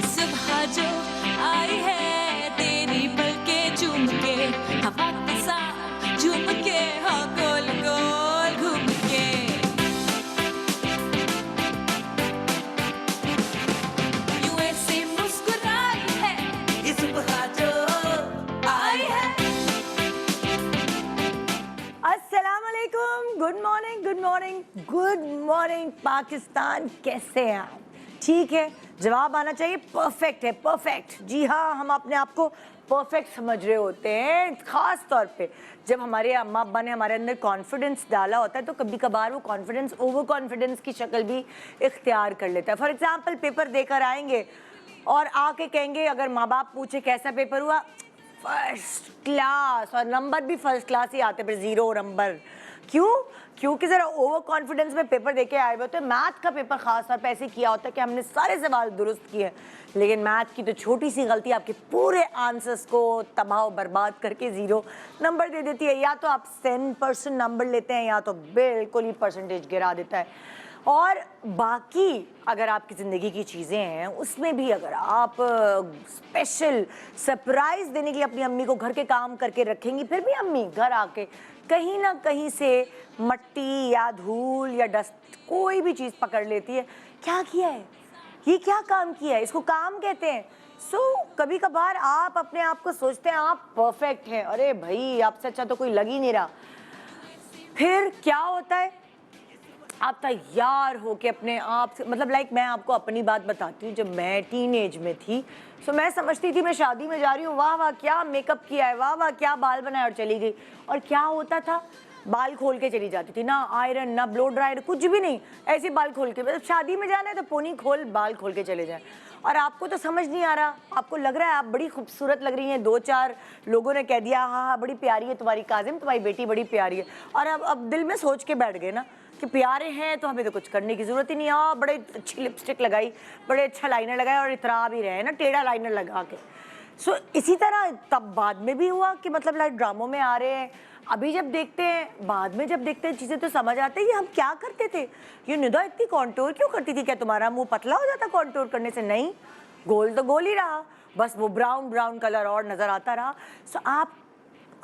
सुबह जो आई है तेरी पलकें चूम के, हवा के साथ झूम के, हाँ गोल गोल घूम के। यूं ऐसे मुस्कुराई है ये सुबह जो आई है। अस्सलाम वालेकुम, good morning, good morning, good morning Pakistan. कैसे हैं आप? ठीक है, जवाब आना चाहिए परफेक्ट है, परफेक्ट। जी हाँ, हम अपने आप को परफेक्ट समझ रहे होते हैं, ख़ास तौर पे जब हमारे अम्मा अब्बा ने हमारे अंदर कॉन्फिडेंस डाला होता है तो कभी कभार वो कॉन्फिडेंस ओवर कॉन्फिडेंस की शक्ल भी इख्तियार कर लेता है। फॉर एग्जांपल, पेपर देकर आएंगे और आके कहेंगे, अगर माँ बाप पूछे कैसा पेपर हुआ, फर्स्ट क्लास, और नंबर भी फर्स्ट क्लास ही आते, फिर 0 नंबर। क्यों? क्योंकि ज़रा ओवर कॉन्फिडेंस में पेपर देके आए हुए होते हैं। मैथ का पेपर खास तौर पे ऐसे किया होता है कि हमने सारे सवाल दुरुस्त किए, लेकिन मैथ की तो छोटी सी गलती आपके पूरे आंसर्स को तबाह बर्बाद करके 0 नंबर दे देती है। या तो आप 10% नंबर लेते हैं या तो बिल्कुल ही परसेंटेज गिरा देता है। और बाकी अगर आपकी ज़िंदगी की चीज़ें हैं उसमें भी अगर आप स्पेशल सरप्राइज़ देने के लिए अपनी अम्मी को घर के काम करके रखेंगी, फिर भी अम्मी घर आके कहीं ना कहीं से मट्टी या धूल या डस्ट कोई भी चीज़ पकड़ लेती है। क्या किया है? ये क्या काम किया है? इसको काम कहते हैं। कभी कभार आप अपने आप को सोचते हैं आप परफेक्ट हैं, अरे भाई आपसे अच्छा तो कोई लग ही नहीं रहा। फिर क्या होता है? आप तैयार हो के अपने आप से, मतलब मैं आपको अपनी बात बताती हूँ। जब मैं टीनेज में थी तो मैं समझती थी मैं शादी में जा रही हूँ, वाह वाह क्या मेकअप किया है, वाह वाह क्या बाल बनाया, और चली गई। और क्या होता था? बाल खोल के चली जाती थी, ना आयरन ना ब्लो ड्रायर, कुछ भी नहीं, ऐसे बाल खोल के। मतलब शादी में जाना है तो पोनी खोल बाल खोल के चले जाए। और आपको तो समझ नहीं आ रहा, आपको लग रहा है आप बड़ी खूबसूरत लग रही हैं, 2-4 लोगों ने कह दिया हाँ हाँ बड़ी प्यारी है तुम्हारी काजिम, तुम्हारी बेटी बड़ी प्यारी है। और अब दिल में सोच के बैठ गए ना कि प्यारे हैं तो हमें तो कुछ करने की ज़रूरत ही नहीं है। बड़े अच्छी लिपस्टिक लगाई, बड़े अच्छा लाइनर लगाया और इतरा भी रहे ना टेढ़ा लाइनर लगा के। इसी तरह तब बाद में भी हुआ कि मतलब ड्रामों में आ रहे हैं। अभी जब देखते हैं, बाद में जब देखते हैं चीज़ें तो समझ आते हैं कि हम क्या करते थे। ये निदा इतनी कॉन्टोर क्यों करती थी? क्या तुम्हारा मुंह पतला हो जाता कॉन्टोर करने से? नहीं, गोल तो गोल ही रहा, बस वो ब्राउन ब्राउन कलर और नज़र आता रहा। आप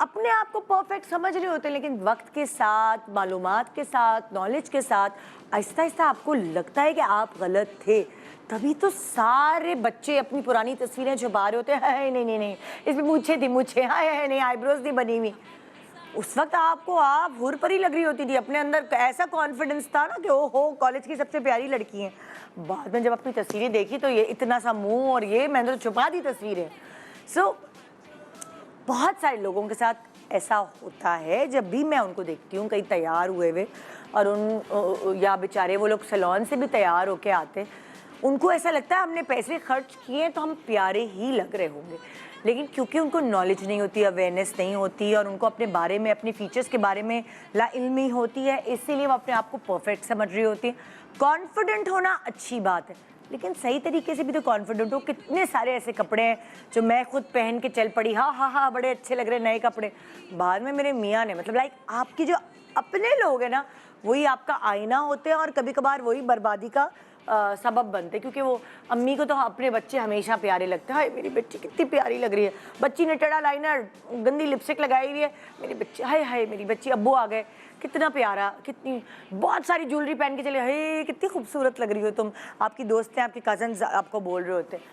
अपने आप को परफेक्ट समझ रहे होते हैं, लेकिन वक्त के साथ, मालूमात के साथ, नॉलेज के साथ आहिस्ता आहिस्ता आपको लगता है कि आप गलत थे। तभी तो सारे बच्चे अपनी पुरानी तस्वीरें छुपा रहे होते हैं, हाय नहीं नहीं नहीं इसमें मूछें थी, मूछें हाय हाय नहीं, आईब्रोज नहीं बनी हुई। उस वक्त आपको आप हुर परी लग रही होती थी, अपने अंदर ऐसा कॉन्फिडेंस था ना कि ओ हो कॉलेज की सबसे प्यारी लड़की हैं। बाद में जब अपनी तस्वीरें देखी तो ये इतना सा मुंह, और ये मैंने तो छुपा दी तस्वीरें। बहुत सारे लोगों के साथ ऐसा होता है, जब भी मैं उनको देखती हूँ कहीं तैयार हुए हुए, और या बेचारे वो लोग सैलून से भी तैयार होके आते, उनको ऐसा लगता है हमने पैसे खर्च किए तो हम प्यारे ही लग रहे होंगे। लेकिन क्योंकि उनको नॉलेज नहीं होती, अवेयरनेस नहीं होती, और उनको अपने बारे में, अपने फीचर्स के बारे में लाइल्मी होती है, इसीलिए वो अपने आप को परफेक्ट समझ रही होती है। कॉन्फिडेंट होना अच्छी बात है, लेकिन सही तरीके से भी तो कॉन्फिडेंट हो। कितने सारे ऐसे कपड़े हैं जो मैं खुद पहन के चल पड़ी, हाँ हाँ हाँ बड़े अच्छे लग रहे नए कपड़े, बाद में मेरे मियाँ ने, मतलब आपकी जो अपने लोग हैं ना वही आपका आईना होते हैं, और कभी कभार वही बर्बादी का सबब बनते, क्योंकि वो अम्मी को तो अपने बच्चे हमेशा प्यारे लगते हैं। हाय मेरी बच्ची कितनी प्यारी लग रही है, बच्ची ने टेढ़ा लाइनर गंदी लिपस्टिक लगाई हुई है, मेरी बच्ची हाय हाय मेरी बच्ची, अब्बू आ गए कितना प्यारा, कितनी बहुत सारी ज्वेलरी पहन के चले, हे कितनी खूबसूरत लग रही हो तुम। आपकी दोस्त हैं, आपके कजन्स आपको बोल रहे होते हैं।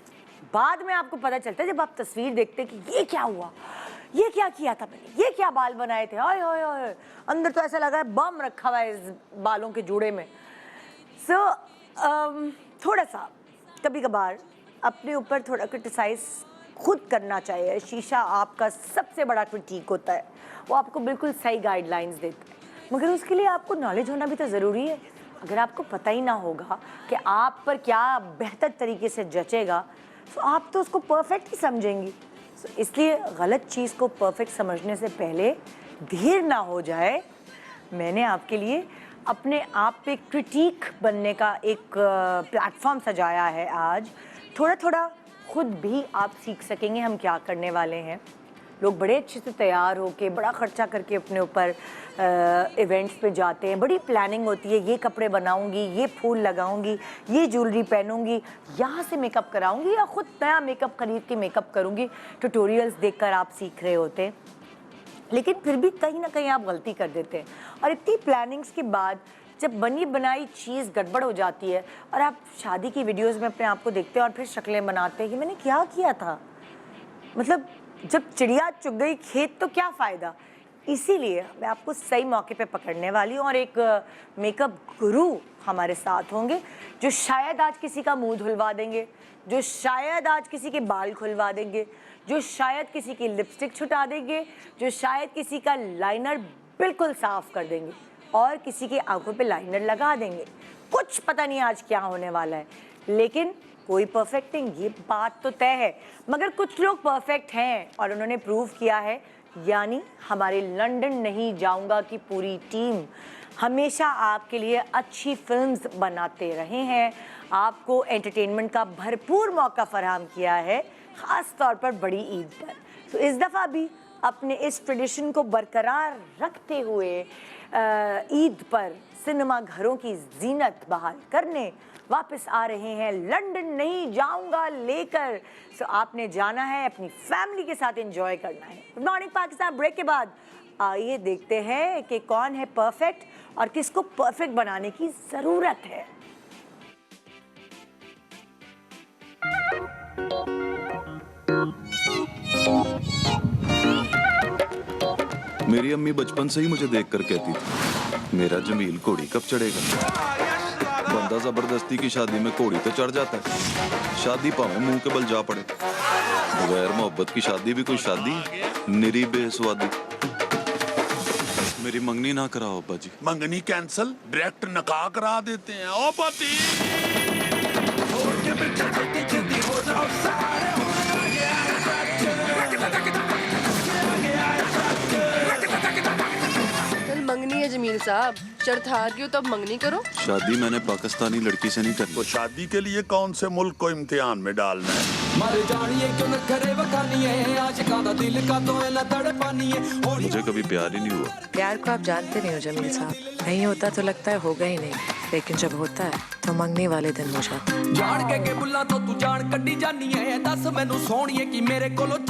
बाद में आपको पता चलता है जब आप तस्वीर देखते हैं कि ये क्या हुआ, ये क्या किया था मैंने, ये क्या बाल बनाए थे, हाय हाय हाय, अंदर तो ऐसा लगा है बम रखा हुआ है इस बालों के जूड़े में। थोड़ा सा कभी कभार अपने ऊपर थोड़ा क्रिटिसाइज खुद करना चाहिए। शीशा आपका सबसे बड़ा क्रिटिक होता है, वो आपको बिल्कुल सही गाइडलाइंस देता है, मगर उसके लिए आपको नॉलेज होना भी तो ज़रूरी है। अगर आपको पता ही ना होगा कि आप पर क्या बेहतर तरीके से जचेगा, तो आप तो उसको परफेक्ट ही समझेंगी। इसलिए गलत चीज़ को परफेक्ट समझने से पहले देर ना हो जाए, मैंने आपके लिए अपने आप पे क्रिटिक बनने का एक प्लेटफॉर्म सजाया है आज। थोड़ा थोड़ा खुद भी आप सीख सकेंगे हम क्या करने वाले हैं। लोग बड़े अच्छे से तैयार होके बड़ा खर्चा करके अपने ऊपर इवेंट्स पे जाते हैं, बड़ी प्लानिंग होती है, ये कपड़े बनाऊंगी, ये फूल लगाऊंगी, ये ज्वेलरी पहनूंगी, यहाँ से मेकअप कराऊंगी या खुद नया मेकअप खरीद के मेकअप करूंगी। ट्यूटोरियल्स देखकर आप सीख रहे होते हैं, लेकिन फिर भी कहीं ना कहीं आप गलती कर देते हैं। और इतनी प्लानिंग्स के बाद जब बनी बनाई चीज़ गड़बड़ हो जाती है और आप शादी की वीडियोस में अपने आप को देखते हैं और फिर शक्लें बनाते हैं कि मैंने क्या किया था। मतलब जब चिड़िया चुग गई खेत तो क्या फ़ायदा। इसीलिए मैं आपको सही मौके पे पकड़ने वाली हूँ और एक मेकअप गुरु हमारे साथ होंगे जो शायद आज किसी का मुंह धुलवा देंगे, जो शायद आज किसी के बाल खुलवा देंगे, जो शायद किसी की लिपस्टिक छुटा देंगे, जो शायद किसी का लाइनर बिल्कुल साफ कर देंगे और किसी की आंखों पे लाइनर लगा देंगे। कुछ पता नहीं आज क्या होने वाला है, लेकिन कोई परफेक्ट नहीं, ये बात तो तय है। मगर कुछ लोग परफेक्ट हैं और उन्होंने प्रूव किया है, यानी हमारे लंदन नहीं जाऊंगा की पूरी टीम हमेशा आपके लिए अच्छी फिल्म्स बनाते रहे हैं, आपको एंटरटेनमेंट का भरपूर मौका फराहम किया है, ख़ास तौर पर बड़ी ईद पर। तो इस दफ़ा भी अपने इस ट्रेडिशन को बरकरार रखते हुए ईद पर सिनेमा घरों की जीनत बहाल करने वापस आ रहे हैं लंदन नहीं जाऊंगा लेकर। सो आपने जाना है, अपनी फैमिली के साथ एंजॉय करना है। गुड मॉर्निंग पाकिस्तान ब्रेक के बाद आइए देखते हैं कि कौन है परफेक्ट और किसको परफेक्ट बनाने की ज़रूरत है। मेरी अम्मी बचपन से ही मुझे देखकर कहती थी, मेरा जमील घोड़ी कब चढ़ेगा। बंदा जबरदस्ती की शादी में घोड़ी तो चढ़ जाता है, शादी पावे मुंह के बल जा पड़े। बगैर मोहब्बत की शादी भी कोई शादी, निरी बेस्वादी। मेरी मंगनी ना कराओ अब्बा जी। मंगनी कैंसल, डायरेक्ट नकाह करा देते हैं। ओ पति मंगनी है जमील साहब, शर्त हार गई हो तो अब मंगनी करो। शादी मैंने पाकिस्तानी लड़की से नहीं करनी। तो शादी के लिए कौन से मुल्क को इम्तिहान में डालना है? मुझे कभी प्यार ही नहीं हुआ। प्यार को आप जानते नहीं हो जमील साहब, नहीं होता तो लगता है होगा ही नहीं, लेकिन जब होता है तो मंगनी वाले दिन हो जाता है।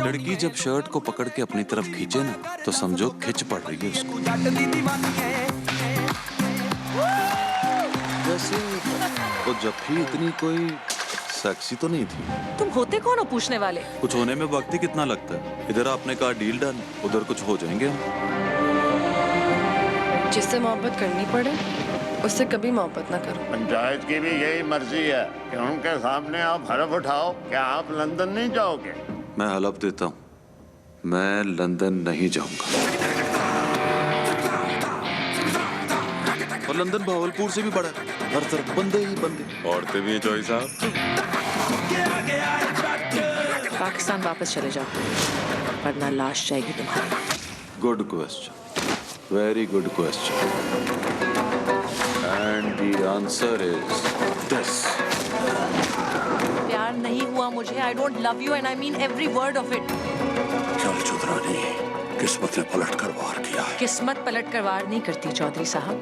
लड़की जब शर्ट को पकड़ के अपनी तरफ खींचे ना तो समझो खिंच पड़ रही है उसको। वैसे वो जब भी इतनी कोई सेक्सी तो नहीं थी। तुम होते कौन हो पूछने वाले? कुछ होने में वक्त ही कितना लगता है। इधर आपने कहा डील डन, उधर कुछ हो जाएंगे हम। जिससे मोहब्बत करनी पड़े उससे कभी मोहब्बत ना करो। पंचायत की भी यही मर्जी है कि उनके सामने आप हलफ उठाओ कि आप लंदन नहीं जाओगे। मैं हलफ देता हूँ, मैं लंदन नहीं जाऊंगा। और लंदन भावलपुर से भी बड़ा है, हर तरफ बंदे ही बंदे। औरतें भी हैं जॉय साहब। पाकिस्तान वापस चले जाओ वरना लाश जाएगी तुम्हारी। Good question, very good question, and the answer is this. प्यार नहीं हुआ मुझे, I don't love you and I mean every word of it. चल चुदरानी, किस्मत ने पलट कर वार किया है। किस्मत पलट कर वार नहीं करती चौधरी साहब,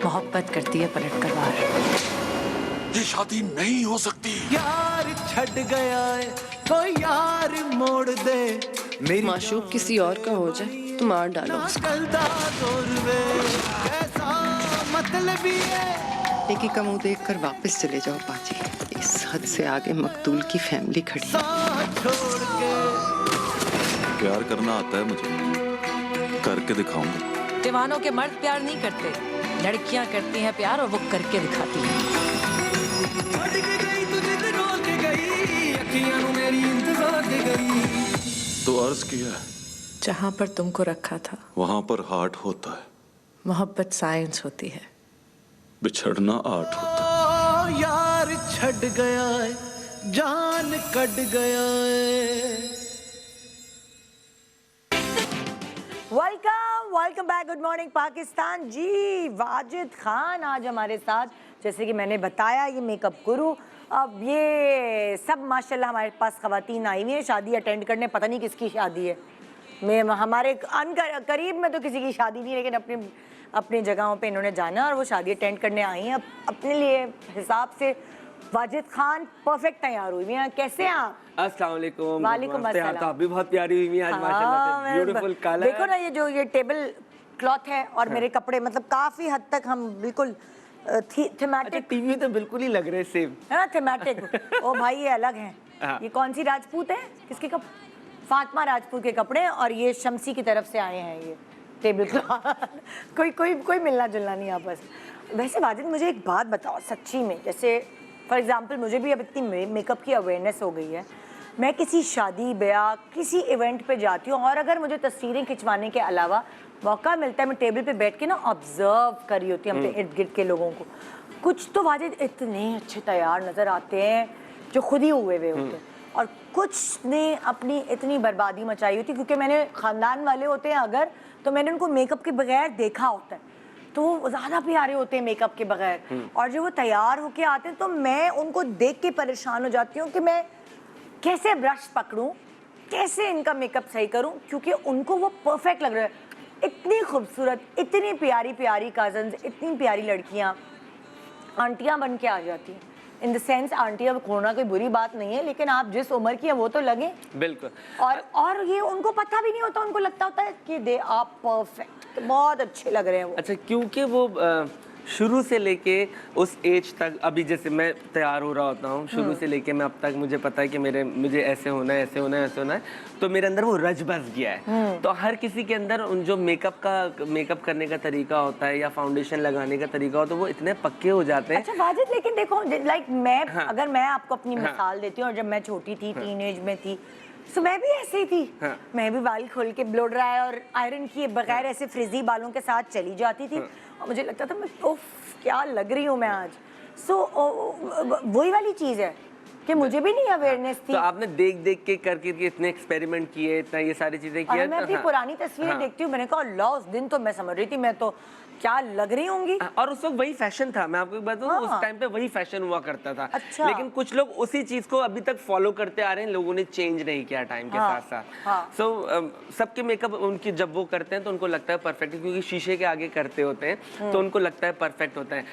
मोहब्बत करती है पलट कर वार। ये शादी नहीं हो सकती। यार छड़ गया है कोई यार मोड़ दे मेरी माशूक किसी और का हो जाए तो मार डालो उसको। कलदा तोरवे कैसा मतलब है। लेकी का मुंह देखकर वापस चले जाओ पाजी, इस हद से आगे मकतूल की फैमिली खड़ी है। साथ छोड़ के प्यार करना आता है मुझे, करके दिखाऊंगा। दीवानों के मर्द प्यार नहीं करते, लड़कियां करती हैं प्यार और वो करके दिखाती हैं। छड़ के गई तुझे ते रोल के गई अखियां नु मेरी इंतजार दे गई। तो अर्ज किया है, जहां पर तुमको रखा था वहां पर हार्ट होता है, मोहब्बत साइंस होती है। बिछड़ना आर्ट होता है। ओ यार छड़ गया है जान कट गया है। Welcome back, good morning Pakistan. जी वाजिद खान आज हमारे साथ, जैसे कि मैंने बताया ये मेकअप गुरु। अब ये सब माशाल्लाह हमारे पास ख़वातीन आई हुई हैं शादी अटेंड करने, पता नहीं किसकी शादी है। मैं हमारे करीब में तो किसी की शादी नहीं, लेकिन अपनी जगहों पे इन्होंने जाना और वो शादी अटेंड करने आई हैं। अब अपने लिए हिसाब से वाजिद खान परफेक्ट तैयार हुई हैं। कैसे हैं आप? अस्सलाम वालेकुम। वालेकुम अस्सलाम। आप भी बहुत प्यारी हुई हैं आज माशाल्लाह से, ब्यूटीफुल कलर। देखो ना ये टेबल क्लॉथ है और मेरे कपड़े, मतलब काफी हद तक हम बिल्कुल थीमेटिक। टीवी तो बिल्कुल ही लग रहे सेम है ना, थीमेटिक। ओ भाई ये अलग हैं। ये कौन सी राजपूत है, किसके कपड़े? फातिमा राजपूत के कपड़े, और ये शमसी की तरफ से आए हैं ये टेबल क्लॉथ। कोई मिलना जुलना नहीं आपस। वैसे वाजिद मुझे एक बात बताओ सच्ची में, जैसे फॉर एग्जांपल मुझे भी अब इतनी मेकअप की अवेयरनेस हो गई है, मैं किसी शादी ब्याह किसी इवेंट पे जाती हूँ और अगर मुझे तस्वीरें खिंचवाने के अलावा मौका मिलता है, मैं टेबल पे बैठ के ना ऑब्जर्व कर रही होती हूँ अपने इर्द गिर्द के लोगों को। कुछ तो वाजिद इतने अच्छे तैयार नज़र आते हैं जो खुद ही हुए हुए होते हैं, और कुछ ने अपनी इतनी बर्बादी मचाई होती है, क्योंकि मैंने ख़ानदान वाले होते हैं अगर, तो मैंने उनको मेकअप के बगैर देखा होता है, तो वो ज़्यादा प्यारे होते हैं मेकअप के बगैर। और जब वो तैयार होके आते हैं तो मैं उनको देख के परेशान हो जाती हूँ कि मैं कैसे ब्रश पकड़ूं, कैसे इनका मेकअप सही करूं, क्योंकि उनको वो परफेक्ट लग रहा है। इतनी खूबसूरत, इतनी प्यारी प्यारी कज़न्स, इतनी प्यारी लड़कियां आंटियां बन के आ जाती हैं। इन द सेंस आंटियां होना कोई बुरी बात नहीं है, लेकिन आप जिस उम्र की हैं वो तो लगे। बिल्कुल। और ये उनको पता भी नहीं होता, उनको लगता होता है कि दे आर परफेक्ट, तो बहुत अच्छे लग रहे हैं वो। अच्छा, क्योंकि वो शुरू से लेके उस एज तक, अभी जैसे मैं तैयार हो रहा होता हूँ, शुरू से लेके मैं अब तक मुझे पता है कि मुझे ऐसे होना है, ऐसे होना है, ऐसे होना है, तो मेरे अंदर वो रच बस गया है। तो हर किसी के अंदर उन जो मेकअप करने का तरीका होता है या फाउंडेशन लगाने का तरीका होता है, वो इतने पक्के हो जाते हैं। अच्छा वाजिद, लेकिन देखो लाइक मैं अगर मैं आपको अपनी मिसाल देती हूँ, और जब मैं छोटी थी, टीनेज में थी, तो मैं भी ऐसे ही थी। मैं भी बाल खोल के ब्लो ड्राई और आयरन किए बगैर ऐसे फ्रिजी बालों के साथ चली जाती थी, और मुझे लगता था मैं उफ क्या लग रही हूँ मैं आज। वही वाली चीज़ है कि मुझे भी नहीं अवेयरनेस थी। तो आपने देख के करके इतने एक्सपेरिमेंट किए, इतना ये सारी चीजें किया। मैं अपनी पुरानी तस्वीरें देखती हूँ, मैंने कहा अल्लाह, उस दिन तो मैं समझ रही थी मैं तो क्या लग रही होंगी। और उस वक्त वही फैशन था, मैं आपको एक बात बताऊं, उस टाइम पे वही फैशन हुआ करता था। अच्छा। लेकिन कुछ लोग उसी चीज को अभी तक फॉलो करते आ रहे हैं, लोगों ने चेंज नहीं किया टाइम के साथ साथ। सबके मेकअप उनकी जब वो करते हैं तो उनको लगता है परफेक्ट, क्योंकि शीशे के आगे करते होते हैं तो उनको लगता है परफेक्ट होता है।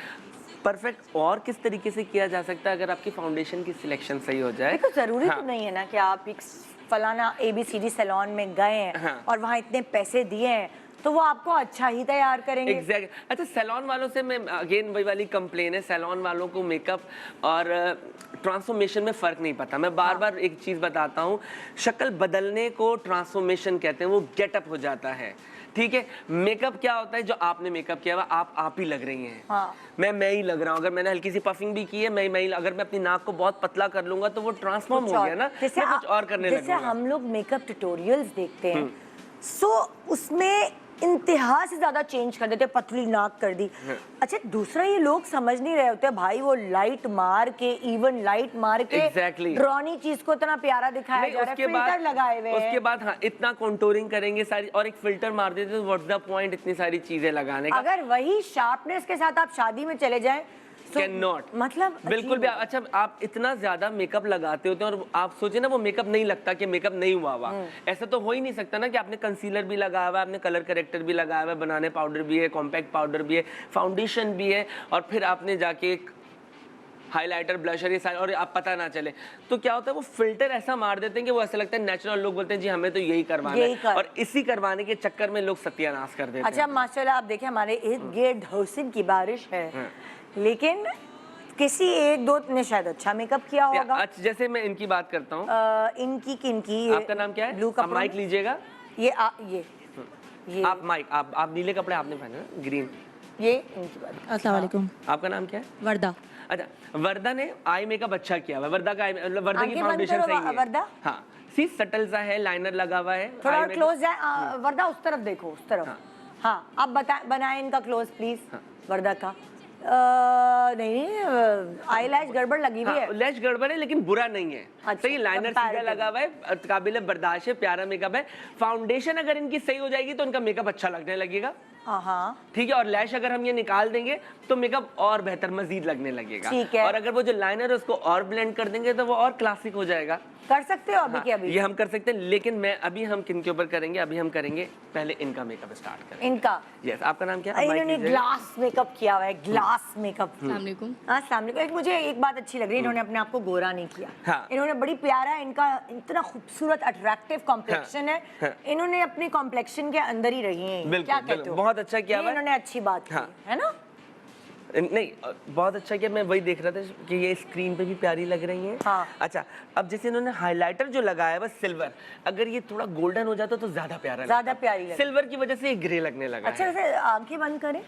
परफेक्ट और किस तरीके से किया जा सकता है अगर आपकी फाउंडेशन की सिलेक्शन सही हो जाए? देखो जरूरी तो नहीं है ना कि आप एक फलाना ABCD सैलून में गए हैं और वहाँ इतने पैसे दिए हैं तो वो आपको अच्छा ही तैयार करेंगे। एग्जैक्ट। अच्छा, सैलून वालों से मैं अगेन वही वाली कंप्लेन है, सैलून वालों को मेकअप और ट्रांसफॉर्मेशन में फ़र्क नहीं पता। मैं बार बार एक चीज़ बताता हूँ, शक्ल बदलने को ट्रांसफॉर्मेशन कहते हैं, वो गेटअप हो जाता है। ठीक है, मेकअप क्या होता है, जो आपने मेकअप किया हुआ आप ही लग रही हैं। मैं ही लग रहा हूँ। अगर मैंने हल्की सी पफिंग भी की है, मैं अगर मैं अपनी नाक को बहुत पतला कर लूंगा तो वो ट्रांसफॉर्म हो गया ना, जैसे कुछ और करने लगूंगा। जैसे हम लोग मेकअप ट्यूटोरियल्स देखते हैं, सो उसमें इंतहा से ज्यादा चेंज कर देते, पतली नाक कर दी। अच्छा, दूसरा ये लोग समझ नहीं रहे होते भाई, वो लाइट मार के, इवन लाइट मार के ड्रॉनी चीज को इतना प्यारा दिखाया जा रहा है, फिल्टर लगाए हुए हैं। उसके बाद हाँ, इतना कंटूरिंग करेंगे सारी, और एक फिल्टर मार देते, तो व्हाट्स द पॉइंट इतनी सारी चीजें लगाने का। अगर वही शार्पनेस के साथ आप शादी में चले जाएं, कैन नॉट, मतलब बिल्कुल भी। अच्छा, आप इतना ज्यादा मेकअप लगाते होते हैं और आप सोचे ना वो मेकअप नहीं लगता कि मेकअप नहीं हुआ हुआ। ऐसा तो हो ही नहीं सकता ना कि आपने कंसीलर भी लगाया हुआ है, आपने कलर करेक्टर भी लगाया हुआ है, बनाने पाउडर भी है, कॉम्पैक्ट पाउडर भी है, फाउंडेशन भी है, और फिर आपने जाके हाइलाइटर, ब्लशर, ये सारे, और आप पता ना चले तो क्या होता है, वो फिल्टर ऐसा मार देते हैं कि वो ऐसा लगता है नेचुरल। लोग बोलते हैं जी हमें तो यही करवाना है, और इसी करवाने के चक्कर में लोग सत्यानाश कर देते हैं। अच्छा, माशाल्लाह आप देखें हमारे इर्द गिर्द हुस्न की बारिश है, लेकिन किसी एक दो ने शायद अच्छा मेकअप किया होगा। अच्छा, जैसे मैं इनकी बात करता हूँ, इनकी किनकी, आपका नाम क्या है? ब्लू कपड़ा, माइक लीजिएगा। ये आप माइक, आप नीले कपड़े आपने पहने ना, ग्रीन। ये इनकी बात। अस्सलाम वालेकुम। आपका नाम क्या है? वर्दा। अच्छा, वर्दा ने आई मेकअप अच्छा किया हुआ। वर्दा का वर्दा की फाउंडेशन सही है। वर्दा, हाँ, सी सटल सा है, लाइनर लगा हुआ है। थोड़ा और क्लोज जाए वर्दा, उस तरफ देखो, उस तरफ। हाँ, अब बनाए इनका क्लोज प्लीज। वर्दा का नहीं, आई लैश गड़बड़ लगी हुई है। लैश गड़बड़ है लेकिन बुरा नहीं है। अच्छा, सही, लाइनर सीधा लगा हुआ है, काबिल बर्दाश्त है, प्यारा मेकअप है। फाउंडेशन अगर इनकी सही हो जाएगी तो इनका मेकअप अच्छा लगने लगेगा। हाँ ठीक है, और लैश अगर हम ये निकाल देंगे तो मेकअप और बेहतर मजीद लगने लगेगा। ठीक है। और अगर वो जो लाइनर है उसको और ब्लेंड कर देंगे तो वो और क्लासिक हो जाएगा। कर सकते हो अभी हाँ, के अभी? ये हम कर सकते हैं, लेकिन मैं अभी हम किन के ऊपर करेंगे, अभी हम करेंगे पहले इनका मेकअप स्टार्ट करें। इनका? यस, आपका नाम क्या है? इन्होंने ग्लास मेकअप किया हुआ है, ग्लास मेकअप। वालेकुम। अस्सलाम वालेकुम। एक मुझे एक बात अच्छी लग रही है, इन्होंने अपने आप को गोरा नहीं किया। हाँ। इन्होंने बड़ी प्यारा, इनका इतना खूबसूरत अट्रैक्टिव कॉम्प्लेक्शन हाँ। है। हाँ। इन्होंने अपने कॉम्प्लेक्शन के अंदर ही रही हैं। बिल्कुल, क्या कहते बिल्कुल, हो? बहुत अच्छा किया ये हुआ है। इन्होंने अच्छी बात की, हाँ। है ना? नहीं, बहुत अच्छा किया। मैं वही देख रहा था कि ये स्क्रीन पे भी प्यारी लग रही हैं। हाँ। अच्छा, अब जैसे इन्होंने हाइलाइटर जो लगाया है वो सिल्वर, अगर ये थोड़ा गोल्डन हो जाता तो ज्यादा प्यारा लगता। ज्यादा प्यारी लगती। सिल्वर की वजह से ये ग्रे लगने लगा अच्छा, है। वैसे आंखें बंद करें।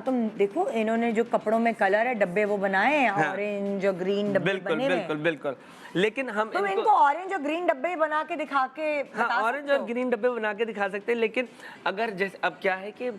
तुम देखो, इन्होंने जो कपड़ों में कलर है, डब्बे वो बनाए हैं, हाँ। ऑरेंज और ग्रीन डब्बे बिल्कुल बने हुए हैं। बिल्कुल बिल्कुल, लेकिन हम तुम इनको ऑरेंज और ग्रीन डब्बे बना के दिखा के हाँ, बता ऑरेंज सकते और हो? ग्रीन डब्बे बना के दिखा सकते हैं, लेकिन अगर जैसे अब क्या है कि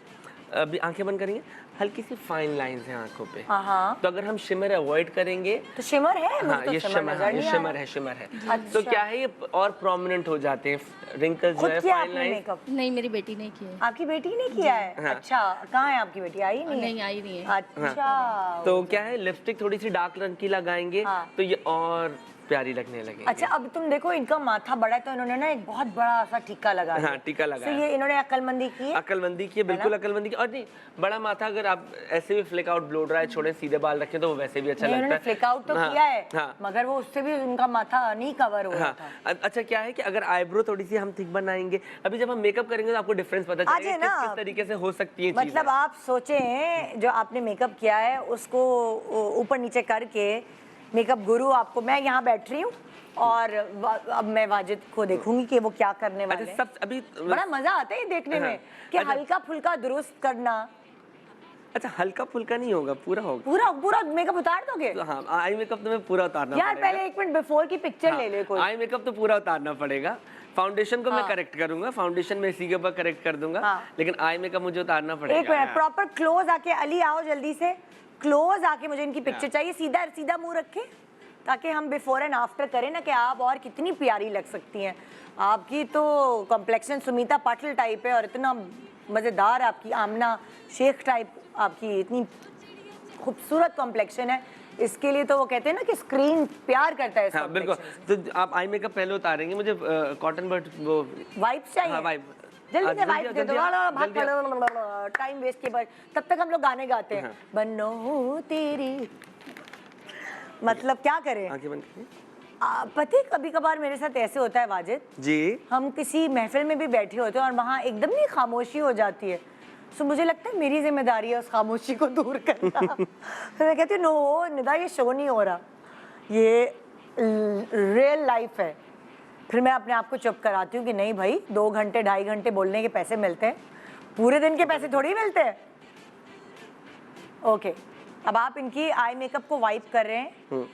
अभी आंखें बंद करेंगे, हल्की सी फाइन लाइंस हैं आंखों पे। हाँ। तो अगर हम शिमर अवॉइड करेंगे तो शिमर है? मुझे हाँ, तो ये शिमर शिमर नजर है, नहीं ये आ शिमर रहा। है, शिमर है। अच्छा। तो क्या है, ये और प्रोमिनेंट हो जाते हैं, रिंकल्स जो खुद है, किया फाइन आपने लाइंस। मेकअप? नहीं, मेरी बेटी ने किया है। आपकी बेटी ने किया है? हाँ। अच्छा, कहाँ है आपकी बेटी? आई नहीं? नहीं, आई नहीं है। अच्छा। तो क्या है, लिपस्टिक थोड़ी सी डार्क रंग की लगाएंगे हाँ। तो ये और प्यारी लगने लगेगी। अच्छा, अब तुम देखो, इनका माथा बड़ा है तो इन्होंने ना एक बहुत बड़ा सा टीका लगा दिया। हाँ, टीका लगाया। तो ये इन्होंने अक्लमंदी की है? अकलमंदी की है, बिल्कुल अकलमंदी की। और नहीं, बड़ा माथा अगर आप ऐसे भी फ्लिक आउट ब्लो ड्राई छोड़े, सीधे बाल रखें तो वो वैसे भी अच्छा नहीं, लगता उन्होंने है। फ्लिक आउट तो हाँ, किया है, हाँ। मगर वो उससे भी उनका माथा नहीं कवर हो रहा हाँ, था। अच्छा क्या है कि अगर आईब्रो थोड़ी सी हम थिक बनाएंगे, अभी जब हम मेकअप करेंगे तो आपको डिफरेंस पता आज चलेगा है ना, किस तरीके से हो सकती है मतलब आप सोचें, जो आपने मेकअप किया है उसको ऊपर नीचे करके, मेकअप गुरु आपको, मैं यहाँ बैठ रही हूँ और अब मैं वाजिद को देखूंगी कि वो क्या करने वाले हैं। सब अभी बड़ा मजा आता है देखने में कि अच्छा। हल्का फुल्का दुरुस्त करना। अच्छा, हल्का फुल्का नहीं होगा, पूरा होगा। पूरा पूरा मेकअप उतार दोगे? तो हाँ, आई मेकअप तो मैं पूरा उतारना यार पड़ेगा। पहले एक मिनट बिफोर की पिक्चर ले ले कोई। आई मेकअप तो पूरा उतारना पड़ेगा। फाउंडेशन को मैं हाँ। करेक्ट करूंगा, फाउंडेशन में इसी के ऊपर करेक्ट कर दूंगा, हाँ। लेकिन आई मेकअप मुझे उतारना पड़ेगा। एक मिनट, प्रॉपर क्लोज आके, अली आओ जल्दी से, क्लोज आके मुझे इनकी पिक्चर चाहिए। सीधा सीधा मुंह रखे ताकि हम बिफोर एंड आफ्टर करें ना कि आप और कितनी प्यारी लग सकती हैं। आपकी तो कॉम्प्लेक्शन सुमीता पाटिल टाइप है और इतना मज़ेदार आपकी आमना शेख टाइप, आपकी इतनी खूबसूरत कॉम्प्लेक्शन है। इसके लिए तो वो कहते हैं ना कि स्क्रीन प्यार करता है इस हाँ, बिल्कुल। complexion से। तो आप आई मेकअप पहले उतारेंगे, मुझे कॉटन बट वो वाइप्स चाहिए? हाँ, वाइप। जल्दी से जल्दी वाइप आओ, दे दो, जल्दी आओ, टाइम वेस्ट के बाद। तब तक हम लोग गाने गाते हैं। हाँ। बनो तेरी, मतलब क्या करें? आंखें बंद कीजिए। पता है कभी कभार मेरे साथ ऐसे होता है वाजिद, जी। हम किसी महफिल में भी बैठे होते हैं और वहाँ एकदम नहीं खामोशी हो जाती है, तो मुझे लगता है मेरी जिम्मेदारी है उस खामोशी को दूर करना। तो मैं कहती हूँ नो निदा, ये शो नहीं हो रहा, ये रियल लाइफ है। फिर मैं अपने आप को चुप कराती हूँ कि नहीं भाई, 2 घंटे 2.5 घंटे बोलने के पैसे मिलते हैं, पूरे दिन के पैसे थोड़ी मिलते हैं। ओके, अब आप इनकी आई मेकअप को वाइप कर रहे हैं,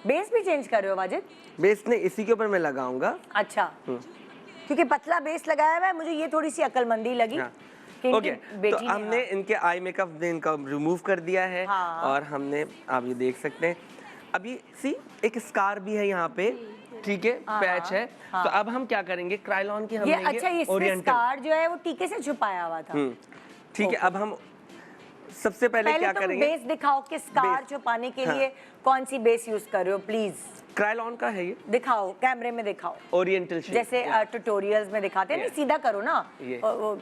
बेस भी चेंज कर रहे हो वाजिद? बेस नहीं, इसी के ऊपर मैं लगाऊंगा। अच्छा, क्योंकि पतला बेस लगाया हुआ है, मुझे ये थोड़ी सी अकलमंदी लगी कि इनकी ओके, बेटी तो ने, हमने हाँ। इनके आई मेकअप ने इनका रिमूव कर दिया है। हाँ। और हमने, आप ये देख सकते हैं, अभी सी एक स्कार भी है यहाँ पे, ठीक है, पैच है। तो अब हम क्या करेंगे, क्राइलॉन की ये हमने अच्छा, ये स्कार जो है वो टीके से छुपाया हुआ था। ठीक है, अब हम सबसे पहले क्या तुम करेंगे, बेस दिखाओ कि स्कार बेस। छुपाने के हाँ। लिए कौन सी बेस यूज कर रहे हो, प्लीज क्राइलॉन का है ये, दिखाओ, कैमरे में दिखाओ, ओरिएंटल शेड, जैसे ट्यूटोरियल्स में दिखाते हैं। नहीं, सीधा करो ना, ये।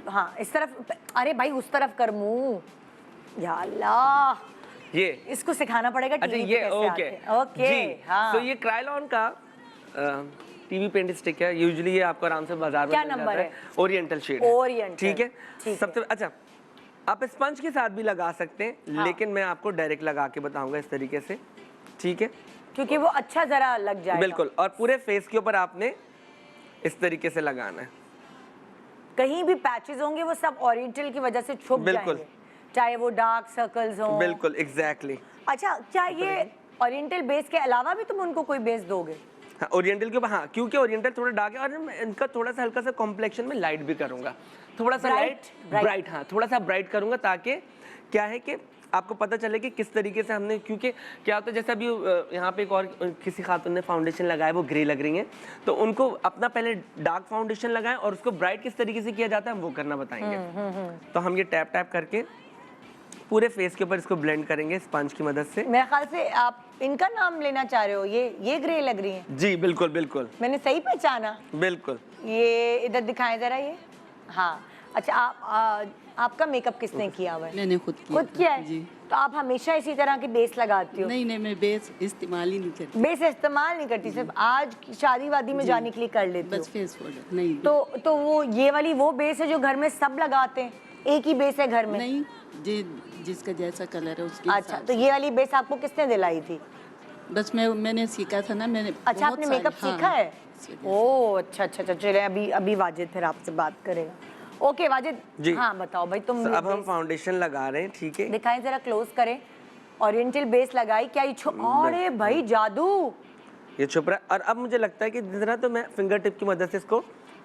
हाँ इस तरफ, अरे भाई उस तरफ कर मुंह, या अल्लाह, ये। इसको सिखाना पड़ेगा अच्छा, टीवी पे ये कैसे ओके आते हैं। ओके जी। हाँ। तो ये क्राइलॉन का टीवी पेंट स्टिक है, यूजुअली ये आपको आराम से बाजार में क्या मिल जाता नंबर है? ओरिएंटल शेड, ओरिएंटल, ठीक है। ठीक है। सबसे अच्छा, आप स्पंज के साथ भी लगा सकते हैं, हाँ। लेकिन मैं आपको डायरेक्ट लगा के बताऊंगा इस तरीके से, ठीक है, क्योंकि वो अच्छा जरा लग जाएगा। बिल्कुल। और पूरे फेस के ऊपर आपने इस तरीके से लगाना है। कहीं भी पैचेस होंगे वो सब ओरिएंटल की वजह से छुप बिल्कुल। जाएंगे, चाहे वो डार्क सर्कल्स हों। बिल्कुल, एग्जैक्टली। अच्छा, क्या ये ओरिएंटल बेस के अलावा भी तुम उनको कोई बेस दोगे? हाँ, ओरिएंटल के ऊपर, हाँ, क्योंकि ओरिएंटल थोड़ा डार्क है और मैं इनका थोड़ा सा हल्का सा कॉम्प्लेक्शन में लाइट भी करूंगा, थोड़ा सा लाइट ब्राइट, हाँ, थोड़ा सा ब्राइट करूंगा, ताकि क्या है कि आपको पता चले कि किस तरीके से हमने, क्योंकि क्या होता है जैसे अभी यहाँ पे एक और किसी खातून ने फाउंडेशन लगाया, वो ग्रे लग रही हैं, तो उनको अपना पहले डार्क फाउंडेशन लगाएं और उसको ब्राइट किस तरीके से किया जाता है हम वो करना बताएंगे। तो हम ये टैप टैप करके पूरे फेस के ऊपर इसको ब्लेंड करेंगे स्पंज की मदद से। मेरे ख्याल से आप इनका नाम लेना चाह रहे हो, ये ग्रे लग रही हैं। जी बिल्कुल बिल्कुल, मैंने सही पहचाना? बिल्कुल। ये इधर दिखाएं जरा ये। हाँ अच्छा, आपका मेकअप किसने किया हुआ है? मैंने खुद किया है जी। तो आप हमेशा इसी तरह के बेस लगाती हो? नहीं, मैं बेस इस्तेमाल ही नहीं करती। बेस इस्तेमाल नहीं करती, सिर्फ आज शादी वादी में जाने के लिए कर लेती बस फेस पाउडर नहीं। तो वो ये वाली वो बेस है जो घर में सब लगाते हैं? एक ही बेस है घर में? नहीं, जिसका जैसा कलर है उसके अच्छा, तो ये वाली बेस आपको किसने दिलाई थी? बस मैंने सीखा था ना, मैंने। अच्छा, आपने मेकअप सीखा है? ओह अच्छा अच्छा अच्छा, चलिए अभी वाजिद फिर आपसे बात करेगा। ओके वाजिद जी। हाँ बताओ भाई तुम। अब हम फाउंडेशन लगा रहे हैं, ठीक है? दिखाएं जरा, क्लोज करें। ओरिएंटल बेस लगाई, क्या ये अरे भाई जादू, ये छुप रहा है। और अब मुझे लगता है कि जिस तरह तो मैं फिंगर टिप की मदद से इसको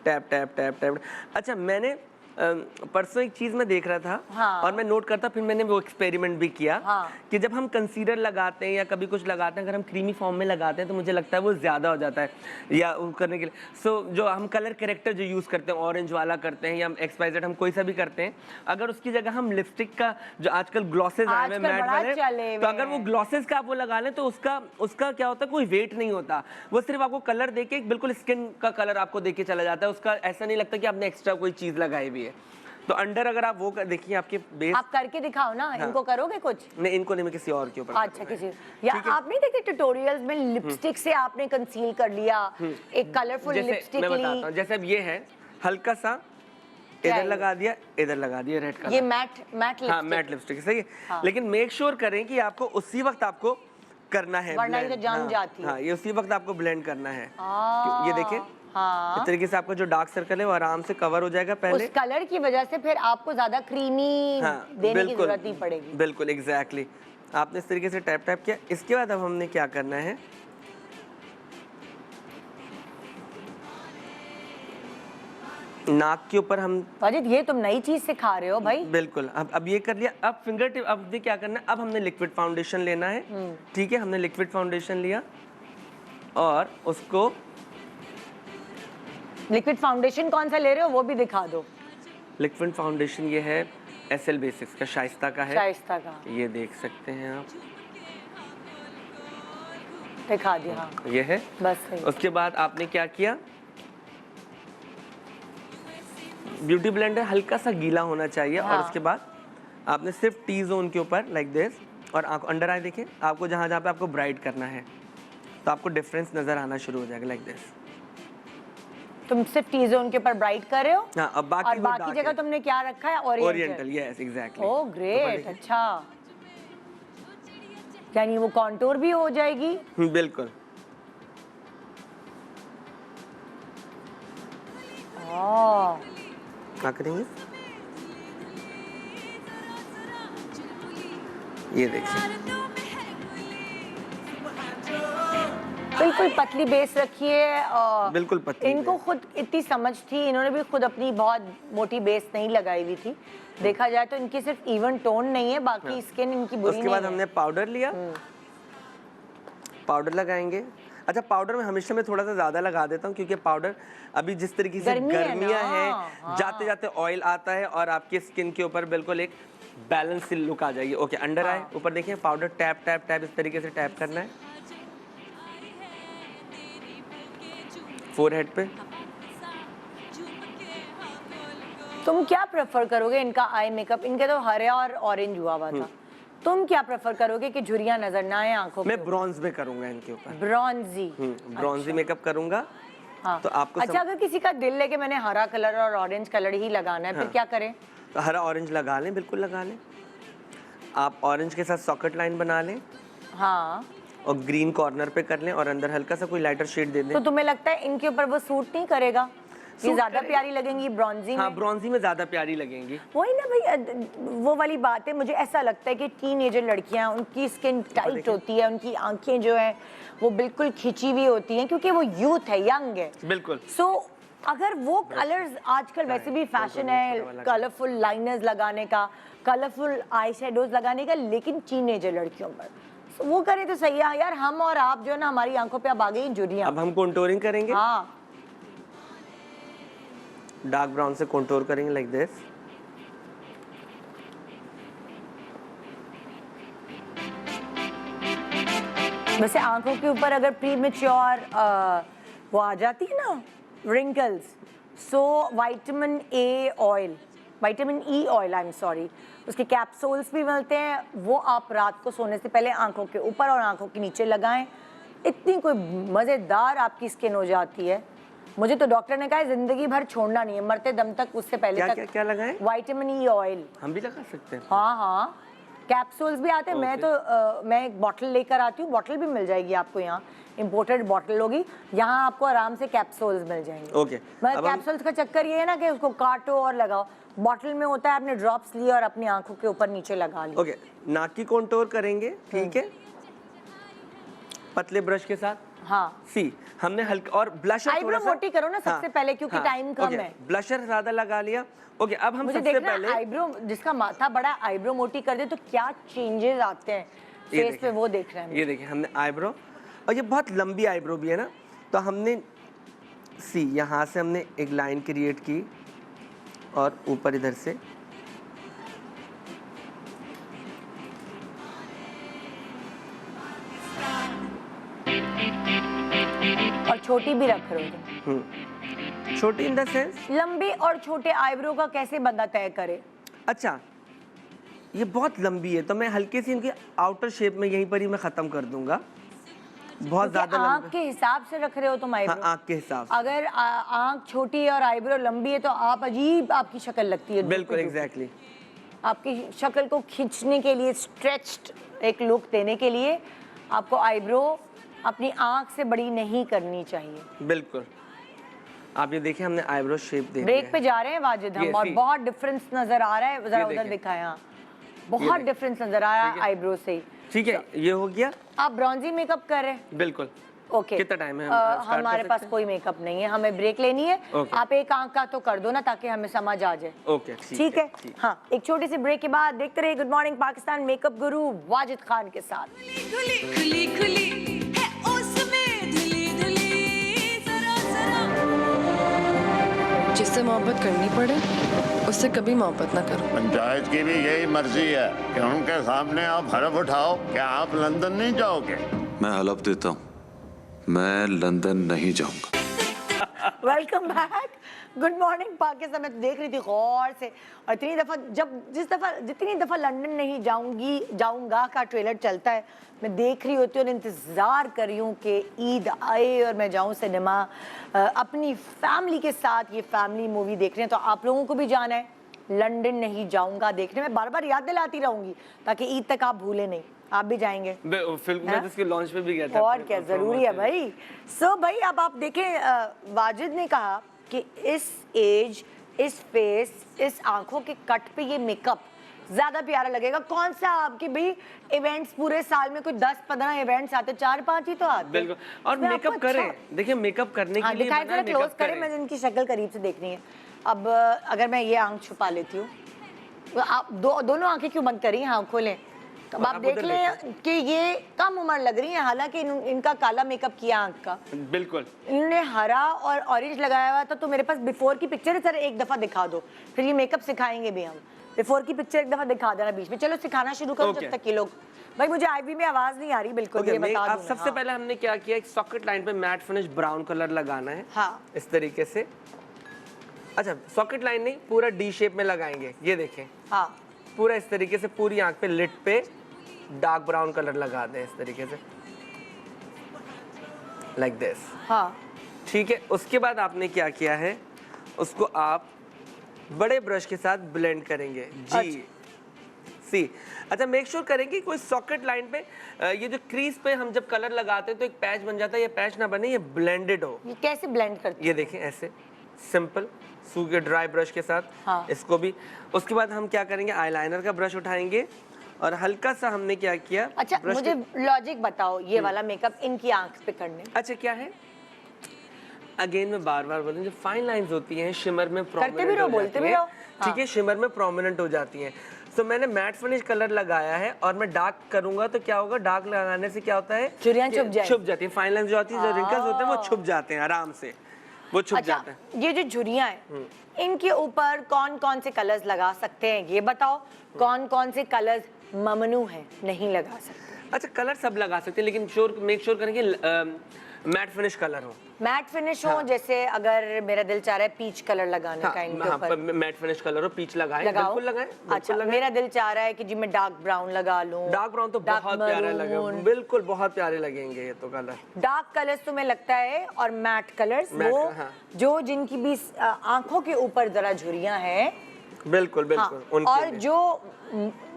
टैप टैप टैप टैप। अच्छा, मैंने परसों एक चीज मैं देख रहा था हाँ। और मैं नोट करता, फिर मैंने वो एक्सपेरिमेंट भी किया हाँ। कि जब हम कंसीलर लगाते हैं या कभी कुछ लगाते हैं, अगर हम क्रीमी फॉर्म में लगाते हैं तो मुझे लगता है वो ज्यादा हो जाता है या वो करने के लिए। सो जो हम कलर करेक्टर जो यूज करते हैं, ऑरेंज वाला करते हैं या XYZ हम कोई सा भी करते हैं, अगर उसकी जगह हम लिपस्टिक का जो आजकल ग्लॉसेज आए हैं मैट वाले, तो अगर वो ग्लॉसेज का आप वो लगा लें तो उसका क्या होता है, कोई वेट नहीं होता, वो सिर्फ आपको कलर देके बिल्कुल स्किन का कलर आपको देके चला जाता है, उसका ऐसा नहीं लगता कि आपने एक्स्ट्रा कोई चीज लगाई भी है। तो अंडर अगर आप वो देखिए आपके बेस, आप करके दिखाओ ना। हाँ। इनको करोगे कुछ? नहीं, इनको नहीं, मैं किसी और के ऊपर। अच्छा, किसी या आप नहीं देखते ट्यूटोरियल्स में लिपस्टिक से आपने कंसील कर लिया, एक कलरफुल लिपस्टिक मैं ली। बताता हूं, जैसे अब ये है, हल्का सा इधर लगा दिया, इधर लगा दिया रेड कलर, ये मैट लिपस्टिक। हाँ, मैट लिपस्टिक सही है। हाँ। लेकिन मेक श्योर करें कि आपको उसी वक्त आपको करना है, वरना ये तो जान जाती है। हाँ, ये उसी वक्त आपको ब्लेंड करना है। ये देखें, हाँ। इस तरीके से आपका जो डार्क सर्कल है वो आराम से कवर हो जाएगा पहले। उस कलर की वजह से फिर आपको ज्यादा क्रीमी देने की जरूरत नहीं पड़ेगी। बिल्कुल एग्जैक्टली, आपने इस तरीके से टैप टैप किया। इसके बाद अब हमने क्या करना है, नाक के ऊपर हम। वाजिद ये तुम नई चीज सिखा रहे हो भाई। बिल्कुल, अब ये कर लिया। अब फिंगर टिप, अब क्या करना है, अब हमने लिक्विड फाउंडेशन लेना है, ठीक है? हमने लिक्विड फाउंडेशन लिया और उसको, लिक्विड फाउंडेशन कौन सा ले रहे हो वो भी दिखा दो। लिक्विड फाउंडेशन ये है SL बेसिक्स का, शाइस्ता का है। शाइस्ता का, ये देख सकते हैं आप, दिखा दिया। हाँ। ये है बस सही। उसके बाद आपने क्या किया, ब्यूटी ब्लेंडर हल्का सा गीला होना चाहिए। हाँ। और उसके बाद आपने सिर्फ T जोन के ऊपर लाइक दिस, और अंडर आई देखें, आपको जहाँ जहाँ पे आपको ब्राइट करना है तो आपको डिफरेंस नजर आना शुरू हो जाएगा लाइक दिस। तुम सिर्फ T जोन के ऊपर ब्राइट कर रहे हो? हाँ, अब बाकी और बाकी जगह तुमने क्या रखा है? Oriental. Yes exactly. Oh great, अच्छा, यानी वो कॉन्टूर भी हो जाएगी। बिल्कुल। क्या करेंगे, ये देखिए, बिल्कुल पतली बेस रखिए। बिल्कुल पतली। इनको खुद इतनी समझ थी, इन्होंने भी खुद अपनी बहुत मोटी बेस नहीं लगाई हुई थी। देखा जाए तो इनकी सिर्फ इवन टोन नहीं है, बाकी हाँ। स्किन इनकी बुरी नहीं है। उसके बाद हमने पाउडर लिया, पाउडर लगाएंगे। अच्छा, पाउडर में हमेशा मैं थोड़ा सा ज्यादा लगा देता हूँ क्योंकि पाउडर अभी जिस तरीके से गर्मियाँ हैं, हाँ। जाते जाते ऑयल आता है और आपकी स्किन के ऊपर बिल्कुल एक बैलेंस सी लुक आ जाएगी। ओके, अंडर आए, ऊपर देखिए, पाउडर टैप टैप टैप इस तरीके से टैप करना है फोरहेड पे। तुम क्या प्रेफर करोगे इनका आई मेकअप? इनके तो हरे और ऑरेंज हुआ था, तुम क्या प्रेफर करोगे कि झुर्रियां नजर ना आए आंखों पे? मैं ब्रॉन्ज में करूंगा इनके ऊपर, ब्रॉन्जी। ब्रॉन्जी मेकअप करूंगा। हाँ। तो आपको अच्छा, अगर किसी का दिल लेके मैंने हरा कलर और ऑरेंज कलर ही लगाना है, फिर क्या करें? तो हरा ऑरेंज लगा लें, बिल्कुल लगा लें। आप ऑरेंज के साथ सॉकेट लाइन बना लें। हाँ। और ग्रीन कॉर्नर पे कर लें और अंदर हल्का सा कोई लाइटर शेड दे दें। तो तुम्हें लगता है इनके ऊपर वो सूट नहीं करेगा? ये ज्यादा प्यारी लगेंगी ब्रॉन्जी में। हाँ, ब्रॉन्जी में ज्यादा प्यारी लगेंगी। वही ना भाई, वो वाली बात है। मुझे ऐसा लगता है कि टीनेजर लड़कियां, उनकी स्किन टाइट होती है, उनकी आंखें जो है वो बिल्कुल खिंची हुई होती हैं क्योंकि वो यूथ है, यंग है। बिल्कुल। सो अगर वो कलर्स आजकल वैसे भी फैशन है कलरफुल लाइनर्स लगाने का, कलरफुल आई शेडोज लगाने का, लेकिन टीनेजर लड़कियों पर तो वो करे तो सही है यार। हम और आप जो है ना, हमारी आंखों पे अब आ गई जुड़ियां। अब हम कंटूरिंग करेंगे। हाँ, डार्क ब्राउन से कंटूर करेंगे लाइक दिस। वैसे आंखों के ऊपर अगर प्रीमेच्योर वो आ जाती है ना wrinkles, so vitamin A oil, vitamin E oil, I am sorry, उसके कैप्सूल्स भी मिलते हैं, वो आप रात को सोने से पहले आंखों के ऊपर और आंखों के नीचे लगाएं। इतनी कोई मज़ेदार आपकी स्किन हो जाती है। मुझे तो डॉक्टर ने कहा है जिंदगी भर छोड़ना नहीं है, मरते दम तक उससे पहले क्या, तक क्या लगाएं? Vitamin E oil. हम भी लगा सकते हैं? हाँ हाँ, कैप्सूल्स भी आते हैं। मैं एक बॉटल लेकर आती हूँ, बॉटल भी मिल जाएगी आपको, यहाँ इंपोर्टेड बॉटल होगी, यहाँ आपको आराम से कैप्सूल्स मिल जाएंगे। ओके, मगर कैप्सूल्स का चक्कर ये है ना कि उसको काटो और लगाओ। बॉटल में होता है आपने ड्रॉप्स लिए और अपनी आंखों के ऊपर नीचे लगा लिया। ओके, नाक की कंटूर करेंगे, ठीक है, पतले ब्रश के साथ। हाँ, सी हमने हल्का और ब्लशर आईब्रो मोटी करो ना सबसे पहले, क्योंकि टाइम कम है। ब्लशर ज्यादा लगा लिया। ओके, अब हम मुझे सबसे देखना पहले आईब्रो, जिसका माथा बड़ा आईब्रो मोटी कर दे तो क्या चेंजेस आते हैं फेस पे, वो देख रहे हैं। ये देखिए हमने आईब्रो, और ये बहुत लंबी आईब्रो भी है ना, तो हमने सी यहाँ से हमने एक लाइन क्रिएट की और ऊपर इधर से और छोटी भी रख रहे हो। छोटी इन द सेंस लंबी और छोटे आईब्रो का कैसे बंदा तय करे? अच्छा, ये बहुत लंबी है तो मैं हल्की सी इनकी आउटर शेप में यहीं पर ही मैं खत्म कर दूंगा। बहुत ज्यादा आंख के हिसाब से रख रहे हो तुम आईब्रो? हाँ, आंख के हिसाब से। अगर आंख छोटी है और आईब्रो लंबी है तो आप अजीब आपकी शक्ल लगती है। बिल्कुल एग्जैक्टली। आपकी शक्ल को खींचने के लिए, स्ट्रेच्ड एक लुक देने के लिए आपको आईब्रो अपनी आंख से बड़ी नहीं करनी चाहिए। बिल्कुल, आप ये देखिए हमने आईब्रो शेप दे ब्रेक पे जा रहे हैं वाजिद हम, और बहुत डिफरेंस नजर आ रहा है। जरा उधर दिखाएं। हाँ, बहुत डिफरेंस नजर आ रहा है आईब्रो से। ठीक है, ये हो गया। आप ब्रॉन्जी मेकअप कर रहे हैं? बिल्कुल। ओके, कितना टाइम है? हमारे पास कोई मेकअप नहीं है, हमें ब्रेक लेनी है। आप एक आंख का तो कर दो ना, ताकि हमें समझ आ जाए। ओके, ठीक है। हाँ, एक छोटी सी ब्रेक के बाद देखते रहिए गुड मॉर्निंग पाकिस्तान मेकअप गुरु वाजिद खान के साथ। खुली खुली खुली है उसमें धुली धुली जरा जरा। जिससे मोहब्बत करनी पड़े उससे कभी मोहब्बत ना करो। पंचायत की भी यही मर्जी है कि उनके सामने आप हलफ उठाओ कि आप लंदन नहीं जाओगे। मैं हलफ देता हूँ, मैं लंदन नहीं जाऊंगा। Welcome back, good morning Pakistan. मैं तो देख रही थी गौर से, और इतनी दफ़ा जितनी दफ़ा लंदन नहीं जाऊंगा का ट्रेलर चलता है, मैं देख रही होती हूँ और इंतज़ार कर रही हूँ कि ईद आए और मैं जाऊँ सिनेमा अपनी फैमिली के साथ। ये फैमिली मूवी देख रहे हैं, तो आप लोगों को भी जाना है लंदन नहीं जाऊंगा देखने में। बार बार याद दिलाती रहूंगी ताकि ईद तक आप भूले नहीं। आप भी जाएंगे? फिल्म में इसके लॉन्च पे भी गया था। और क्या, जरूरी है भाई। सो भाई, अब आप देखें, वाजिद ने कहा कि इस एज, इस फेस, इस आंखों के कट पे ये मेकअप ज्यादा प्यारा लगेगा। कौन सा आपके भाई इवेंट्स पूरे साल में कोई 10-15 इवेंट्स आते, 4-5 ही तो आते। बिल्कुल, और मेकअप करें। देखिए मेकअप करने के लिए दिखाई जरा क्लोज करें, मैं इनकी शक्ल करीब से देखनी है। अब अगर मैं ये आंख छुपा लेती हूँ, आप दोनों आंखें क्यों बंद करी हैं? हाँ खोलें, तो आप देख लें कि ये कम उम्र लग रही है, हालांकि इनका काला मेकअप किया आंख का। बिल्कुल, इन्होंने हरा और ऑरेंज लगाया हुआ था। तो मेरे पास बिफोर की पिक्चर है, सर एक दफा दिखा दो, फिर ये मेकअप सिखाएंगे भी हम। बिफोर की पिक्चर एक दफा दिखा देना बीच में। चलो सिखाना शुरू करो जब तक ये लोग। भाई मुझे आईवी में आवाज नहीं आ रही बिल्कुल, ये बता दूं। सबसे पहले हमने क्या किया, एक सॉकेट लाइन पे मैट फिनिश ब्राउन कलर लगाना है। हाँ, इस तरीके से। अच्छा, सॉकेट लाइन नहीं, पूरा डी शेप में लगाएंगे। ये देखें, हाँ, पूरा इस तरीके से पूरी आंख पे, लिट पे डार्क ब्राउन कलर लगा दें इस तरीके से, लाइक दिस। हाँ, ठीक है। उसके बाद आपने क्या किया है, उसको आप बड़े ब्रश के साथ ब्लेंड करेंगे। जी सी। अच्छा, मेक श्योर करेंगे कोई सॉकेट लाइन पे ये जो क्रीज पे हम जब कलर लगाते हैं तो एक पैच बन जाता है, ये पैच ना बने, ये ब्लेंडेड हो। ये कैसे ब्लेंड करते हैं? ये देखें ऐसे सिंपल सूखे ड्राई ब्रश के साथ। हाँ। इसको भी। उसके बाद हम क्या करेंगे, आईलाइनर का ब्रश उठाएंगे और हल्का सा हमने क्या किया। अच्छा, मुझे लॉजिक बताओ, ये वाला मेकअप इनकी आंख पे करने। अच्छा, क्या है? अगेन मैं बार बार बोलूँ, जो फाइन लाइंस होती हैं शिमर में करते भी रहो, prominent हो बोलते जाती भी हैं, रहो। ठीक है, शिमर में प्रोमिनेंट हो जाती हैं। तो मैंने मैट फिनिश कलर लगाया है और मैं डार्क करूंगा तो क्या होगा, डार्क लगाने से क्या होता है, झुर्रियाँ कि छुप जाएंगी। छुप जाती है, फाइन लाइंस जो आती है, जो रिंकल्स होते हैं वो छुप जाते हैं आराम से, वो छुप अच्छा, जाते हैं। ये जो झुर्रियाँ हैं इनके ऊपर कौन कौन से कलर्स लगा सकते हैं ये बताओ, कौन कौन से कलर्स ममनू हैं नहीं लगा सकते? अच्छा, कलर सब लगा सकते हैं लेकिन मेक श्योर करें कि मैट फिनिश कलर हो। मैट फिनिश हो, जैसे अगर मेरा दिल चाह रहा है पीच कलर लगाने का इनके ऊपर, मैट फिनिश कलर हो, पीच लगाएं, लगाओ। बिल्कुल लगाएं, बिल्कुल अच्छा, लगाएं। मेरा दिल चाह रहा है कि जी मैं डार्क ब्राउन लगा लूं। डार्क ब्राउन तो dark बहुत प्यारे maroon। लगेंगे, बिल्कुल बहुत प्यारे लगेंगे ये तो कलर। डार्क कलर्स तुम्हें लगता है, और मैट कलर्स Matte, वो हाँ। जो जिनकी भी आंखों के ऊपर जरा झुर्रियां हैं, बिल्कुल बिल्कुल हाँ, उनके और लिए।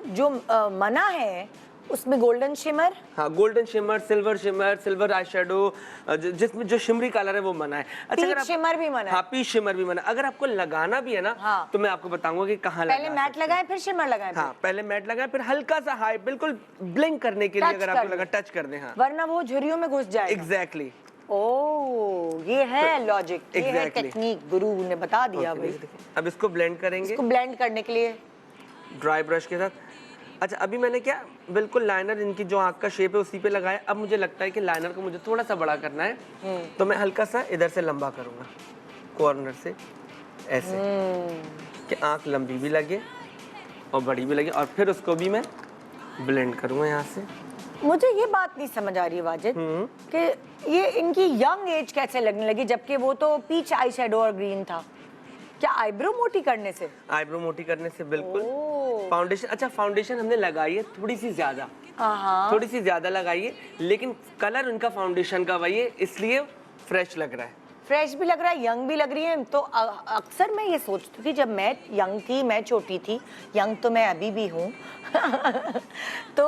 जो मना है उसमें गोल्डन शिमर, हाँ, golden shimmer, silver eye shadow, जिसमें जो शिमरी कलर है वो मना है। अच्छा, पीच शिमर भी मना है। हाँ, पीच शिमर भी मना है। अगर आपको लगाना भी है ना, हाँ। तो मैं आपको बताऊंगा कि कहाँ पहले लगा मैट सकते हैं। लगाएं फिर शिमर लगाएं, हाँ, पहले मैट लगाएं फिर हल्का सा हाई, बिल्कुल ब्लिंक करने के लिए, Touch अगर कर आपको दें। लगा टच कर दें। हाँ, वरना वो झुर्रियों में घुस जाएगा। एग्जैक्टली। ओह, ये है लॉजिक, ये है Exactly। टेक्निक, गुरु ने बता दिया भाई। अब इसको ब्लेंड करेंगे इसको ब्लेंड करने के लिए ड्राई ब्रश के साथ। अच्छा, अभी मैंने क्या बिल्कुल लाइनर इनकी जो आँख का शेप है उसी पे लगाया। अब मुझे लगता है कि लाइनर को मुझे थोड़ा सा बड़ा करना है, तो मैं हल्का सा इधर से लंबा करूँगा, कॉर्नर से ऐसे, कि आँख लंबी भी लगे और बड़ी भी लगे, और फिर उसको भी मैं ब्लेंड करूँगा यहाँ से। मुझे ये बात नहीं समझ आ रही है वाजिद कि ये इनकी यंग एज कैसे लगने लगी, जबकि वो तो पीच आई शेडो और ग्रीन था। क्या आईब्रो मोटी करने से? आईब्रो मोटी करने से बिल्कुल। फाउंडेशन, अच्छा फाउंडेशन हमने लगाई है थोड़ी सी ज्यादा, थोड़ी सी ज्यादा लगाई है, लेकिन कलर उनका फाउंडेशन का वही है, इसलिए फ्रेश लग रहा है। फ्रेश भी लग रहा है, यंग भी लग रही है। तो अक्सर मैं ये सोचती थी जब मैं यंग थी, मैं छोटी थी, यंग तो मैं अभी भी हूँ तो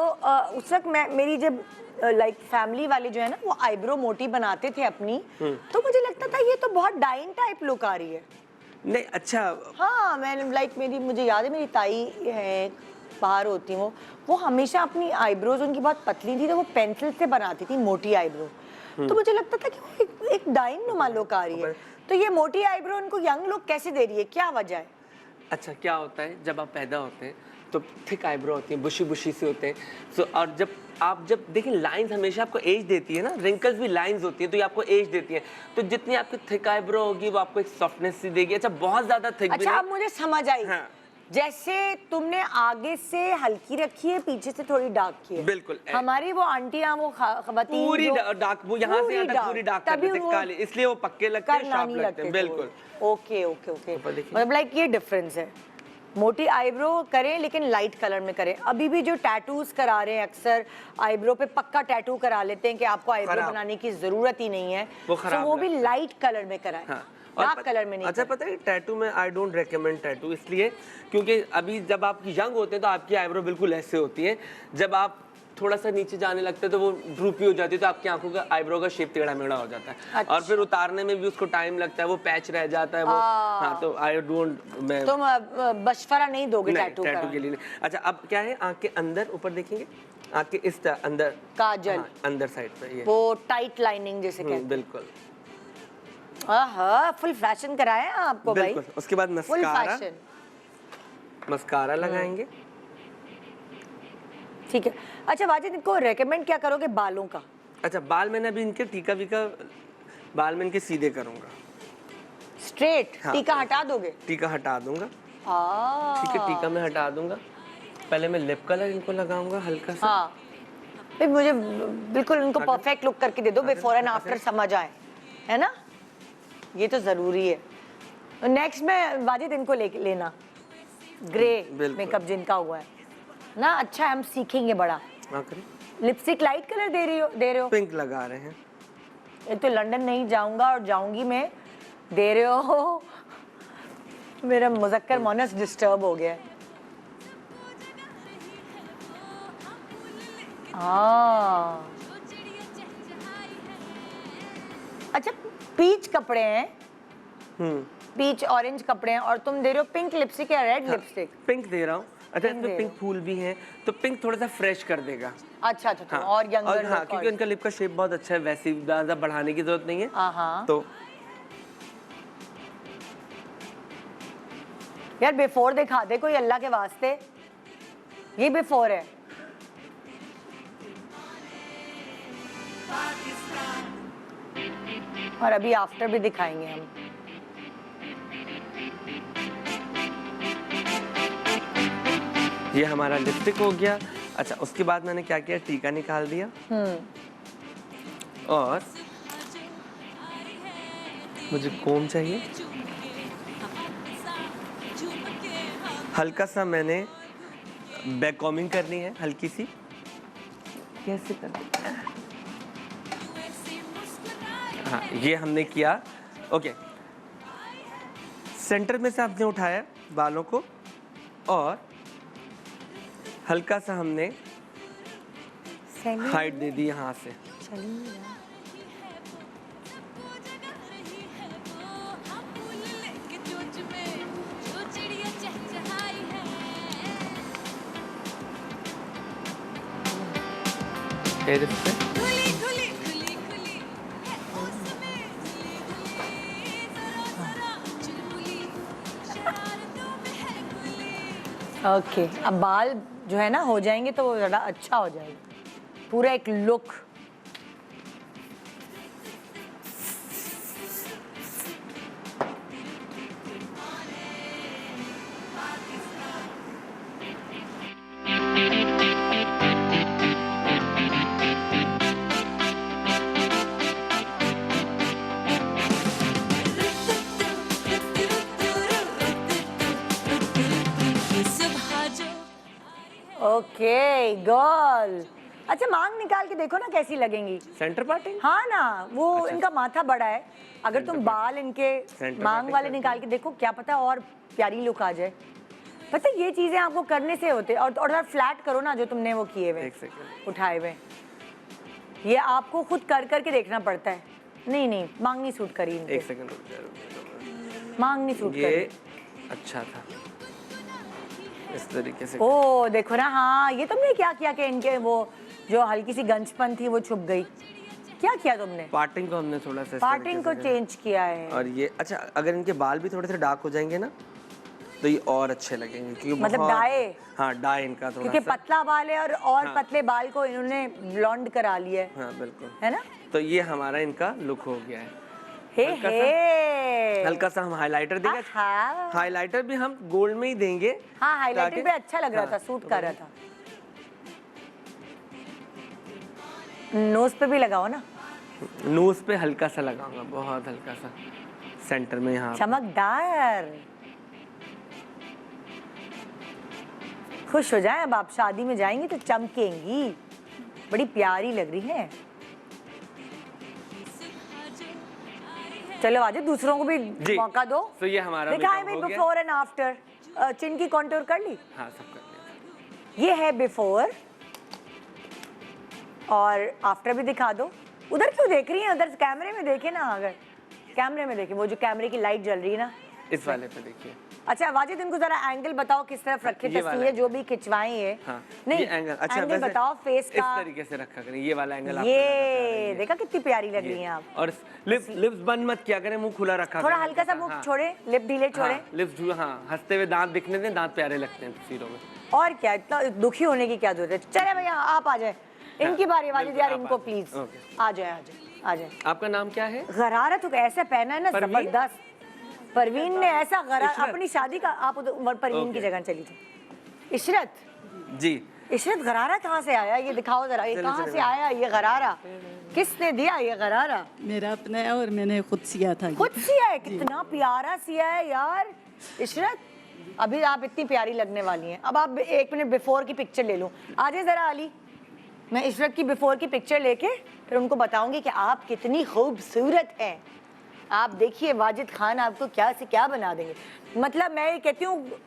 उस वक्त मेरी जब लाइक फैमिली वाले जो है ना वो आईब्रो मोटी बनाते थे अपनी, तो मुझे लगता था ये तो बहुत डाइन टाइप लुक आ रही है। नहीं, अच्छा, हाँ, मैं लाइक मुझे याद है मेरी ताई है, बाहर होती वो हमेशा अपनी आईब्रोज उनकी बहुत पतली थी, तो वो पेंसिल से बनाती थी मोटी आईब्रो। तो मुझे लगता था कि वो एक डाइन नुमा लुक आ रही है। तो ये मोटी आईब्रो उनको यंग लुक कैसे दे रही है, क्या वजह है? अच्छा, क्या होता है जब आप पैदा होते हैं तो थिक आईब्रो होती है, बुशी बुशी से होते हैं। सो और जब देखिए लाइंस हमेशा आपको एज देती है ना, रिंकल्स भी लाइंस होती है तो ये आपको एज देती है। तो जितनी आपकी थिक आईब्रो होगी वो आपको एक सॉफ्टनेस सी देगी। अच्छा, बहुत ज्यादा थिक भी अच्छा, नहीं। अब मुझे समझ आई। हाँ। जैसे तुमने आगे से हल्की रखी है, पीछे से थोड़ी डार्क की है। बिल्कुल। हमारी वो आंटियां, वो खवातीन पूरी जो डार्क, वो यहाँ से यहाँ तक पूरी डार्क कर देते हैं, काले, इसलिए वो पक्के लगते हैं, करना शार्प नहीं लगते हैं। बिल्कुल। ओके ओके ओके, ऊपर देखिए। मतलब लाइक ये डिफरेंस है। मोटी आईब्रो करें लेकिन लाइट कलर में करें। अभी भी जो टैटूज करा रहे हैं अक्सर आईब्रो पे पक्का टैटू करा लेते हैं कि आपको आईब्रो खराब। बनाने की जरूरत ही नहीं है, वो तो खराब वो भी लगता है। लाइट कलर में कराएं, हाँ। डार्क कलर में नहीं अच्छा, कराएं। पता है टैटू में आई डोंट रेकमेंड टैटू, इसलिए क्योंकि अभी जब आप यंग होते हैं तो आपकी आईब्रो बिल्कुल ऐसे होती है, जब आप थोड़ा सा नीचे जाने लगते हैं तो वो ड्रूपी हो जाती है, तो आपकी आंखों का आईब्रो का शेप टेढ़ा मेढ़ा हो जाता है। अच्छा। और फिर उतारने में भी उसको टाइम लगता है, वो पैच रह जाता है वो। हाँ, तो आई डोंट, मैं तुम बशफरा नहीं दोगे टैटू टैटू के लिए नहीं। अच्छा, अब क्या है, आंख के अंदर ऊपर देखेंगे, आंख के इस अंदर काजल, हाँ, अंदर साइड पे ये वो टाइट लाइनिंग जैसे कहते हैं। बिल्कुल। आहा, फुल फैशन कराया है आपको भाई। बिल्कुल। उसके बाद फुल मस्कारा, फैशन, मस्कारा लगाएंगे। ठीक है। अच्छा वाजिद, इनको रेकमेंड क्या करोगे बालों का? अच्छा, बाल मैंने अभी इनके टीका वीका, बाल में इनके सीधे करूंगा, स्ट्रेट। हाँ। टीका हटा दोगे? टीका हटा दूंगा। हाँ, ठीक है, टीका मैं हटा दूंगा। पहले मैं लिप कलर इनको लगाऊंगा हल्का सा। हाँ, फिर मुझे बिल्कुल इनको परफेक्ट लुक करके दे दो, बिफोर एंड आफ्टर समझ आए, है ना? ये तो जरूरी है। नेक्स्ट में वाजिद इनको लेना ग्रे मेकअप जिनका हुआ है ना, अच्छा है, हम सीखेंगे बड़ा। लिपस्टिक लाइट कलर दे रहे हो? पिंक लगा रहे हैं। एक तो लंदन नहीं जाऊंगा और जाऊंगी मैं, दे रहे हो मेरा मुज़क्कर मोनस डिस्टर्ब हो गया है। हाँ, अच्छा, पीच कपड़े हैं, पीच ऑरेंज कपड़े हैं, और तुम दे रहे हो पिंक लिपस्टिक या रेड लिपस्टिक? पिंक दे रहा हूँ। अच्छा, पिंक इसमें पिंक फूल भी है तो पिंक थोड़ा सा फ्रेश कर देगा। अच्छा अच्छा, हाँ। और यंगर हाँ, क्योंकि उनका लिप का शेप बहुत अच्छा है, वैसे ज्यादा बढ़ाने की जरूरत नहीं है। हाँ, तो यार बिफोर दिखा दे कोई अल्लाह के वास्ते। ये बिफोर है। और अभी आफ्टर भी दिखाएंगे हम। ये हमारा लिपस्टिक हो गया। अच्छा, उसके बाद मैंने क्या किया, टीका निकाल दिया और मुझे कोम चाहिए। हल्का सा मैंने बैक कॉमिंग करनी है, हल्की सी। कैसे करना? हाँ, ये हमने किया। ओके, सेंटर में से आपने उठाया बालों को और हल्का सा हमने हाइट दे दी यहाँ से। हेयर पे ओके, अब बाल जो है ना हो जाएंगे तो वो ज़्यादा अच्छा हो जाएगा, पूरा एक लुक। ओके गर्ल, अच्छा मांग निकाल के देखो ना कैसी लगेंगी। Centre parting? हाँ ना, वो अच्छा। इनका माथा बड़ा है, अगर तुम बाल इनके मांग वाले निकाल के देखो, क्या पता और प्यारी लुक आ जाए। पता है ये चीजें आपको करने से होते, और फ्लैट करो ना जो तुमने वो किए हुए उठाए हुए, ये आपको खुद कर करके देखना पड़ता है। नहीं नहीं, मांग नहीं सूट करी इनके। एक सेकंड रुक जाओ। मांग नहीं सूट ये करी। अच्छा था इस तरीके से। ओ देखो ना, हाँ ये तुमने क्या किया कि इनके वो जो हल्की सी गंजपन थी वो छुप गई। क्या किया तुमने? पार्टिंग को हमने थोड़ा सा पार्टिंग को चेंज किया है। और ये अच्छा, अगर इनके बाल भी थोड़े से डार्क हो जाएंगे ना तो ये और अच्छे लगेंगे, क्योंकि मतलब डाई। हाँ, डाई इनका थोड़ा क्योंकि सा पतला बाल है और हाँ। पतले बाल को इन्होंने ब्लॉन्ड करा लिया है। हाँ बिल्कुल, है ना। तो ये हमारा इनका लुक हो गया है। हे हल्का सा हम हाइलाइटर देंगे। हाँ। हाइलाइटर भी हम गोल्ड में ही देंगे। हाँ, हाइलाइटर भी अच्छा लग रहा था, सूट कर रहा था। नोज पे भी लगाओ ना। नोज पे हल्का सा लगाऊंगा, बहुत हल्का सा सेंटर में यहाँ। चमकदार। खुश हो जाए, अब आप शादी में जाएंगी तो चमकेंगी, बड़ी प्यारी लग रही है। चलो आजा, दूसरों को भी मौका दो। तो ये हमारा दिखाए भाई बिफोर एंड आफ्टर। चिन की कॉन्टूर कर ली? हाँ, सब कर लिया। ये है बिफोर, और आफ्टर भी दिखा दो। उधर क्यों देख रही हैं? उधर कैमरे में देखे ना, अगर कैमरे में देखे, वो जो कैमरे की लाइट जल रही है ना, इस वाले पे देखिए। अच्छा वाजिद, इनको जरा एंगल बताओ किस तरफ रखे तस्वीरें जो भी खिंचवाई है। हाँ, नहीं ये एंगल अच्छा, एंगल बताओ फेस का। इस तरीके से रखा करें, ये वाला एंगल। ये देखा कितनी प्यारी लग रही हैं आप। और लिप्स बंद मत किया करें, मुंह खुला रखा थोड़ा करें। हल्का सा मुंह छोड़े, लिप ढीले छोड़े। लिप्स, हाँ, हंसते हुए दांत दिखने दें, दांत प्यारे लगते हैं तस्वीरों में। और क्या, इतना दुखी होने की क्या जरूरत है। चले भैया आप आ जाए, इनकी बारी। वाजिद यार इनको प्लीज आ जाए, आ जाए, आ जाए। आपका नाम क्या है? गरारा तो ऐसा पहना है ना जबरदस्त। परवीन ने ऐसा गरारा अपनी शादी का। आप उधर परवीन की जगह चली थी। इशरत जी, इशरत गरारा कहाँ से आया? ये दिखाओ जरा, ये कहाँ से आया ये गरारा? किसने दिया ये गरारा? मेरा अपना है और मैंने खुद सिया था। खुद सिया है? कितना प्यारा सिया है यार इशरत। अभी आप इतनी प्यारी लगने वाली हैं। अब आप 1 मिनट बिफोर की पिक्चर ले लूं। आ जाए जरा अली, मैं इशरत की बिफोर की पिक्चर लेके फिर उनको बताऊंगी कि आप कितनी खूबसूरत हैं। आप देखिए वाजिद खान आपको क्या से क्या बना देंगे। मतलब मैं ये कहती हूँ,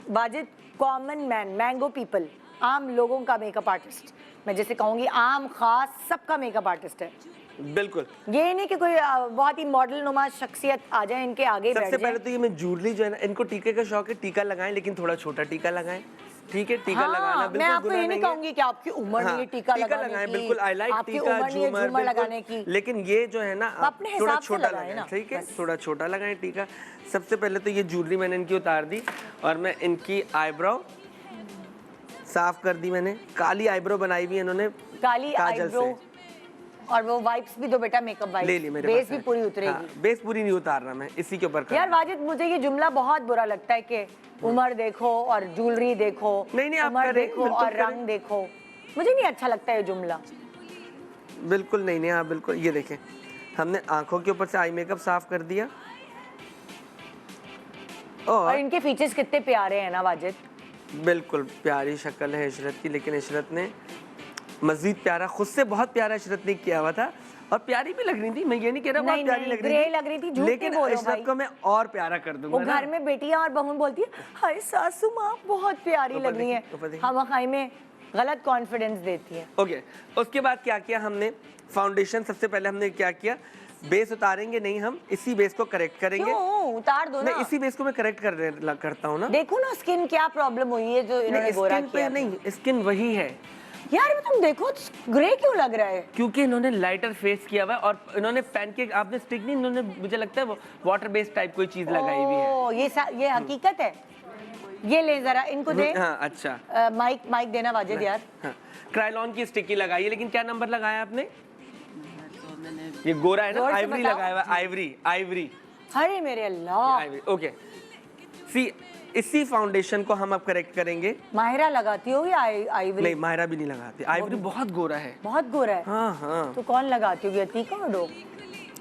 Wajid common man, mango people, आम लोगों का मेकअप आर्टिस्ट। मैं जैसे कहूँगी आम खास सबका मेकअप आर्टिस्ट है। बिल्कुल। ये नहीं कि कोई बहुत ही मॉडल नुमा शख्सियत आ जाए इनके आगे बैठ जाए। सबसे पहले तो ये मैं ज्वेलरी जो है ना, इनको टीके का शौक है, टीका लगाएं, लेकिन थोड़ा छोटा टीका लगाएं। ठीक है, टीका लगाना मैं बिल्कुल आपको गुनाह ये नहीं नहीं है। कहूंगी कि आपकी उम्र नहीं है टीका लगाने लगाएं, की, बिल्कुल आई लाइक आपकी टीका, उम्र नहीं है झूमर झूमर लगाने बिल्कुल। की। लेकिन ये जो है ना आप अपने थोड़ा हिसाब से छोटा लगाएं लगाएं, ना, ठीक है, बस। थोड़ा छोटा लगाएं टीका। सबसे पहले तो ये ज्वेलरी मैंने इनकी उतार दी और मैं इनकी आईब्रो साफ कर दी। मैंने काली आईब्रो बनाई हुई है इन्होंने काली काजल आईब्रो से। और वो वाइप्स भी दो बेटा, मेकअप ले ली वाइप्स, मेरे बेस पास भी है। पूरी उतरेगी। हाँ, बेस पूरी नहीं उतार रहा मैं, इसी के ऊपर कर यार रहा वाजिद, मुझे ये जुमला बहुत बुरा लगता है कि उम्र देखो और ज्वेलरी देखो, नहीं, आप उम्र करें, देखो बिल्कुल और करें। रंग देखो। मुझे नहीं अच्छा लगता ये जुमला। हूं। बिल्कुल नहीं, हाँ बिल्कुल। ये देखें, हमने आंखों के ऊपर से आई मेकअप साफ कर दिया। और और इनके फीचर्स कितने प्यारे हैं ना वाजिद। बिल्कुल प्यारी शक्ल है इशरत की, लेकिन इशरत ने मजीद प्यारा, खुद से बहुत प्यारा इशरत ने किया हुआ था और प्यारी भी लग रही थी। मैं ये नहीं कह रहा बहुत नहीं, प्यारी नहीं, लग रही ग्रे थी, लग रही थी, झूठ लेकिन नहीं बोलो इशरत भाई। को मैं और प्यारा कर वो दूंगा ना। घर में बेटियां और बहू बोलती है हाय सासू माँ बहुत प्यारी ऊपर लग रही है, देखिए, ऊपर देखिए। हम खाई में गलत कॉन्फिडेंस देती है। ओके, उसके बाद क्या किया हमने, फाउंडेशन सबसे पहले हमने क्या किया, बेस उतारेंगे नहीं, हम इसी बेस को करेक्ट करेंगे। क्यों उतार दो ना, नहीं, इसी बेस को मैं करेक्ट करता हूँ ना। देखो ना स्किन क्या प्रॉब्लम हुई है जो इन्होंने गोरा स्किन किया। पे नहीं, स्किन वही है यार तुम देखो ग्रे क्यों लग रहा है। क्योंकि इन्होंने लाइटर फेस किया हुआ है और इन्होंने पैनकेक, आपने स्टिक नहीं, इन्होंने मुझे लगता है वो वाटर बेस्ड टाइप कोई चीज लगाई हुई है। ओ, ये हकीकत है। ये ले जरा इनको दे। हाँ अच्छा, माइक देना वाजिद यार। हाँ, क्राइलॉन की स्टिकी लगाई है, लेकिन क्या नंबर लगाया आपने? ये गोरा है ना, जोर से आइवरी बताओ। लगाया हुआ है, आइवरी आइवरी अरे मेरे अल्लाह, आइवरी। ओके, सी इसी फाउंडेशन को हम अब करेक्ट करेंगे। माहिरा लगाती होगी आइवरी? नहीं, मायरा भी नहीं लगाती, आइवरी बहुत गोरा है। बहुत गोरा है। हाँ हाँ, तो कौन लगाती होगी, अतीका और डो?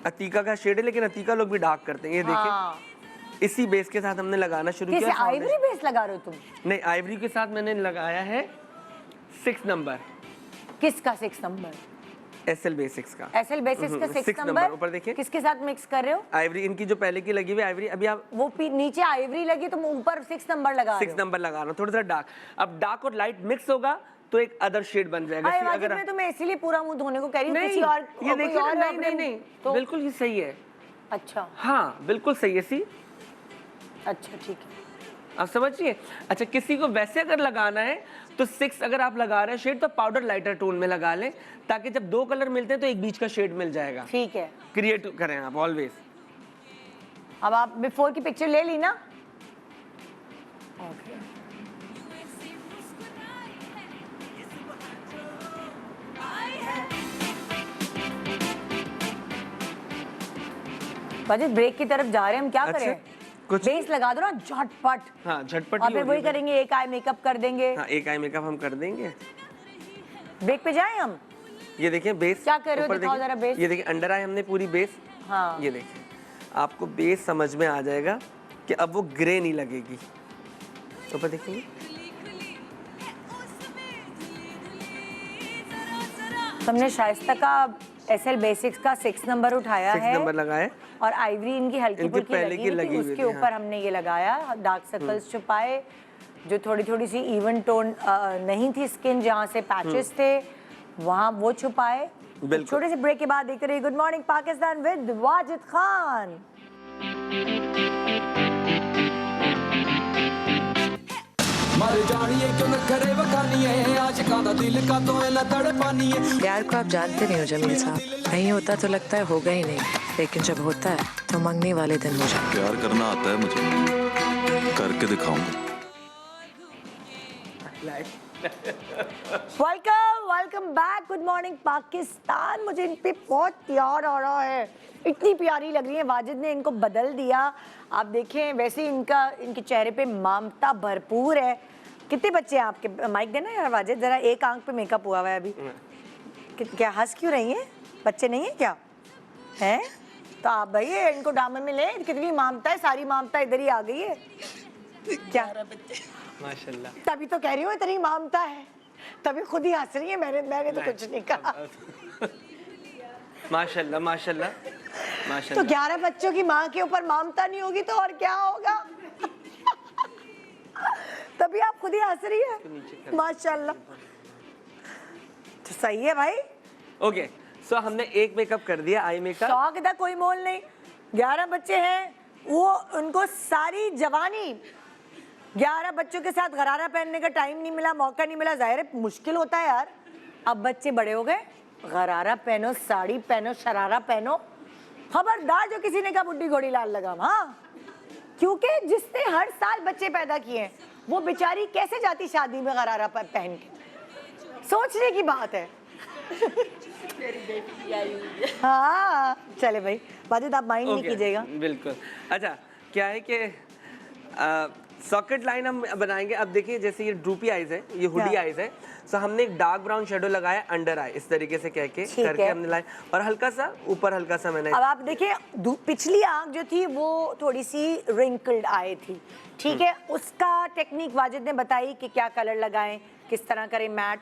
अतीका का शेड है, लेकिन अतीका लोग भी डार्क करते हैं। ये देखिए, हाँ। इसी बेस के साथ हमने लगाना शुरू किस किया। आइवरी बेस लगा रहे हो तुम? नहीं, आइवरी के साथ मैंने लगाया है 6 नंबर, किसका 6 नंबर? एसएल बेसिक्स का। एसएल बेसिक्स का 6 नंबर ऊपर देखिए, किसके साथ मिक्स कर रहे हो? आइवरी इनकी जो पहले की लगी हुई आइवरी, अभी आप वो नीचे आइवरी लगी, तुम ऊपर 6 नंबर लगा रहे 6 हो। नंबर लगा रहा हूँ, थोड़ा सा डार्क। अब डार्क और लाइट मिक्स होगा तो एक अदर शेड बन जाएगा। अरे See, वाजिद, अगर मैं तुम्हें इसीलिए पूरा मुंह धोने को कह रही हूँ, नहीं, किसी और ये कोई देखिए ना, और नहीं अपने- नहीं नहीं, तो बिल्कुल ये सही है। अच्छा हाँ बिल्कुल सही है। सी अच्छा ठीक है। आप समझिए। अच्छा, किसी को वैसे अगर लगाना है तो 6 अगर आप लगा रहे हैं शेड, तो पाउडर लाइटर टोन में लगा लें, ताकि जब 2 कलर मिलते हैं तो एक बीच का शेड मिल जाएगा। ठीक है, क्रिएट करें आप ऑलवेज। अब आप बिफोर की पिक्चर ले ली ना? ओके। वाजिद ब्रेक की तरफ जा रहे हैं हम, क्या अच्छा, करें? कुछ बेस लगा दो ना झटपट। हाँ, झटपट और ही फिर हो वही रही है। करेंगे, एक आई मेकअप कर देंगे। हाँ, एक आई मेकअप हम कर देंगे। ब्रेक पे जाएं हम? ये देखिए बेस क्या कर रहे हो, ऊपर दिखाओ देखिए। जरा बेस। ये देखिए अंडर आई हमने पूरी बेस। हाँ। ये देखिए, आपको बेस समझ में आ जाएगा कि अब वो ग्रे नहीं लगेगी। ऊपर देखिए, तुमने शाइस्ता का एसएल बेसिक्स का 6 नंबर उठाया 6 है नंबर लगाए। और आइवरी इनकी हल्की इनकी फुल्की पहले लगी की हुई लगी थी, हुई उसके थी, ऊपर हाँ। हमने ये लगाया, डार्क सर्कल्स छुपाए, जो थोड़ी थोड़ी सी इवन टोन नहीं थी स्किन, जहाँ से पैचेस थे वहाँ वो छुपाए। बिल्कुल। छोटे से ब्रेक के बाद देख रहे good morning Pakistan with Wajid Khan. मर जानिए क्यों नखरे बखानिए आशिकां दा दिल का तो ना तड़पानिए। प्यार को आप जानते नहीं हो जमील साहब, नहीं होता तो लगता है होगा ही नहीं, लेकिन जब होता है तो मंगने वाले दिन हो जाता है। प्यार करना आता है मुझे, करके दिखाऊंगा। Welcome back, good morning Pakistan. मुझे इन पे बहुत प्यार आ रहा है, इतनी प्यारी लग रही है। वाजिद ने इनको बदल दिया, आप देखें। वैसे इनके चेहरे पे ममता भरपूर है। कितने बच्चे हैं आपके? माइक देना यार वाजिद, जरा एक आंख पे मेकअप हुआ है अभी। क्या हंस क्यों रही हैं? बच्चे नहीं है क्या? हैं तो आप भाई इनको डामे में ले, कितनी ममता है, सारी ममता इधर ही आ गई है क्या? माशाल्लाह। तभी तो कह रही हूँ इतनी ममता है, तभी खुद ही हंस रही है। मैंने तो कुछ नहीं कहा। माशाल्लाह माशाल्लाह तो माशाल्लाह। 11 बच्चों की माँ के ऊपर ममता नहीं होगी तो और क्या होगा? तभी आप खुद ही हंस रही है। माशाल्लाह, तो सही है भाई। ओके, सो हमने एक मेकअप कर दिया, आई मेकअप। शौक था कोई मोल नहीं। 11 बच्चे हैं, वो उनको सारी जवानी 11 बच्चों के साथ गरारा पहनने का टाइम नहीं मिला, मौका नहीं मिला, जाहिर है मुश्किल होता है यार। अब बच्चे बड़े हो गए, गरारा पहनो, साड़ी पहनो, शरारा पहनो। खबरदार जो किसी ने कहा बुड्ढी घोड़ी लाल लगाम, हाँ, क्योंकि जिसने हर साल बच्चे पैदा किए हैं वो बेचारी कैसे जाती शादी में गरारा पहन के, सोचने की बात है। हाँ चले भाई, वाजिद आप माइंड नहीं कीजिएगा। बिल्कुल। अच्छा क्या है कि सॉकेट लाइन हम बनाएंगे। अब देखिए जैसे ये ड्रूपी आईज है, ये हुडी आईज है, तो हमने एक डार्क ब्राउन शेडो लगाया अंडर आई, इस तरीके से कह के करके हमने लाइन, और हल्का सा ऊपर हल्का सा मैंने। अब आप देखिए पिछली आंख जो थी वो थोड़ी सी रिंकल्ड आई थी, ठीक है, उसका टेक्निक वाजिद ने बताई कि क्या कलर लगाएं, किस तरह करें मैट।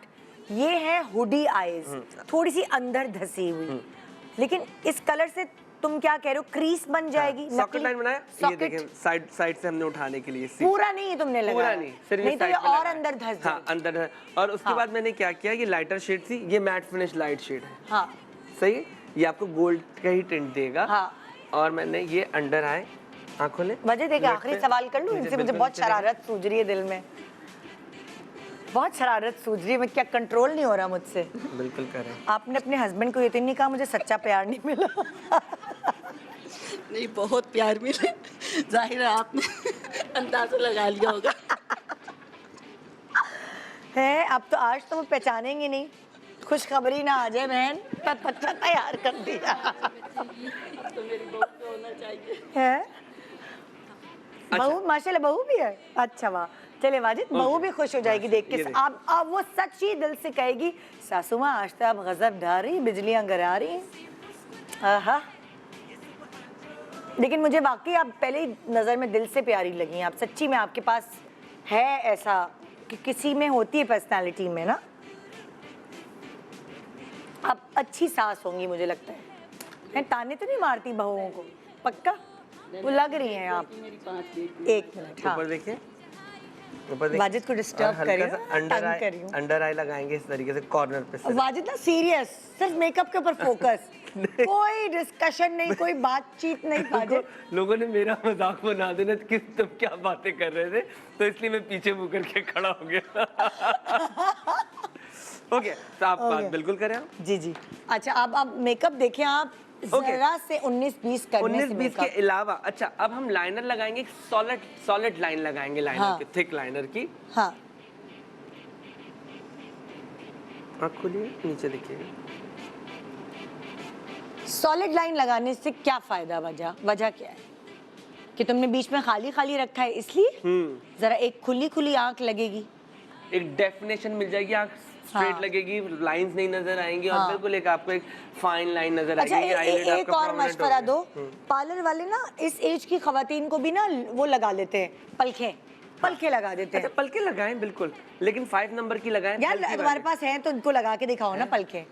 ये है हुडी आईज, थोड़ी सी अंदर धसी हुई, लेकिन इस कलर से तुम क्या कह रहे हो, क्रीज बन जाएगी। सॉकेट लाइन बनाया, ये देखें साइड साइड से हमने उठाने के लिए। पूरा नहीं है तुमने लगाया, पूरा नहीं, सिर्फ नहीं तो ये और अंदर धस जाएगी। हाँ अंदर धस। और उसके बाद मैंने क्या किया, ये लाइटर शेड थी, ये मैट फिनिश लाइट शेड है। हाँ सही है, ये आपको गोल्ड का ही टिंट देगा। हाँ। और मैंने ये अंडर आए आंखों ने वजह देखिए, आखिरी सवाल कर लूं इनसे, मुझे बहुत शरारत सूझ रही है दिल में, बहुत शरारत सूझ रही है, मैं क्या कंट्रोल नहीं हो रहा मुझसे। बिल्कुल करें। आपने अपने हस्बैंड को ये तो नहीं कहा मुझे सच्चा प्यार नहीं मिला? नहीं, बहुत प्यार मिले, जाहिर है आपने अंदाजा लगा लिया होगा। है अब तो आज तो वो पहचानेंगे नहीं, खुशखबरी ना आ जाए बहन, पत्ता तैयार कर दिया। तो मेरी बहू को होना चाहिए है बहू, माशाल्लाह बहू भी है। अच्छा वाह, चले वाजिद, बहू भी खुश हो जाएगी देख के। अब वो सच्ची दिल से कहेगी सासू माँ आज तो आप गजब ढा रही, बिजलियां गिरा रही। आहा, लेकिन मुझे वाकई आप पहले ही नज़र में दिल से प्यारी लगी। आप सच्ची में, आपके पास है ऐसा कि किसी में होती है पर्सनालिटी में ना, आप अच्छी सास होंगी मुझे लगता है। ताने तो नहीं मारती बहुओं को? पक्का? वो लग रही हैं आप। एक मिनट, हाँ ऊपर देखिए, वाजिद को डिस्टर्ब करिए, अंडर आई लगाएंगे इस तरीके से कॉर्नर पे। वाजिद ना सीरियस, सिर्फ मेकअप के ऊपर फोकस, कोई डिस्कशन नहीं, कोई बातचीत नहीं। वाजिद, लोगों ने मेरा मजाक बना देना कि तुम क्या बातें कर रहे थे, तो इसलिए मैं पीछे मुंह करके खड़ा हो गया। ओके, तो आप बात बिल्कुल करें आप। जी जी। अच्छा अब मेकअप देखें आप, जरा से 19-20 करने से 19-20 के अलावा, अच्छा अब हम लाइनर लगाएंगे, सॉलिड लाइन लगाएंगे, लाइनर की, थिक लाइनर की। हाँ, आँख खोलिए, नीचे देखिए। सॉलिड लाइन लगाने से क्या फायदा? वजह क्या है कि तुमने बीच में खाली खाली रखा है, इसलिए जरा एक खुली खुली आंख लगेगी, एक डेफिनेशन मिल जाएगी, आंख स्ट्रेट लगेगी, लाइंस नहीं नजर आएंगी, और बिल्कुल एक आपको एक फाइन लाइन नजर अच्छा, आएगी। एक और मशवरा दो, पार्लर वाले ना इस एज की खवातीन को भी ना वो लगा लेते हैं, पलके लगा देते हैं। अच्छा, पलके लगाएं बिल्कुल, लेकिन 5 नंबर की लगाएं। यार तुम्हारे पास है तो उनको लगा के दिखाओ ना पलके।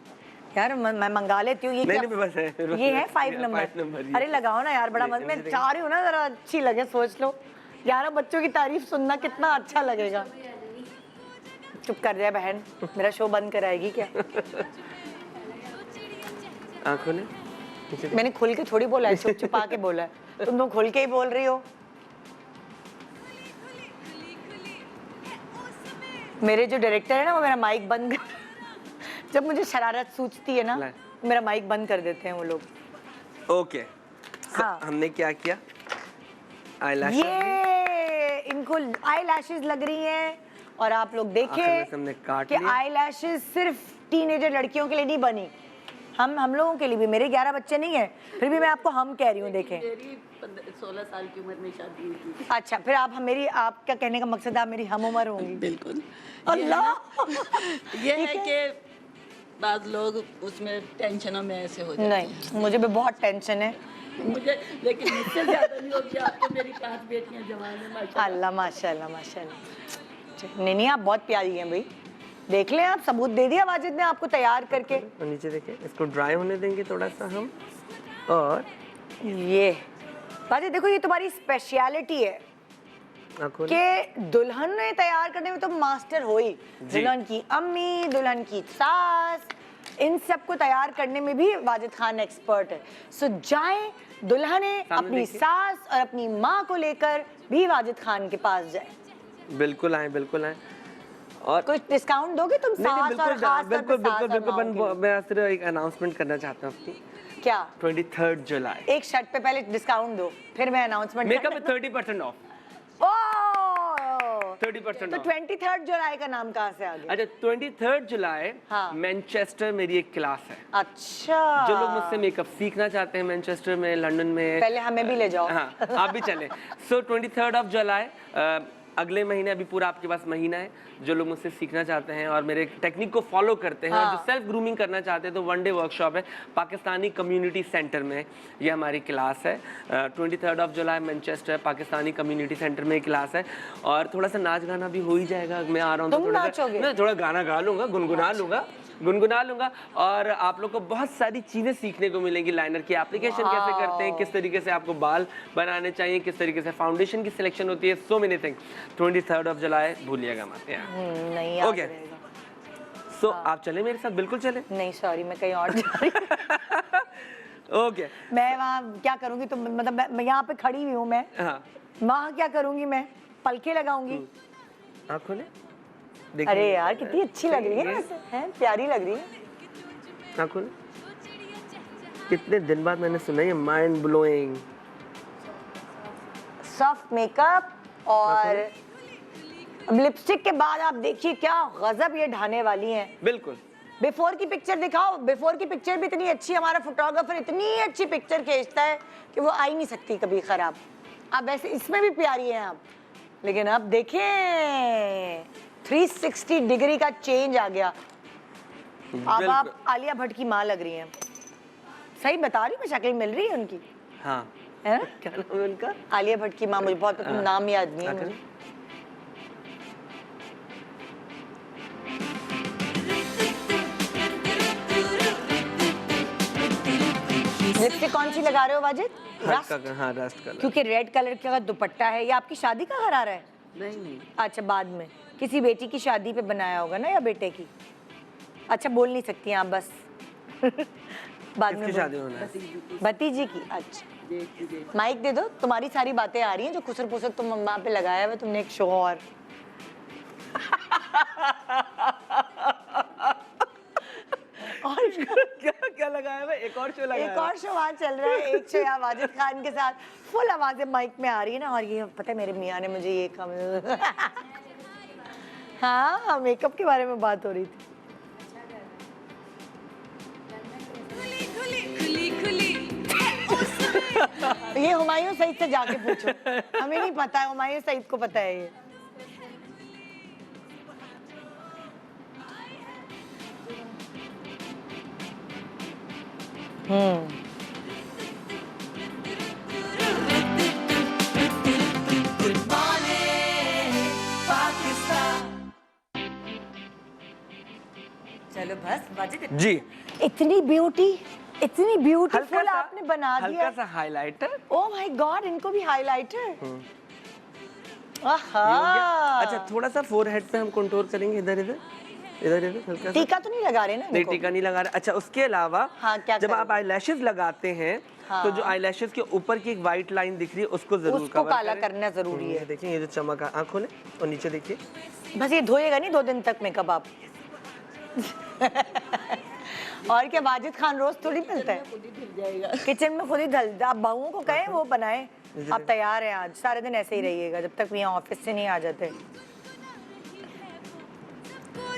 यार मैं मंगा लेती हूँ, ये क्या? बस है, ये है 5 नंबर। अरे लगाओ ना यार, बड़ा मजा, मैं चाह रही हूँ ना जरा अच्छी लगे, सोच लो। 11 बच्चों की तारीफ सुनना कितना अच्छा लगेगा। चुप कर जाए बहन, मेरा शो बंद कराएगी क्या? आंखों ने मैंने खुल के थोड़ी बोला है, चुप छुपा के बोला है। तुम तो खुल के ही बोल रही हो। मेरे जो डायरेक्टर है ना, वो मेरा माइक बंद कर जब मुझे शरारत सूझती है ना, मेरा माइक बंद कर देते हैं वो लोग। ओके, हाँ, हमने क्या किया, आईलैश, ये इनको आईलैशेस लग रही हैं, और आप लोग देखिए कि आईलैशेस सिर्फ टीनेजर लड़कियों के लिए नहीं बनी, हम लोगों के लिए भी। मेरे 11 बच्चे नहीं है, फिर भी मैं आपको हम कह रही हूँ। देखें, मेरी 16 साल की उम्र में शादी हुई थी। अच्छा, फिर आप आपका कहने का मकसद आप मेरी हम उम्र होंगी? बिल्कुल। अल्लाह, ये है कि बाद लोग उसमें टेंशनों में ऐसे हो जाते हैं। नहीं, मुझे भी बहुत टेंशन है मुझे, लेकिन मुझसे ज्यादा नहीं होगी। आपको मेरी 5 बेटियां जवान हैं माशाल्लाह। अल्लाह, माशाल्लाह माशाल्लाह। नहीं आप बहुत प्यारी हैं भाई, देख लें, आप सबूत दे दिया वाजिद ने आपको तैयार करके। नीचे देखिए, इसको ड्राई होने देंगे थोड़ा सा हम। और ये वाजिद देखो, ये तुम्हारी स्पेशलिटी है कि दुल्हन ने तैयार करने में तो मास्टर हो ही। दुल्हन की अम्मी, दुल्हन की सास, इन सबको तैयार करने में भी वाजिद खान एक्सपर्ट है। सो जाए दुल्हने अपनी सास और अपनी माँ को लेकर भी वाजिद खान के पास जाए। बिल्कुल आए, बिल्कुल आए। और कुछ डिस्काउंट दोगे तुम? नहीं, सास और बिल्कुल खास तौर पे बिल्कुल सास बिल्कुल और बिल्कुल माओं के लिए। मैं सिर्फ एक अनाउंसमेंट करना चाहता हूँ आपकी। क्या? 23 जुलाई एक शर्ट पे पहले डिस्काउंट दो, फिर मैं अनाउंसमेंट मेकअप पे 30% ऑफ। 30% तो ऑफ। 23 जुलाई का नाम कहाँ से आ गया? अच्छा 23 जुलाई हाँ। मैनचेस्टर मेरी एक क्लास है। अच्छा, जो लोग मुझसे मेकअप सीखना चाहते हैं मैनचेस्टर में, लंदन में, पहले हमें भी ले जाओ। हाँ आप भी चले। सो 23 जुलाई अगले महीने, अभी पूरा आपके पास महीना है। जो लोग मुझसे सीखना चाहते हैं और मेरे टेक्निक को फॉलो करते हैं, और जो सेल्फ ग्रूमिंग करना चाहते हैं, तो 1 डे वर्कशॉप है पाकिस्तानी कम्युनिटी सेंटर में। ये हमारी क्लास है 23 जुलाई मैनचेस्टर पाकिस्तानी कम्युनिटी सेंटर में क्लास है। और थोड़ा सा नाच गाना भी हो ही जाएगा। मैं आ रहा हूँ तो थोड़ा गाना गा लूंगा, गुनगुना लूंगा। और आप लोग को बहुत सारी चीजें सीखने को मिलेंगी। लाइनर की एप्लीकेशन कैसे करते हैं, किस तरीके से आपको बाल बनाने चाहिए, किस तरीके से फाउंडेशन की सिलेक्शन होती है, सो मेनी थिंग। 23 जुलाई भूलिएगा मत यार। नहीं याद ओके, रहेगा। सो आप चले मेरे साथ? बिल्कुल चले। नहीं सॉरी, मैं कहीं और जा रही हूँ। ओके, मैं वहाँ क्या करूँगी? तो मतलब मैं यहाँ पे खड़ी हुई हूँ, मैं वहाँ क्या करूँगी? मैं पलके लगाऊंगी। आप खोले। अरे यार कितनी अच्छी लग रही है, वैसे है, प्यारी लग रही है। आप खोले। कितने दिन बाद मैंने सुना ये माइंड ब्लोइंग सॉफ्ट मेकअप। और अब लिपस्टिक के बाद आप देखिए क्या गजब ये ढाने वाली हैं। बिल्कुल। बिफोर की पिक्चर दिखाओ। बिफोर की पिक्चर भी इतनी अच्छी, हमारा फोटोग्राफर इतनी अच्छी पिक्चर खींचता है कि वो आ ही नहीं सकती कभी खराब। अब वैसे इसमें भी प्यारी हैं आप, लेकिन अब देखिए 360 डिग्री का चेंज आ गया। अब आप आलिया भट्ट की माँ लग रही हैं। सही बता रही हूँ मैं, शक्ल मिल रही है उनकी। हाँ, है ना? क्या नाम है उनका? आलिया भट्ट की माँ। मुझे बहुत नाम याद नहीं है मुझे। लिपस्टिक कौन सी लगा रहे हो वाजिद? रस्ट? हाँ, रस्ट कलर। क्योंकि रेड कलर का दुपट्टा है। ये आपकी शादी का घर आ रहा है? नहीं। अच्छा, बाद में किसी बेटी की शादी पे बनाया होगा ना, या बेटे की? अच्छा, बोल नहीं सकती आप बस। बाद में शादी होना है? भतीजी की। अच्छा, माइक दे दो। तुम्हारी सारी बातें आ रही हैं जो खुसर पुसर तुम वहाँ पे लगाया हुआ तुमने, एक शो। और क्या लगाया हुआ? एक और शो लगाया। एक और शो वहाँ चल रहा है, एक शो यहाँ वाजिद खान के साथ फुल आवाजें माइक में आ रही है ना। और ये पता है मेरे मियाँ ने मुझे ये कम हाँ, मेकअप के बारे में बात हो रही थी। ये हुमायूं सईद से जाके पूछो, हमें नहीं पता है, हुमायूं सईद को पता है ये। चलो बस वाजिद जी। इतनी ब्यूटीफुल आपने बना दिया। हल्का सा हाइलाइटर। ओह माय गॉड, इनको भी हाइलाइटर। अच्छा, थोड़ा सा फोरहेड पे हम कंटूर करेंगे, इधर हल्का सा। टीका तो नहीं लगा रहे ना? नहीं, टीका नहीं लगा रहे। अच्छा, उसके अलावा जब आप आईलैशेस लगाते हैं तो जो आईलैशेस के ऊपर की एक वाइट लाइन दिख रही है उसको जरूर उसको काला करना जरूरी है। देखिए ये जो चमक, आँख खोले और नीचे देखिए। बस ये धोएगा नहीं 2 दिन तक मेकअप आप। और क्या, वाजिद खान रोज थोड़ी मिलता है किचन में, खुद ही धल। आप बहुओं को कहें वो बनाए। आप तैयार हैं आज? सारे दिन ऐसे ही रहिएगा जब तक यहाँ ऑफिस से नहीं आ जाते।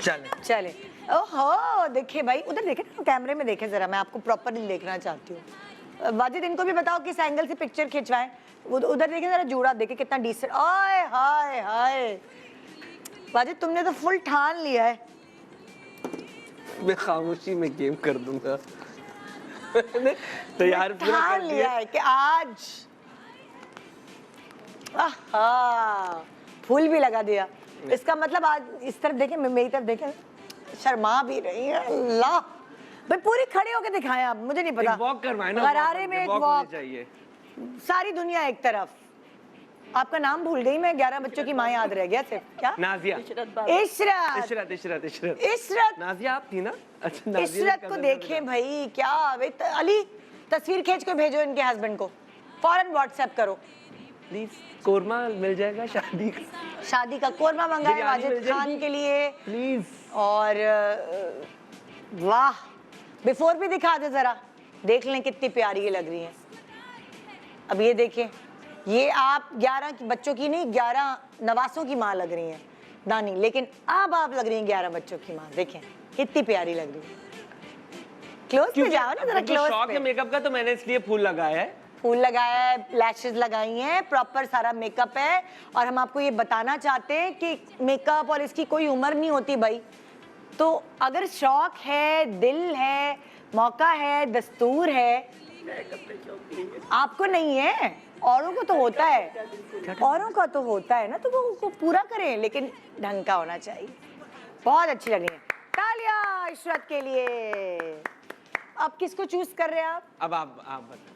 चले। ओहो, देखिए भाई, उधर देखे ना, कैमरे में देखे जरा, मैं आपको प्रॉपरली देखना चाहती हूँ। वाजिद, इनको भी बताओ किस एंगल से पिक्चर खिंचवाएं। उधर देखे जरा, जूड़ा देखे कितना डिसेंट। आय हाय हाय वाजिद, तुमने तो फुल ठान लिया है। मैं खामोशी में गेम कर दूंगा। तैयार पूरा कर लिया है कि आज फूल भी लगा दिया। इसका मतलब आज इस तरफ देखें, मेरी तरफ देखें, शर्मा भी रही है। अल्लाह भाई, पूरी खड़े होके दिखाएं आप, मुझे नहीं पता। वॉक करवाएं ना, गरारे में एक वॉक चाहिए। सारी दुनिया एक तरफ। आपका नाम भूल गई मैं, 11 बच्चों की माँ याद रह गया सिर्फ। क्या? नाजिया। इशरत नाजिया आप थी ना? अच्छा, इशरत को देखें भाई, क्या अली तस्वीर खींच के भेजो इनके हस्बैंड को, फौरन व्हाट्सएप करो। प्लीज कोरमा मिल जाएगा शादी का, शादी का कोरमा मंगाए बिरयानी मिल वाजिद खान जाएगी। के लिए। प्लीज। और वाह, बिफोर भी दिखा दे जरा, देख लें कितनी प्यारी ये लग रही हैं। अब ये देखें, ये आप 11 बच्चों की नहीं 11 नवासों की माँ लग रही हैं नानी, लेकिन अब आप लग रही हैं 11 बच्चों की माँ। देखें कितनी प्यारी लग रही है। क्लोज पे जाओ ना जरा, क्लोज शौक है पे। मेकअप का तो मैंने इसलिए फूल लगाया है। फूल लगाया है, लैशेस लगाई हैं, प्रॉपर सारा मेकअप है। और हम आपको ये बताना चाहते हैं कि मेकअप और इसकी कोई उम्र नहीं होती भाई। तो अगर शौक है, दिल है, मौका है, दस्तूर है, आपको नहीं है, औरों को तो होता है, औरों का तो होता है ना, तो वो पूरा करें, लेकिन ढंग का होना चाहिए। बहुत अच्छी लग रही है, तालियां इशरत के लिए। अब किसको चूज कर रहे हैं आप? अब आप बताएं।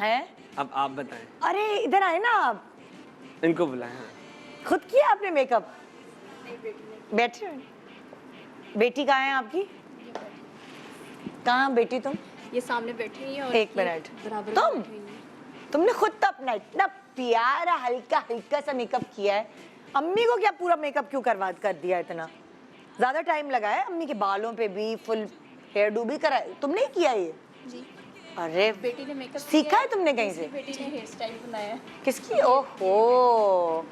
हैं? अब आप बताएं। अरे इधर आए ना आप, इनको बुलाएं। खुद किया आपने मेकअप? बैठे हो? बेटी कहाँ है आपकी? कहाँ बेटी तुम? ये सामने बैठी हुई है और एक मिनट, तुमने खुद तो अपना इतना प्यारा हल्का हल्का सा मेकअप किया है, अम्मी को क्या पूरा मेकअप क्यों कर दिया? इतना ज्यादा टाइम लगाया है? अम्मी के बालों पे भी फुल हेयर डू भी कराया, तुमने ही किया ये? जी। अरे बेटी ने मेकअप सीखा है तुमने कहीं से? बेटी ने हेयर स्टाइल बनाया है। किसकी? ओहो,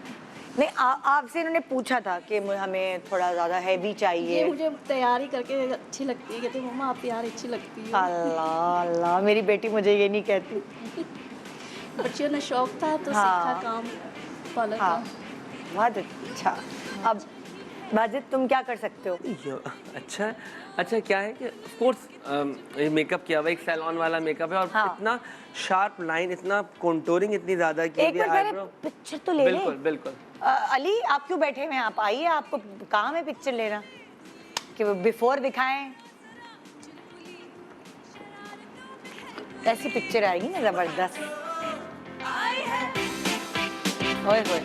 नहीं आपसे इन्होंने पूछा था कि हमें थोड़ा ज्यादा हैवी चाहिए। ये मुझे तैयारी करके अच्छी लगती है, कहती है मम्मा आप यार अच्छी लगती है। अल्लाह अल्लाह, मेरी बेटी मुझे ये नहीं कहती। बच्चियों ने शौक था तो सीखा काम पार्लर का। बहुत अच्छा। अब वाजिद तुम क्या कर सकते हो? अच्छा क्या है कि ऑफ कोर्स ये मेकअप किया हुआ एक सैलून वाला मेकअप है और इतना शार्प लाइन, इतना कॉन्टूरिंग इतनी ज्यादा की एक मिनट पहले पिक्चर तो ले लें। बिल्कुल बिल्कुल। अली आप क्यों बैठे हुए हैं? आप आइए, आपको काम है पिक्चर लेना, कि वो बिफोर दिखाएं। ऐसी पिक्चर आएगी ना जबरदस्त। ओए होए।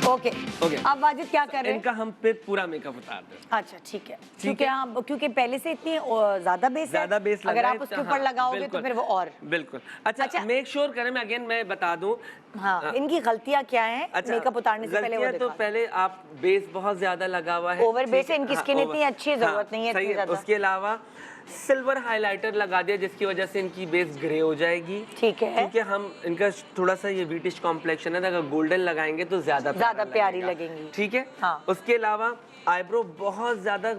ओके अब वाजिद क्या कर रहे हैं? इनका हम पे पूरा मेकअप उतारते हैं। अच्छा ठीक है, क्योंकि पहले से इतनी ज्यादा बेस है, अगर आप उसके ऊपर लगाओगे तो फिर वो और बिल्कुल। अच्छा मेक श्योर करें, मैं अगेन मैं बता दूं हाँ इनकी गलतियां क्या हैं मेकअप उतारने से पहले। वो तो पहले आप बेस बहुत ज्यादा लगा हुआ है, ओवर बेस है, इनकी स्किन इतनी अच्छी है, जरूरत नहीं है इतनी ज्यादा। उसके अलावा सिल्वर हाइलाइटर लगा दिया जिसकी वजह से इनकी बेस ग्रे हो जाएगी। ठीक है, क्योंकि हम इनका थोड़ा सा ये व्हीटिश कॉम्प्लेक्शन है, अगर गोल्डन लगाएंगे तो ज्यादा प्यारी लगेंगी। ठीक है हाँ। उसके अलावा आईब्रो बहुत ज्यादा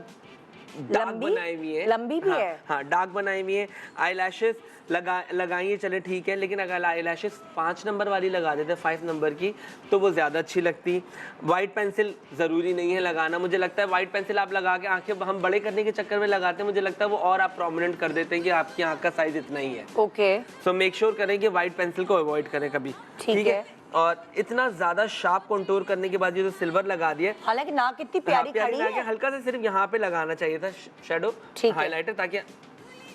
डार्क बनाई हुई है, लंबी भी है। हाँ डार्क बनाई हुई है। आई लैशेस लगाइए चले ठीक है, लेकिन अगर आई लैशेस 5 नंबर वाली लगा देते 5 नंबर की तो वो ज़्यादा अच्छी लगती। वाइट पेंसिल ज़रूरी नहीं है लगाना, मुझे लगता है वाइट पेंसिल आप लगा के आंखें हम बड़े करने के चक्कर में लगाते हैं, मुझे लगता है वो और आप प्रोमिनेंट कर देते हैं कि आपकी आंख का साइज इतना ही है। ओके, सो मेक श्योर करें कि वाइट पेंसिल को अवॉइड करें कभी। ठीक है, और इतना ज्यादा शार्प कंटूर करने के बाद ये जो सिल्वर लगा दिए, हालांकि नाक कितनी प्यारी खड़ी है। हल्का से सिर्फ यहाँ पे लगाना चाहिए था शेडो हाइलाइटर, ताकि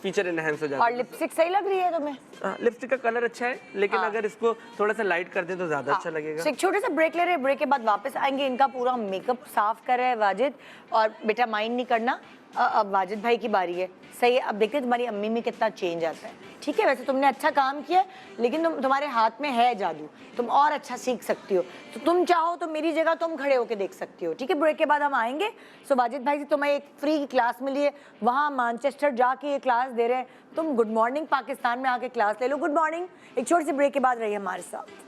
फीचर एनहांस हो जाए। और लिपस्टिक सही लग रही है तुम्हें? लिपस्टिक का कलर अच्छा है, लेकिन अगर इसको थोड़ा सा लाइट कर दें तो ज्यादा अच्छा लगेगा। एक छोटे सा ब्रेक ले रहे हैं, ब्रेक के बाद वापस आएंगे। इनका पूरा मेकअप साफ कर रहे हैं वाजिद, और बेटा माइंड नहीं करना, अब वाजिद भाई की बारी है। सही है, अब देखते हैं तुम्हारी अम्मी में कितना चेंज आता है। ठीक है, वैसे तुमने अच्छा काम किया, लेकिन तुम्हारे हाथ में है जादू, तुम और अच्छा सीख सकती हो। तो तुम चाहो तो मेरी जगह तुम खड़े होके देख सकती हो। ठीक है, ब्रेक के बाद हम आएंगे। सो वाजिद भाई से तुम्हें एक फ्री की क्लास मिली है, वहाँ मैनचेस्टर जाके ये क्लास दे रहे हैं। तुम गुड मॉर्निंग पाकिस्तान में आके क्लास ले लो। Good morning. एक छोटी सी ब्रेक के बाद रहिए हमारे साथ।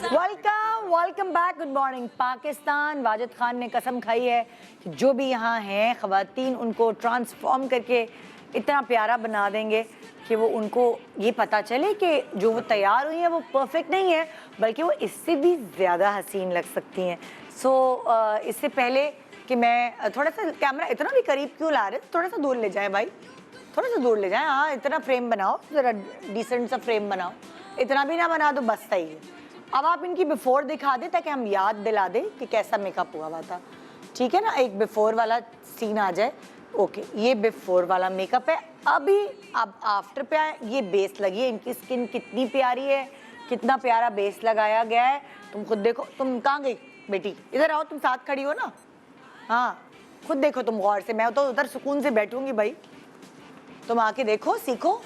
Welcome back. Good morning Pakistan. Wajid Khan ने कसम खाई है कि जो भी यहाँ हैं ख़वातीन, उनको ट्रांसफॉर्म करके इतना प्यारा बना देंगे कि वो उनको ये पता चले कि जो वो तैयार हुई है वो परफेक्ट नहीं है, बल्कि वो इससे भी ज़्यादा हसीन लग सकती हैं। सो इससे पहले कि मैं थोड़ा सा कैमरा इतना भी करीब क्यों ला रहे, थोड़ा सा दूर ले जाएं भाई, थोड़ा सा दूर ले जाएं। हाँ, इतना फ्रेम बनाओ, ज़रा डिसेंट सा फ्रेम बनाओ, इतना भी ना बना दो, बस सही है। अब आप इनकी बिफोर दिखा दें ताकि हम याद दिला दें कि कैसा मेकअप हुआ था। ठीक है ना, एक बिफोर वाला सीन आ जाए। ओके, ये बिफोर वाला मेकअप है। अभी अब आफ्टर पे आए, ये बेस लगी है, इनकी स्किन कितनी प्यारी है, कितना प्यारा बेस लगाया गया है। तुम खुद देखो। तुम कहाँ गई बेटी? इधर आओ, तुम साथ खड़ी हो ना। हाँ, खुद देखो तुम गौर से, मैं तो उधर सुकून से बैठूंगी भाई, तुम आके देखो, सीखो।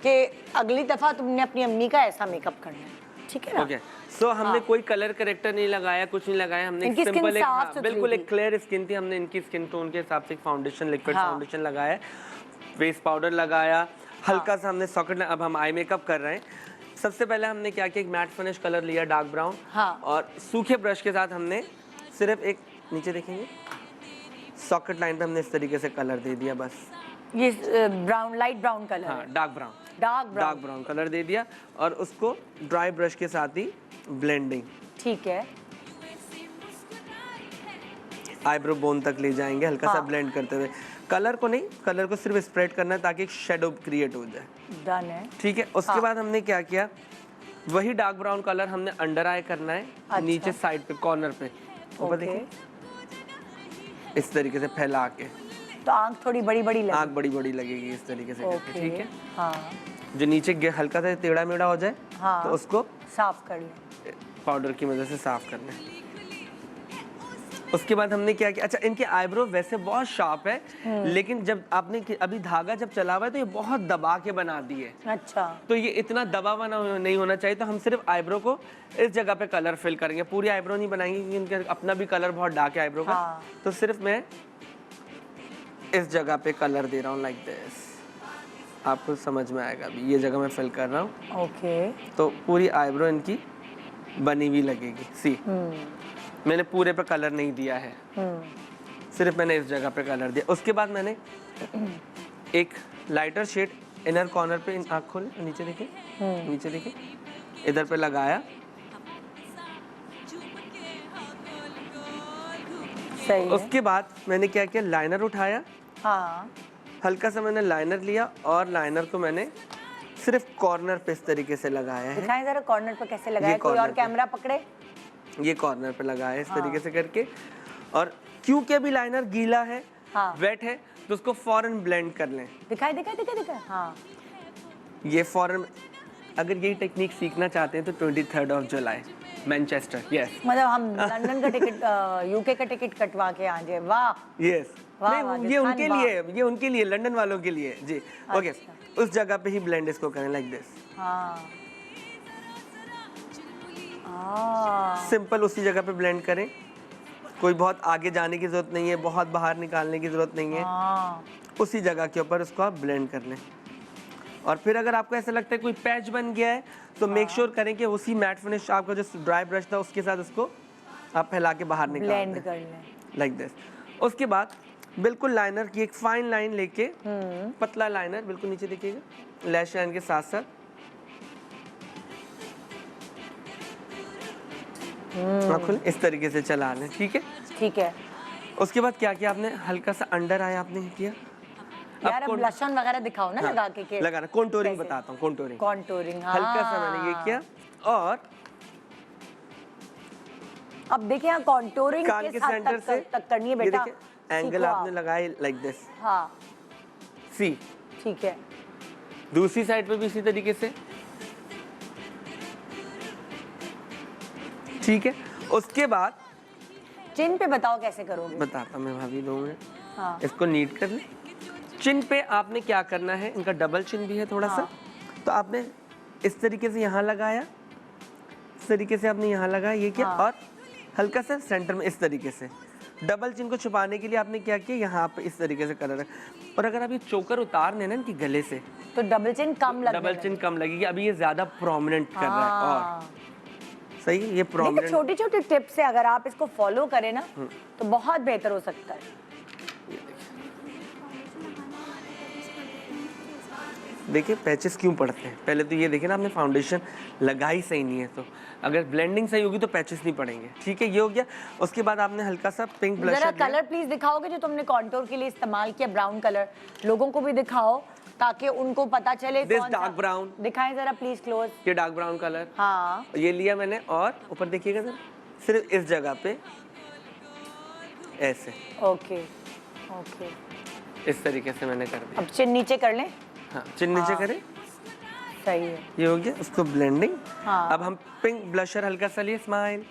कि अगली दफा तुमने अपनी अम्मी का ऐसा मेकअप करना है, ठीक है ना? ओके सो हमने कोई कलर करेक्टर नहीं लगाया, कुछ नहीं लगाया हमने। इनकी skin सिंपल साफ सुथरी बिल्कुल थी। एक क्लियर स्किन थी। हमने इनकी स्किन टोन के हिसाब से एक फाउंडेशन, लिक्विड फाउंडेशन लगाया, फेस पाउडर लगाया, हल्का सा हमने सॉकेट। अब हम आई मेकअप कर रहे हैं। सबसे पहले हमने क्या किया, एक मैट फिनिश कलर लिया डार्क ब्राउन, और सूखे ब्रश के साथ हमने सिर्फ एक नीचे देखेंगे सॉकेट लाइन पे हमने इस तरीके से कलर दे दिया बस। ये ब्राउन, लाइट ब्राउन कलर, हाँ dark brown, dark brown colour दे दिया, और उसको ड्राई ब्रश के साथ ही ब्लेंडिंग, ठीक है, आईब्रो बोन तक ले जाएंगे हल्का सा ब्लेंड करते हुए। कलर को नहीं, कलर को सिर्फ स्प्रेड करना है ताकि एक शेडो क्रिएट हो जाए। डन है, ठीक है। उसके बाद हमने क्या किया, वही डार्क ब्राउन कलर हमने अंडर आई करना है। नीचे साइड पे कॉर्नर पे ऊपर देखिए इस तरीके से फैला के, तो आंख थोड़ी बड़ी बड़ी लगेगी, आंख बड़ी बड़ी लगेगी इस तरीके से करके, ठीक है। हाँ, जो नीचे हल्का सा टेढ़ा मेढ़ा हो जाए तो उसको साफ कर ले, पाउडर की मदद से साफ कर लें। उसके बाद हमने क्या किया, अच्छा इनके आईब्रो वैसे बहुत शार्प है, लेकिन जब आपने अभी धागा जब चला हुआ है तो ये बहुत दबा के बना दिए। अच्छा, तो ये इतना दबा हुआ नहीं होना चाहिए। तो हम सिर्फ आईब्रो को इस जगह पे कलर फिल करेंगे, पूरी आईब्रो नहीं बनाएंगे क्योंकि इनका अपना भी कलर बहुत डार्क है आईब्रो का। तो सिर्फ मैं इस जगह पे कलर दे रहा हूँ लाइक दिस, आपको समझ में आएगा। अभी ये जगह मैं फिल कर रहा हूँ। ओके, तो पूरी आईब्रो इनकी बनी हुई लगेगी। सी मैंने पूरे पे कलर नहीं दिया है, सिर्फ मैंने इस जगह पे कलर दिया। उसके बाद मैंने एक लाइटर शेड इनर कॉर्नर पे, आँख खोले नीचे देखिए, नीचे देखिए, इधर पे लगाया। सही है। उसके बाद मैंने क्या किया, लाइनर उठाया, हल्का सा मैंने लाइनर लिया और लाइनर को मैंने सिर्फ कॉर्नर पे इस तरीके से लगाया है। दिखाएं जरा कॉर्नर पे कैसे लगाया, कोई और कैमरा पकड़े। ये कॉर्नर पे लगाया है इस तरीके से करके, और क्योंकि अभी लाइनर गीला है, वेट है, तो उसको फौरन ब्लेंड कर लें। दिखाई दिखाई दिखाई दिखाई, हाँ। ये फौरन, अगर यही टेक्निक सीखना चाहते हैं तो 23 जुलाई मैनचेस्टर, यस। मतलब हम लंदन का टिकट, यूके का टिकट कटवा के आ जाए। वाह, यस। नहीं, ये उनके लिए, ये उनके लिए, लंदन वालों के लिए जी। ओके, उस जगह पे ही ब्लेंड इसको करें लाइक दिस। सिंपल उसी जगह पे ब्लेंड करें, कोई बहुत आगे जाने की जरूरत नहीं है, बहुत बाहर निकालने की जरूरत नहीं है। उसी जगह के ऊपर उसको आप ब्लेंड कर लें। और फिर अगर आपको ऐसा लगता है कोई पैच बन गया है तो मेक श्योर करें कि उसी मैट फिनिश आपका जो ड्राई ब्रश था उसके साथ उसको आप फैला के बाहर निकाल ब्लेंड कर लें लाइक दिस। उसके बाद बिल्कुल लाइनर की एक फाइन लाइन लेके, पतला लाइनर बिल्कुल नीचे देखिएगा, लैश लाइन के साथ साथ इस तरीके से चला लें, ठीक है। ठीक है। उसके बाद क्या किया आपने, हल्का सा अंडर आई आपने किया। यार अब ब्लशन वगैरह दिखाओ ना, लगा के लगाना, कॉन्टोरिंग बताता हूँ, कॉन्टोरिंग, हल्का सा मैंने ये किया। और अब देखिए यहाँ कॉन्टोरिंग कान के सेंटर से तक करनी है बेटा। एंगल आपने लगाए लाइक दिस, हाँ सी, ठीक है। दूसरी साइड पे भी इसी तरीके से, ठीक है। उसके बाद चिन पे बताओ कैसे करोगे। बताता मैं भाभी, 2 मिनट। इसको नीट कर ले। चिन पे आपने क्या करना है, इनका डबल चिन भी है थोड़ा सा, तो आपने इस तरीके से यहाँ लगाया, इस तरीके से आपने यहाँ लगाया, ये किया, और हल्का सा सेंटर में इस तरीके से। डबल चिन को छुपाने के लिए आपने क्या किया, यहाँ पे इस तरीके से कलर। और अगर आप ये चोकर उतारने ना इनकी गले से, तो डबल चिन कम लगेगी। डबल चिन कम लगेगी, अभी ये ज्यादा प्रोमिनेंट कर रहा है। और सही, ये प्रोमिनेंट। छोटी छोटी टिप्स से अगर आप इसको फॉलो करें ना तो बहुत बेहतर हो सकता है। देखिए पैचेस क्यों पड़ते हैं, पहले तो ये देखिए ना, आपने फाउंडेशन लगाई सही नहीं है, तो अगर ब्लेंडिंग सही होगी तो पैचेस नहीं पड़ेंगे, ठीक है। ये हो गया। उसके बाद आपने हल्का सा पिंक ब्लशर, जरा कलर प्लीज दिखाओगे जो तुमने कॉन्टूर के लिए इस्तेमाल किया, ब्राउन कलर, लोगों को भी दिखाओ ताकि उनको पता चले। दिस डार्क ब्राउन, दिखाएं जरा प्लीज क्लोज। ये डार्क ब्राउन कलर, हाँ ये लिया मैंने। और ऊपर देखिएगा सर, सिर्फ इस जगह पे ऐसे, ओके ओके, इस तरीके से मैंने कर दिया। अब चिन नीचे कर लें। हाँ, चिन नीचे करें, सही है। ये हो गया। उसको ब्लेंडिंग। हाँ। अब हम पिंक ब्लशर हल्का सा लिए, स्माइल,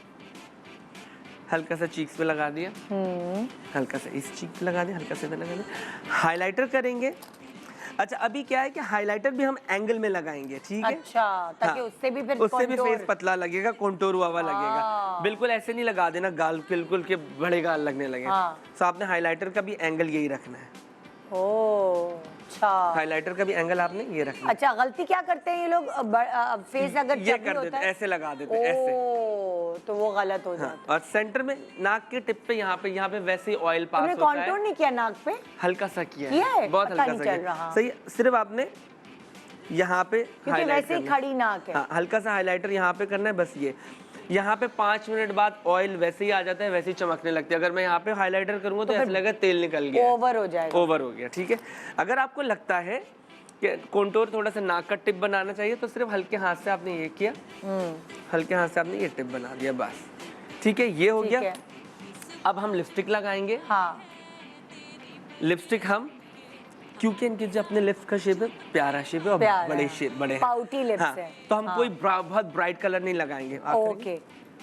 हल्का सा चीक्स पे लगा दिया, हल्का सा इस चीक पे लगा दिया, हल्का सा इधर लगा दिया। हाइलाइटर करेंगे। अच्छा अभी क्या है कि हाइलाइटर भी हम एंगल में लगाएंगे, ठीक है? अच्छा, ताकि उससे भी फिर उससे भी contour- फेस पतला लगेगा, कॉन्टोर हुआ लगेगा। बिल्कुल ऐसे नहीं लगा देना गाल बिल्कुल के बड़े गाल लगने लगे। तो आपने हाइलाइटर का भी एंगल यही रखना है। अच्छा, हाइलाइटर का भी एंगल आपने ये रखना है। अच्छा, गलती क्या करते हैं ये लोग, फेस अगर ये चबी कर होता देते, है ऐसे लगा देते, ऐसे। तो वो गलत हो जाता है। और सेंटर में नाक के टिप पे यहाँ पे वैसे ही ऑयल पास तुमने होता है। कॉन्टूर नहीं किया नाक पे? हल्का सा किया किया है? बहुत पता हल्का नहीं सा चल किया। रहा। सही, सिर्फ आपने यहाँ पे क्योंकि हाईलाइट वैसे ही करना है। खड़ी नाक है। हाँ, हल्का सा हाइलाइटर यहाँ पे करना है, बस ये। यहाँ पे 5 मिनट बाद ऑयल वैसे ही आ जाता है, वैसे ही चमकने लगती है। अगर मैं यहाँ पे हाइलाइटर करूँगा तो ऐसा लगेगा तेल निकल गया, ओवर हो जाएगा। ओवर हो गया, ठीक है। अगर आपको लगता है कि कॉन्टोर थोड़ा सा नाक का टिप बनाना चाहिए तो सिर्फ हल्के हाथ से आपने ये किया, हल्के हाथ से आपने ये टिप बना दिया, बस, ठीक है। ये हो गया। अब हम लिपस्टिक लगाएंगे। हाँ, लिपस्टिक हम, क्योंकि इनके जो अपने लिप्स का शेप है प्यारा शेप है और बड़े शेप, बड़े हैं। पाउटी लिप्स हाँ, है। तो हम कोई बहुत ब्राइट कलर नहीं लगाएंगे। ओके,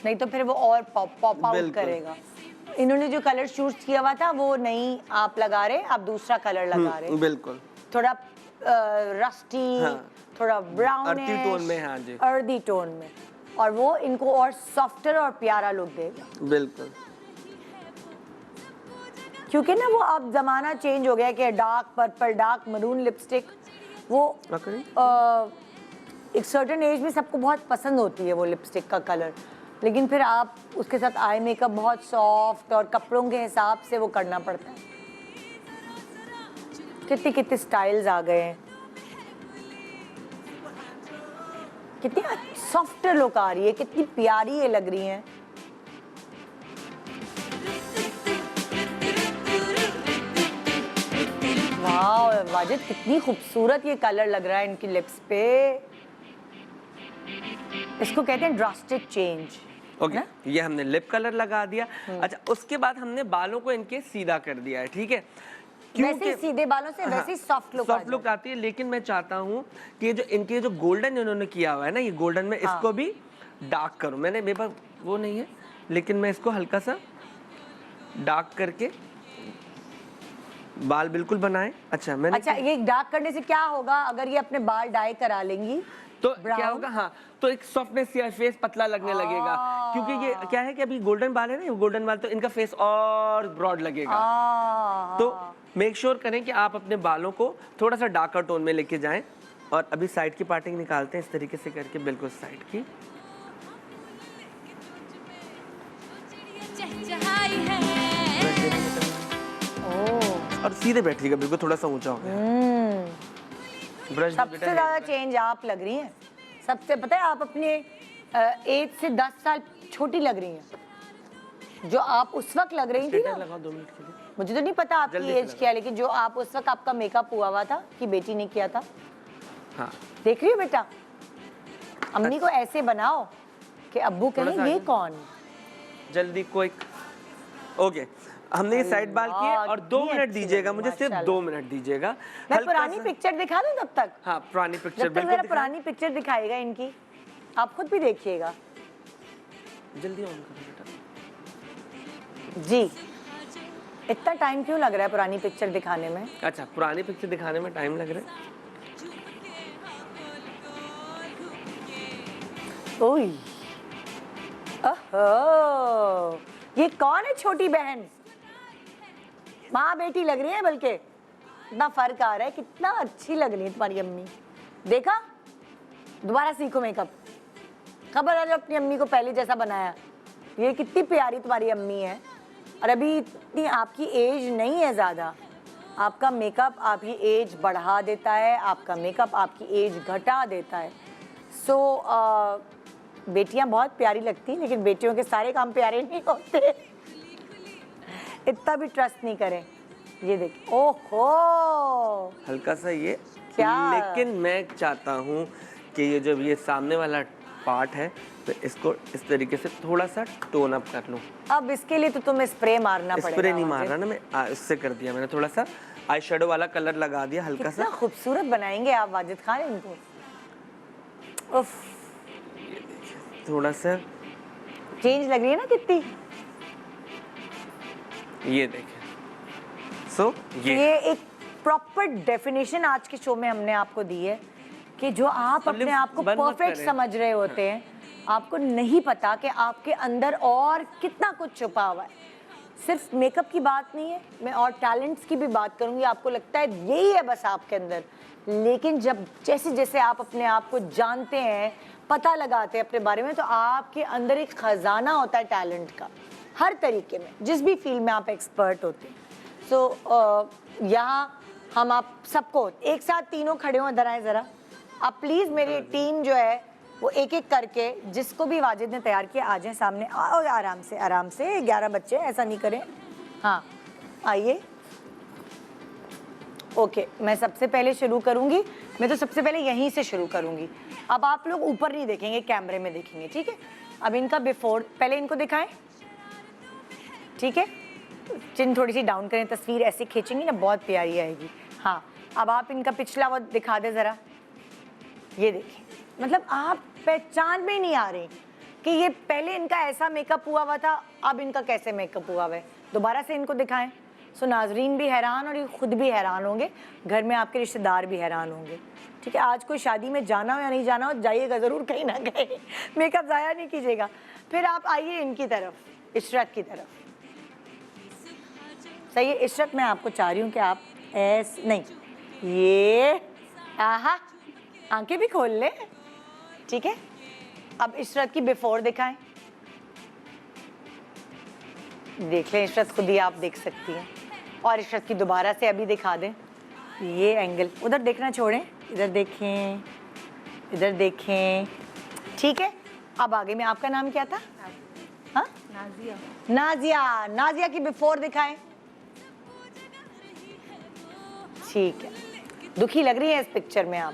नहीं तो फिर वो और पॉप आउट करेगा। इन्होंने जो कलर चूज किया हुआ था वो नहीं आप लगा रहे, आप दूसरा कलर लगा रहे। बिल्कुल, थोड़ा रस्टी, थोड़ा ब्राउन, अर्दी टोन में। हाँ जी, अर्दी टोन में, और वो इनको और सॉफ्टर और प्यारा लुक देगा। बिल्कुल, क्योंकि ना वो अब जमाना चेंज हो गया कि dark purple, dark maroon lipstick वो एक सर्टेन एज में सबको बहुत पसंद होती है वो लिपस्टिक का कलर, लेकिन फिर आप उसके साथ आई मेकअप बहुत सॉफ्ट और कपड़ों के हिसाब से वो करना पड़ता है। कितनी कितनी स्टाइल्स आ गए हैं, कितनी सॉफ्ट लुक आ रही है, कितनी प्यारी ये लग रही हैं। वाह वाजिद, कितनी खूबसूरत ये कलर लग रहा है इनकी लिप्स पे। इसको कहते हैं ड्रास्टिक चेंज। ओके, ये हमने लिप कलर लगा दिया। अच्छा, उसके बाद हमने बालों को इनके सीधा कर दिया है, ठीक है। वैसे ही सीधे बालों से वैसे ही सॉफ्ट लुक आती है, लेकिन मैं चाहता हूँ कि जो इनके जो गोल्डन इन्होंने किया हुआ है ना, ये गोल्डन में इसको भी डार्क करूँ। मैंने, मेरे पास वो नहीं है, लेकिन मैं इसको हल्का सा डार्क करके बाल बिल्कुल बनाए। अच्छा, मैंने ये डार्क करने से क्या होगा अगर ये अपने बाल डाई करा लेंगी तो क्या होगा? हाँ, तो एक सॉफ्टनेस या फेस पतला लगने लगेगा, क्योंकि ये क्या है कि अभी गोल्डन बाल है ना, गोल्डन बाल, तो इनका फेस और ब्रॉड लगेगा। तो मेक श्योर करें कि आप अपने बालों को थोड़ा सा डार्कर टोन में लेके जाएं। और अभी साइड की पार्टिंग निकालते हैं इस तरीके से करके, बिल्कुल साइड की। और सीधे बैठिएगा, बिल्कुल थोड़ा सा ऊंचा हो गया। ब्रश सबसे ज्यादा चेंज आप लग रही हैं। सबसे, पता है, आप अपने एज से 10 साल छोटी लग रही हैं। जो आप उस वक्त लग रही थी ना, लगा 2 मिनट के लिए। मुझे तो नहीं पता आपकी एज क्या है, लेकिन जो आप उस वक्त आपका मेकअप हुआ था कि बेटी ने किया था। हाँ, देख रही हो बेटा, अम्मी को ऐसे बनाओ कि अब्बू कहें ये कौन। जल्दी कोई। ओके, हमने ये साइड बाल किए और 2 मिनट दीजिएगा मुझे, सिर्फ 2 मिनट दीजिएगा। मैं पुरानी पिक्चर दिखा दूं तब तक? हाँ, पुरानी पिक्चर जब तक जरा पुरानी पिक्चर दिखाएगा इनकी, आप खुद भी देखिएगा। जल्दी ऑन करो बेटा। जी, इतना टाइम क्यों लग रहा है पुरानी पिक्चर दिखाने में? अच्छा, पुरानी पिक्चर दिखाने में टाइम लग रहा है। ओह, ओहो, ये कौन है छोटी बहन? माँ बेटी लग रही है, बल्कि इतना फर्क आ रहा है। कितना अच्छी लग रही है तुम्हारी अम्मी। देखा, दोबारा सीखो मेकअप। खबर है, अपनी अम्मी को पहले जैसा बनाया। ये कितनी प्यारी तुम्हारी अम्मी है। और अभी इतनी आपकी एज नहीं है ज़्यादा। आपका मेकअप आपकी एज बढ़ा देता है, आपका मेकअप आपकी एज घटा देता है। सो बेटियां बहुत प्यारी लगती हैं, लेकिन बेटियों के सारे काम प्यारे नहीं होते। इतना भी ट्रस्ट नहीं करें। ये देखिए, ओहो, हल्का सा ये क्या? लेकिन मैं चाहता हूँ कि ये जब ये सामने वाला पार्ट है तो इसको इस तरीके से थोड़ा सा टोन अप कर लूँ। अब इसके लिए तो तुम्हें स्प्रे मारना पड़ेगा। स्प्रे नहीं मार रहा ना मैं, इससे कर दिया मैंने। थोड़ा सा आई शेडो वाला कलर लगा दिया हल्का सा। खूबसूरत बनाएंगे आप वाजिद खान इनको। उफ, थोड़ा सा चेंज लग रही है ना कितनी। ये देखें। सो ये एक प्रॉपर डेफिनेशन आज के शो में हमने आपको दी है कि जो आप अपने आप को बंद मत परफेक्ट करें। समझ रहे होते हैं, आपको नहीं पता कि आपके अंदर और कितना कुछ छुपा हुआ है। सिर्फ मेकअप की बात नहीं है, मैं और टैलेंट्स की भी बात करूंगी। आपको लगता है यही है बस आपके अंदर, लेकिन जब जैसे जैसे आप अपने आप को जानते हैं, पता लगाते हैं अपने बारे में, तो आपके अंदर एक खजाना होता है टैलेंट का, हर तरीके में, जिस भी फील्ड में आप एक्सपर्ट होते हैं। सो यहाँ हम आप सबको एक साथ तीनों खड़े हो, इधर आए ज़रा आप प्लीज़। मेरी टीम जो है वो एक एक करके, जिसको भी वाजिद ने तैयार किया, आ जाए सामने। आओ आराम से, आराम से, 11 बच्चे, ऐसा नहीं करें। हाँ आइए। ओके, मैं सबसे पहले शुरू करूंगी। मैं तो सबसे पहले यहीं से शुरू करूंगी। अब आप लोग ऊपर नहीं देखेंगे, कैमरे में देखेंगे, ठीक है? अब इनका बिफोर, पहले इनको दिखाएं, ठीक है? चिन थोड़ी सी डाउन करें, तस्वीर ऐसे खींचेंगी ना, बहुत प्यारी आएगी। हाँ, अब आप इनका पिछला वो दिखा दें ज़रा। ये देखिए, मतलब आप पहचान में नहीं आ रही कि ये पहले इनका ऐसा मेकअप हुआ था, अब इनका कैसे मेकअप हुआ है। दोबारा से इनको दिखाएं। सो नाजरीन भी हैरान और ये खुद भी हैरान होंगे, घर में आपके रिश्तेदार भी हैरान होंगे, ठीक है? आज कोई शादी में जाना हो या नहीं जाना हो, जाइएगा ज़रूर कहीं ना कहीं, मेकअप ज़ाया नहीं कीजिएगा। फिर आप आइए इनकी तरफ, इशरत की तरफ। सही है इशरत, मैं आपको चाह रही हूँ कि आप ऐसे नहीं, ये आहा, आंखें भी खोल ले, ठीक है? अब इशरत की बिफोर दिखाएं, देख लें इशरत, खुद ही आप देख सकती हैं। और इशरत की दोबारा से अभी दिखा दें, ये एंगल, उधर देखना छोड़ें, इधर देखें, इधर देखें, ठीक है? अब आगे में, आपका नाम क्या था? हाँ, नाजिया। नाजिया, नाजिया की बिफोर दिखाएं, ठीक है? दुखी लग रही है इस पिक्चर में आप,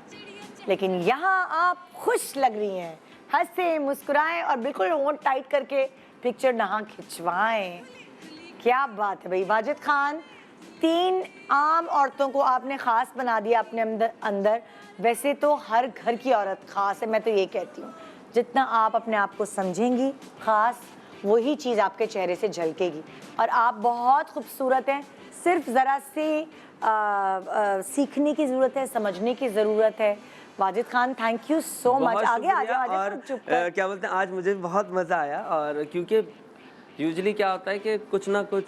लेकिन यहाँ आप खुश लग रही हैं, हंसे मुस्कुराएं और बिल्कुल होंठ टाइट करके पिक्चर नहा खिंचवाएं। क्या बात है भाई वाजिद खान, 3 आम औरतों को आपने खास बना दिया अपने अंदर। वैसे तो हर घर की औरत खास है, मैं तो ये कहती हूँ, जितना आप अपने आप को समझेंगी खास, वही चीज़ आपके चेहरे से झलकेगी। और आप बहुत खूबसूरत हैं, सिर्फ ज़रा सी सीखने की ज़रूरत है, समझने की ज़रूरत है। Wajid Khan, thank you so much. आगे आ जाओ। और क्या बोलते हैं, आज मुझे बहुत मज़ा आया, और क्योंकि यूजुअली क्या होता है कि कुछ ना कुछ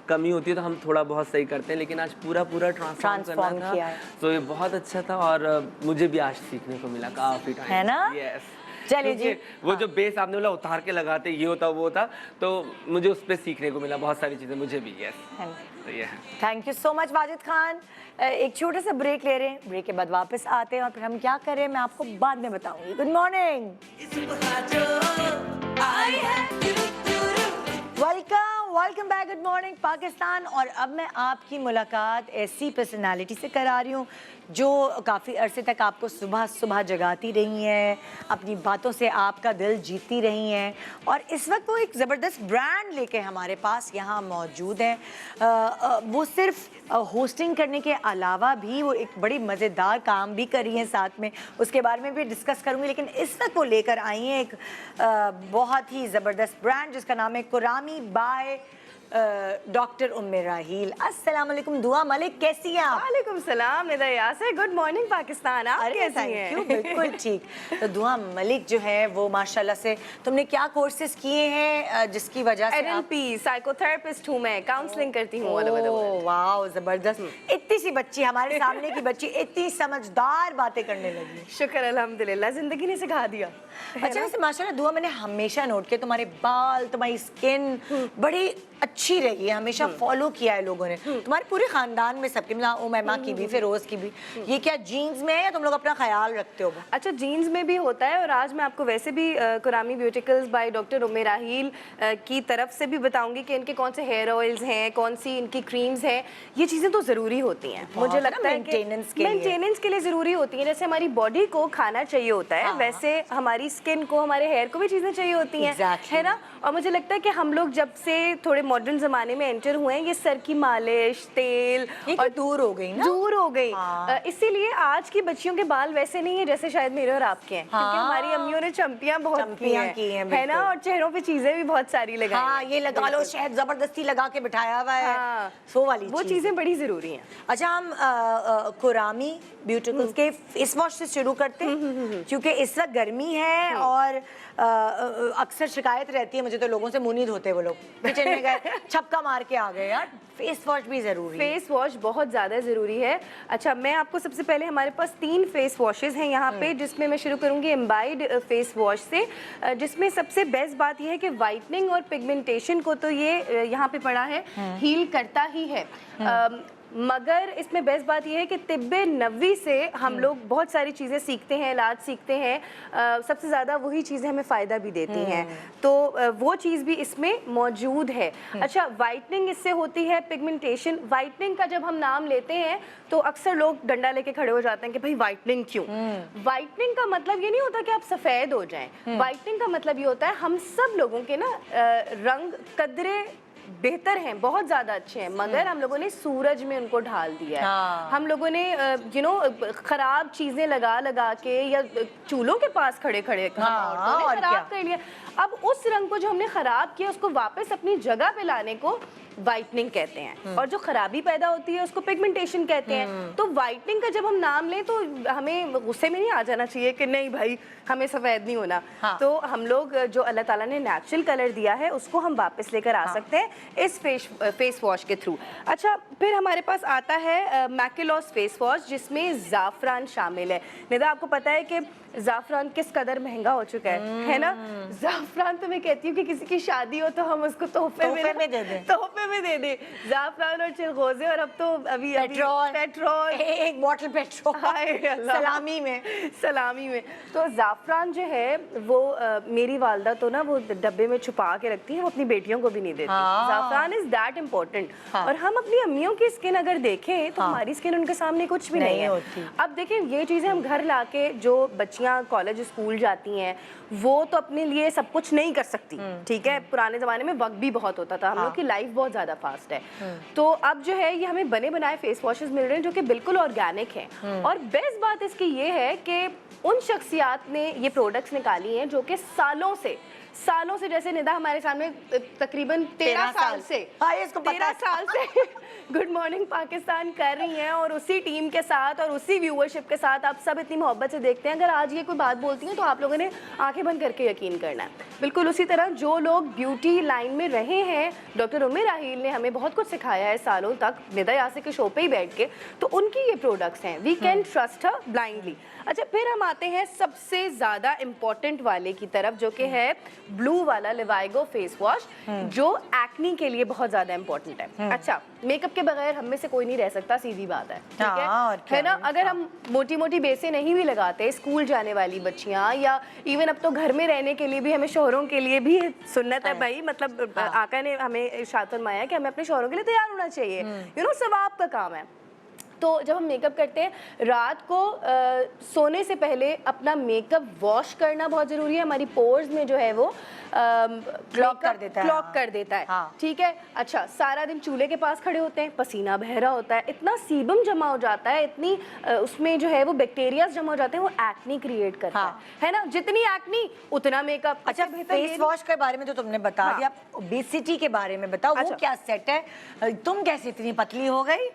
कमी होती है तो हम थोड़ा बहुत सही करते हैं, लेकिन आज पूरा ट्रांसफॉर्म करना था, तो ये बहुत अच्छा था। और मुझे भी आज सीखने को मिला काफ़ी टाइम, है ना? यस। चलिए जी, वो जो बेस आपने बोला उतार के लगाते, ये होता वो होता, तो मुझे उस पर सीखने को मिला बहुत सारी चीज़ें, मुझे भी। यस, तो ये है। Thank you so much Wajid Khan. एक छोटा सा ब्रेक ले रहे हैं, ब्रेक के बाद वापस आते हैं और फिर हम क्या कर रहे हैं मैं आपको बाद में बताऊंगी। Good morning, welcome back, good morning Pakistan. और अब मैं आपकी मुलाकात ऐसी पर्सनालिटी से करा रही हूँ जो काफ़ी अरसे तक आपको सुबह सुबह जगाती रही हैं, अपनी बातों से आपका दिल जीती रही हैं, और इस वक्त वो एक ज़बरदस्त ब्रांड लेके हमारे पास यहाँ मौजूद हैं। वो सिर्फ होस्टिंग करने के अलावा भी वो एक बड़ी मज़ेदार काम भी कर रही हैं साथ में, उसके बारे में भी डिस्कस करूँगी। लेकिन इस वक्त वो लेकर आई हैं एक बहुत ही ज़बरदस्त ब्रांड जिसका नाम है कुरामी बाय डॉक्टर उम्मे राहील। अस्सलाम वालेकुम दुआ मलिक, कैसी हैं आप? वालेकुम सलाम, मेरा यासर, गुड मॉर्निंग पाकिस्तान, आप कैसी हैं? क्यों, बिल्कुल ठीक। तो दुआ मलिक जो है वो माशाल्लाह से, तुमने क्या कोर्सेज किए हैं जिसकी वजह से NLP साइकोथेरेपिस्ट हूँ मैं, काउंसलिंग करती हूँ ऑल ओवर द वर्ल्ड। वाह जबरदस्त। इतनी सी बच्ची, हमारे सामने की बच्ची इतनी समझदार बातें करने लगी। शुक्र अल्हम्दुलिल्लाह, जिंदगी ने सिखा दिया। अच्छा, वैसे माशाल्लाह दुआ मैंने हमेशा नोट किया, तुम्हारे बाल, तुम्हारी स्किन बड़ी अच्छी रही है, हमेशा फॉलो किया है लोगों ने, तुम्हारे पूरे खानदान में सबके, मतलब उमैमा की भी, फिरोज की भी। ये क्या जीन्स में है या तुम लोग अपना ख्याल रखते हो? अच्छा, जीन्स में भी होता है, और आज मैं आपको वैसे भी कुरामी ब्यूटिकल्स बाय डॉक्टर उम्मे राहील की तरफ से भी बताऊंगी कि इनके कौन से हेयर ऑयल्स हैं, कौन सी इनकी क्रीम्स हैं। ये चीज़ें तो ज़रूरी होती हैं, मुझे लगता है मेंटेनेंस के लिए ज़रूरी होती हैं। जैसे हमारी बॉडी को खाना चाहिए होता है, वैसे हमारी स्किन को, हमारे हेयर को भी चीज़ें चाहिए होती हैं, है ना? और मुझे लगता है कि हम लोग जब से थोड़े मॉडर्न जमाने में एंटर हुए हैं, ये सर की मालिश, तेल और दूर हो गई ना, दूर हो गई। इसीलिए आज की बच्चियों के बाल वैसे नहीं है जैसे शायद मेरे और आपके हैं, क्योंकि हमारी अम्मियों ने चम्पियां बहुत की हैं, है ना, और चेहरों पे चीजें भी बहुत सारी लगाई। हाँ, ये लगा लो, शहद जबरदस्ती लगा के बिठाया हुआ है, सो वाली वो चीजें बड़ी जरूरी हैं। अच्छा, हम कुरामी ब्यूटिकल्स के फेस वॉश से शुरू करते हैं, क्योंकि इस वक्त गर्मी है और अक्सर शिकायत रहती है मुझे तो लोगों से, मुंह नहीं धोते वो लोग, किचन में गए छपका मार के आ गए। यार फेस वॉश भी जरूरी है, फेस वॉश बहुत ज़्यादा ज़रूरी है। अच्छा, मैं आपको सबसे पहले, हमारे पास 3 फेस वॉशेस हैं यहाँ पे, जिसमें मैं शुरू करूँगी एम्बाइड फेस वॉश से, जिसमें सबसे बेस्ट बात यह है कि वाइटनिंग और पिगमेंटेशन को तो ये यहाँ पे पड़ा है हील करता ही है, मगर इसमें बेस्ट बात यह है कि तिब्बे नबवी से हम लोग बहुत सारी चीज़ें सीखते हैं, इलाज सीखते हैं, सबसे ज़्यादा वही चीज़ें हमें फ़ायदा भी देती हैं, तो वो चीज़ भी इसमें मौजूद है। अच्छा, वाइटनिंग इससे होती है, पिगमेंटेशन। वाइटनिंग का जब हम नाम लेते हैं तो अक्सर लोग डंडा लेके खड़े हो जाते हैं कि भाई वाइटनिंग क्यों। वाइटनिंग का मतलब ये नहीं होता कि आप सफ़ेद हो जाएं। वाइटनिंग का मतलब ये होता है हम सब लोगों के ना रंग कदरे बेहतर हैं, बहुत ज़्यादा अच्छे हैं, मगर हम लोगों ने सूरज में उनको ढाल दिया है। हम लोगों ने ख़राब चीज़ें लगा लगा के या चूल्हों के पास खड़े खड़े खराब कर लिया। अब उस रंग को जो हमने ख़राब किया उसको वापस अपनी जगह पे लाने को वाइटनिंग कहते हैं, और जो खराबी पैदा होती है उसको पिगमेंटेशन कहते हैं। तो वाइटनिंग का जब हम नाम लें तो हमें गुस्से में नहीं आ जाना चाहिए कि नहीं भाई हमें सफ़ेद नहीं होना। तो हम लोग जो अल्लाह ताला ने नेचुरल कलर दिया है उसको हम वापस लेकर आ सकते हैं इस फेस वॉश के थ्रू। अच्छा, फिर हमारे पास आता है मैकेलॉस फेस वॉश, जिसमें ज़ाफ़रान शामिल है। निदा, आपको पता है कि ज़ाफ़रान किस कदर महंगा हो चुका है ना। ज़ाफ़रान तो मैं कहती हूँ कि किसी की शादी हो तो हम उसको तोहफे में दे दें ज़ाफ़रान और चिलगोज़े, और अब तो अभी पेट्रोल एक बोतल पेट्रोल सलामी में। तो ज़ाफ़रान जो है वो मेरी वालदा तो ना वो डब्बे में छुपा के रखती है, वो अपनी बेटियों को भी नहीं देती। ज़ाफ़रान इज़ दैट इम्पोर्टेंट। और हम अपनी अम्मियों की स्किन अगर देखें तो हमारी स्किन उनके सामने कुछ भी नहीं है। अब देखें, ये चीज़ें हम घर ला के, जो बच्चियाँ कॉलेज स्कूल जाती हैं वो तो अपने लिए सब कुछ नहीं कर सकती, ठीक है, पुराने ज़माने में वक्त भी बहुत होता था, हम लोग की लाइफ बहुत ज़्यादा फास्ट है। तो अब जो है ये हमें बने बनाए फेस वॉशेस मिल रहे हैं जो कि बिल्कुल ऑर्गेनिक हैं। और बेस्ट बात इसकी ये है कि उन शख्सियात ने ये प्रोडक्ट्स निकाली हैं जो कि सालों से, जैसे निदा हमारे सामने तकरीबन 13 साल से गुड मॉर्निंग पाकिस्तान कर रही हैं, और उसी टीम के साथ और उसी व्यूअरशिप के साथ आप सब इतनी मोहब्बत से देखते हैं। अगर आज ये कोई बात बोलती हैं तो आप लोगों ने आंखें बंद करके यकीन करना है। बिल्कुल उसी तरह जो लोग ब्यूटी लाइन में रहे हैं, डॉक्टर उम्मे राहील ने हमें बहुत कुछ सिखाया है सालों तक, निदा यासिर के शो पे ही बैठ के, तो उनकी ये प्रोडक्ट्स हैं, we can trust her blindly. अच्छा, फिर हम आते हैं सबसे ज़्यादा इम्पॉर्टेंट वाले की तरफ, जो कि है ब्लू वाला लिवाइगो फेस वॉश, जो एक्नी के लिए बहुत ज़्यादा इम्पॉर्टेंट है। अच्छा, मेकअप के बगैर हम में से कोई नहीं रह सकता, सीधी बात है, ठीक है ना। अगर हम मोटी मोटी बेसें नहीं भी लगाते, स्कूल जाने वाली बच्चियाँ या इवन अब तो घर में रहने के लिए भी हमें शोहरों के लिए भी सुन्नत है भाई, मतलब आका ने हमें इरशाद फरमाया कि हमें अपने शोहरों के लिए तैयार होना चाहिए, सवाब का काम है। तो जब हम मेकअप करते हैं, रात को सोने से पहले अपना मेकअप वॉश करना बहुत ज़रूरी है। हमारी पोर्स में जो है वो क्लॉक कर देता है, ठीक है। अच्छा, सारा दिन चूल्हे के पास खड़े होते हैं, पसीना बह रहा होता है, इतना सीबम जमा हो जाता है, इतनी उसमें जो है वो बैक्टीरियाज जमा हो जाते हैं, वो एक्नी क्रिएट करता है ना। जितनी एक्नी उतना मेकअप। अच्छा, फेस वॉश के बारे में तो तुमने बता दिया, ओबेसिटी के बारे में बताओ, वो क्या सेट है, तुम कैसे इतनी पतली हो गई?